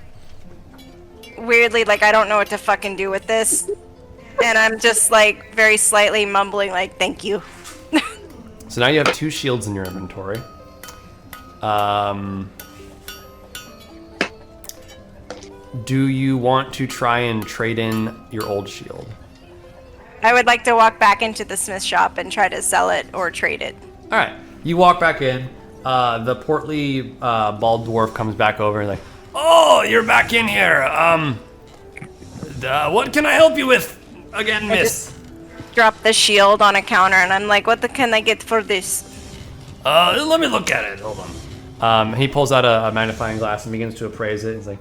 weirdly, like, I don't know what to fucking do with this. And I'm just like, very slightly mumbling, like, thank you. So now you have 2 shields in your inventory. Do you want to try and trade in your old shield? I would like to walk back into the smith shop and try to sell it or trade it. All right. You walk back in. The portly bald dwarf comes back over and like, "Oh, you're back in here. What can I help you with again, miss?" Drop the shield on a counter, and I'm like, what can I get for this? Let me look at it. Hold on. He pulls out a magnifying glass and begins to appraise it. He's like,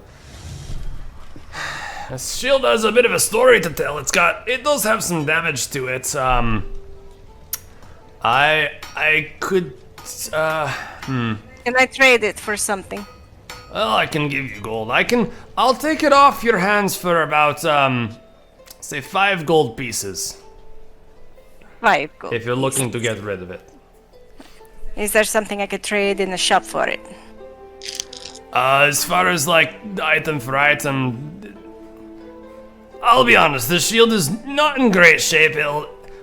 "This shield has a bit of a story to tell. It does have some damage to it. I could, Can I trade it for something? well, I can give you gold. I'll take it off your hands for about, say 5 gold pieces, 5 gold. if you're looking to get rid of it. Is there something I could trade in the shop for it? As far as, like, item for item, I'll be honest, the shield is not in great shape.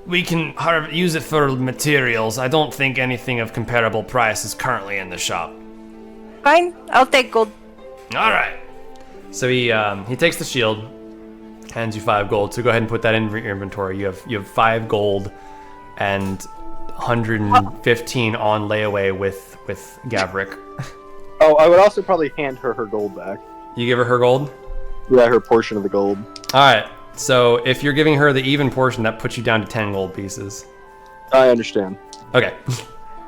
We can use it for materials. I don't think anything of comparable price is currently in the shop. Fine, I'll take gold. All right. So he takes the shield, hands you 5 gold. So go ahead and put that in your inventory. You have 5 gold and 115 on layaway with Gavrik. Oh, I would also probably hand her gold back. You give her gold? Yeah, her portion of the gold. All right. So if you're giving her the even portion, that puts you down to 10 gold pieces. I understand. Okay.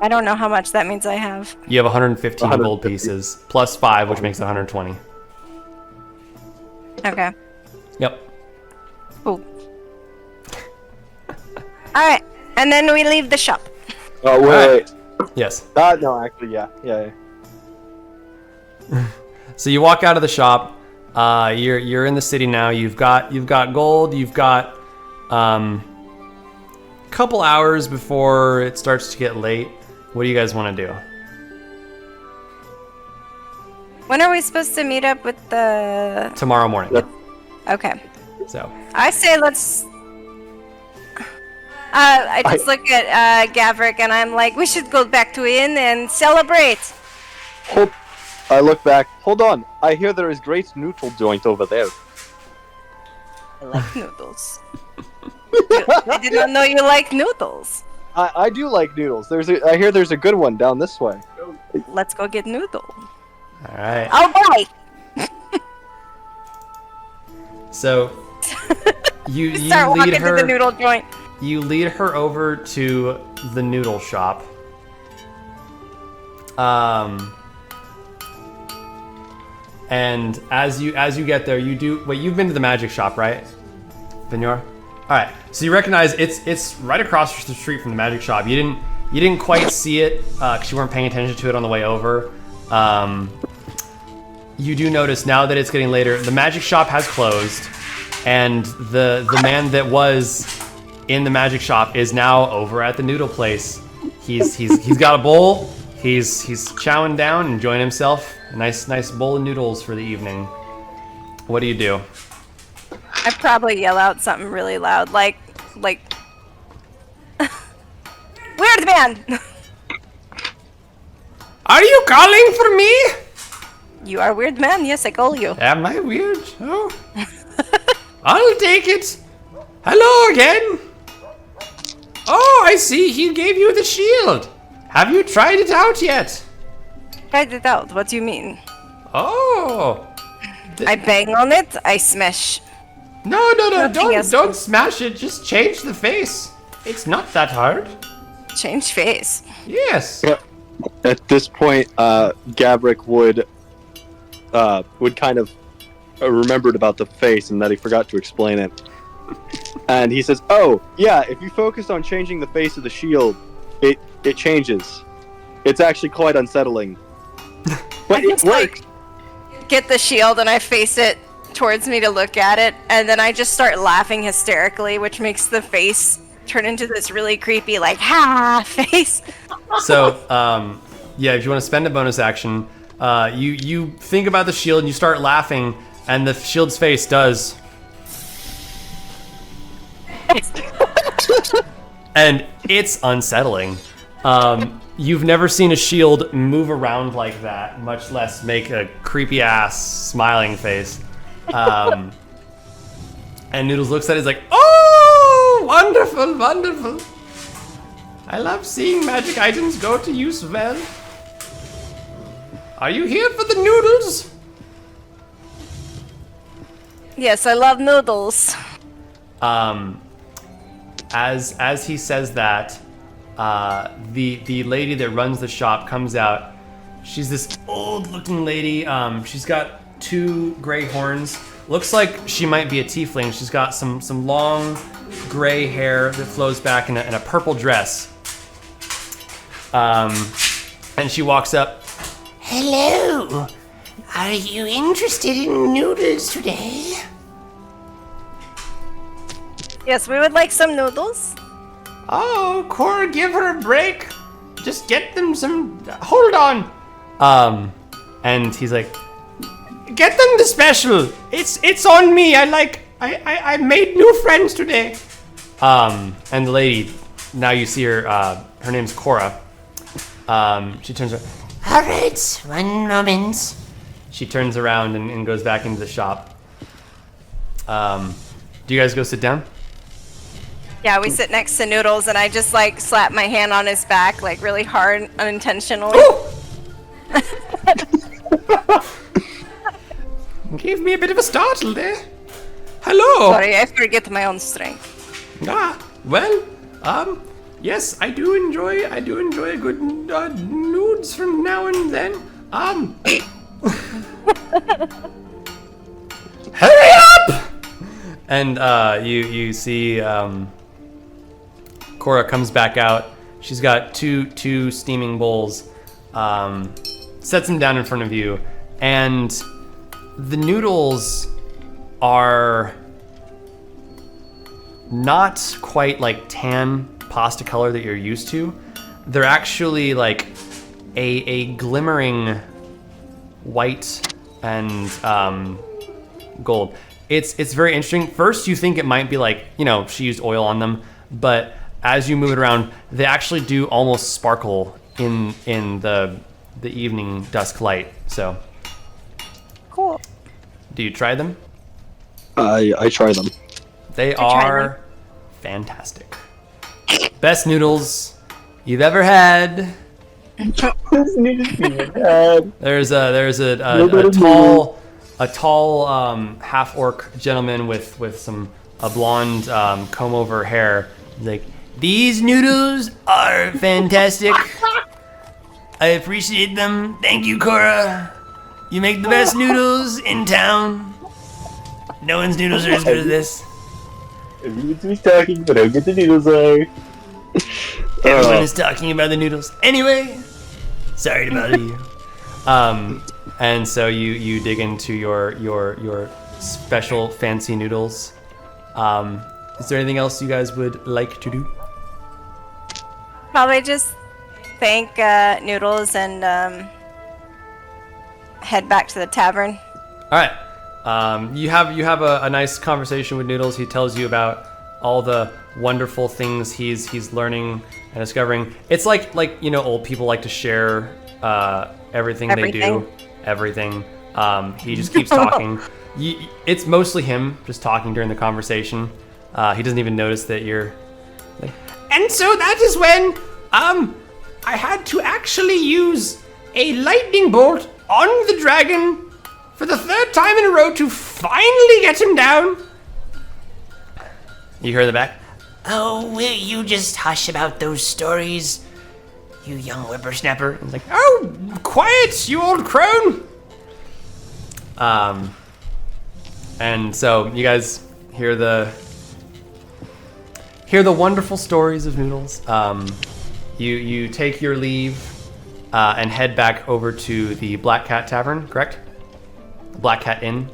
I don't know how much that means I have. You have 115 gold 150. pieces plus 5, which makes it 120. Okay. Yep. Cool. Alright, and then we leave the shop. Oh, wait. Yes. No, actually, yeah. So you walk out of the shop. You're in the city now. You've got gold. You've got couple hours before it starts to get late. What do you guys want to do? When are we supposed to meet up with the... Tomorrow morning. Yep. Okay. So I say let's... I just look at Gavrik, and I'm like, we should go back to inn and celebrate. I look back. Hold on. I hear there is great noodle joint over there. I like noodles. I did not know you like noodles. I do like noodles. I hear there's a good one down this way. Let's go get noodle. all right. Oh boy! So You Start lead walking to her. the noodle joint. You lead her over to the noodle shop. And as you get there, you do. Wait, you've been to the magic shop, right, Vignor? All right. So you recognize it's right across the street from the magic shop. You didn't quite see it because you weren't paying attention to it on the way over. You do notice now that it's getting later, the magic shop has closed, and the man that was in the magic shop is now over at the noodle place. He's got a bowl. He's chowing down, enjoying himself. A nice bowl of noodles for the evening. What do you do? I'd probably yell out something really loud, like, weird man. Are you calling for me? You are weird man. Yes, I call you. Am I weird? Oh. I'll take it. Hello again. Oh, I see. He gave you the shield. Have you tried it out yet? Tried it out. What do you mean? Oh. I bang on it. I smash. No, Nothing else. don't smash it. Just change the face. It's not that hard. Change face. Yes. At this point, Gabrick would kind of remembered about the face and that he forgot to explain it. And he says, "Oh, yeah, if you focus on changing the face of the shield, it changes. It's actually quite unsettling. But it works." Get the shield and I face it towards me to look at it, and then I just start laughing hysterically, which makes the face turn into this really creepy, like, ha face. So, yeah, if you want to spend a bonus action, you think about the shield and you start laughing, and the shield's face does. And it's unsettling. You've never seen a shield move around like that, much less make a creepy ass smiling face. And Noodles looks at it, he's like, "Oh, wonderful, wonderful. I love seeing magic items go to use well. Are you here for the noodles?" Yes, I love noodles. As he says that, the lady that runs the shop comes out. She's this old-looking lady. She's got 2 gray horns. Looks like she might be a tiefling. She's got some long gray hair that flows back in a purple dress. And she walks up. Hello. Are you interested in noodles today? Yes, we would like some noodles. "Oh, Cora, give her a break. Just get them some. Hold on." And he's like, "Get them the special. It's on me. I made new friends today." And the lady, now you see her. Her name's Cora. She turns around. All right, one moment. She turns around and goes back into the shop. Do you guys go sit down? Yeah, we sit next to Noodles, and I just like slap my hand on his back, like really hard, unintentionally. Gave me a bit of a startle there. Hello. Sorry, I forget my own strength. Well, yes, I do enjoy a good nudes from now and then. Hurry up! And you see Cora comes back out. She's got two steaming bowls. Sets them down in front of you, and the noodles are not quite like tan pasta color that you're used to. They're actually like a glimmering white and gold. It's very interesting. First, you think it might be like, she used oil on them, but as you move it around, they actually do almost sparkle in the evening dusk light. So, Cool. do you try them? I try them. They try are fantastic. Best noodles you've ever had. There's a a tall half-orc gentleman with some a blonde comb-over hair. He's like, these noodles are fantastic. I appreciate them. Thank you, Cora. You make the best noodles in town. No one's noodles are as good as this. Everyone's talking, but I don't get the noodles are. Everyone is talking about the noodles. Anyway, sorry to bother you. And so you dig into your special fancy noodles. Is there anything else you guys would like to do? Probably just thank Noodles and head back to the tavern. All right. You have a nice conversation with Noodles. He tells you about all the wonderful things he's learning and discovering. It's like old people like to share everything they do. Everything. He just keeps talking. It's mostly him just talking during the conversation. He doesn't even notice that you're. And so that is when, I had to actually use a lightning bolt on the dragon for the 3rd time in a row to finally get him down. You hear in the back? Oh, will you just hush about those stories, you young whippersnapper? He's like, Oh, quiet, you old crone. and so you guys hear the wonderful stories of Noodles. You take your leave and head back over to the Black Cat Tavern, correct? Black Cat Inn.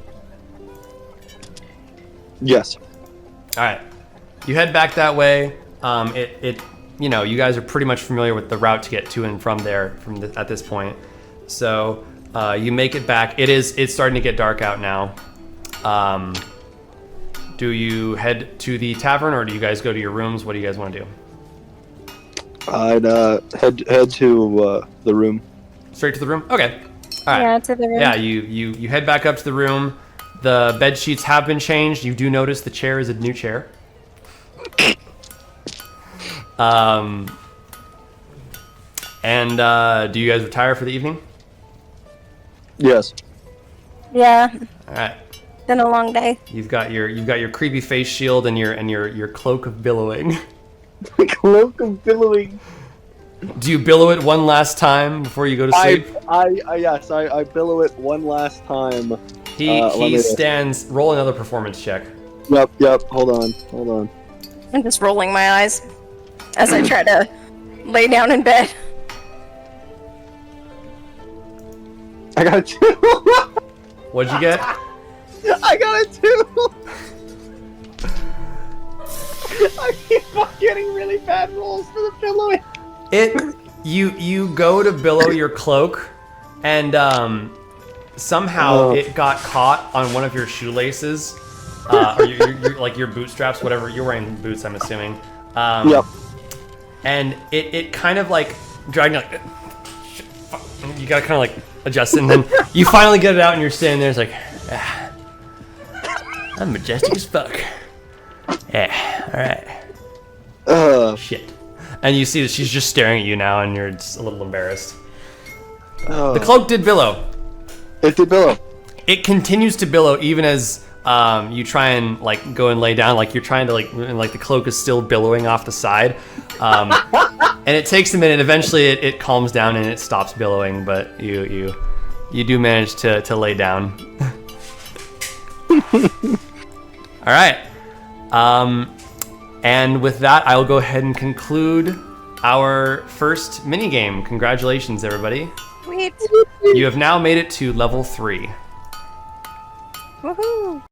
Yes. All right. You head back that way. You guys are pretty much familiar with the route to get to and from there at this point. So you make it back. It's starting to get dark out now. Do you head to the tavern or do you guys go to your rooms? What do you guys want to do? I'd head to the room. Straight to the room? Okay. All right. Yeah, to the room. Yeah, you head back up to the room. The bed sheets have been changed. You do notice the chair is a new chair. Do you guys retire for the evening? Yes. Yeah, All right. been a long day. You've got your creepy face shield and your cloak of billowing. Cloak of billowing. Do you billow it one last time before you go to sleep? Yes, I billow it one last time. He stands. Roll another performance check. Yep. Hold on. I'm just rolling my eyes as I try to lay down in bed. I got a 2. What'd you get? I got a 2. I keep on getting really bad rolls for the billowing. You go to billow your cloak, and somehow it got caught on one of your shoelaces, or your bootstraps, whatever. You're wearing boots, I'm assuming. Yep. And it kind of like dragging like. You gotta kind of like adjust it, and then you finally get it out, and you're standing there. It's like, I'm majestic as fuck. Yeah. All right. Shit. And you see that she's just staring at you now, and you're just a little embarrassed. The cloak did billow. It did billow. It continues to billow even as you try and like go and lay down, like you're trying to and the cloak is still billowing off the side. And it takes a minute. Eventually, it calms down and it stops billowing. But you do manage to lay down. All right. And with that, I will go ahead and conclude our first minigame. Congratulations, everybody. Sweet. You have now made it to level 3. Woohoo.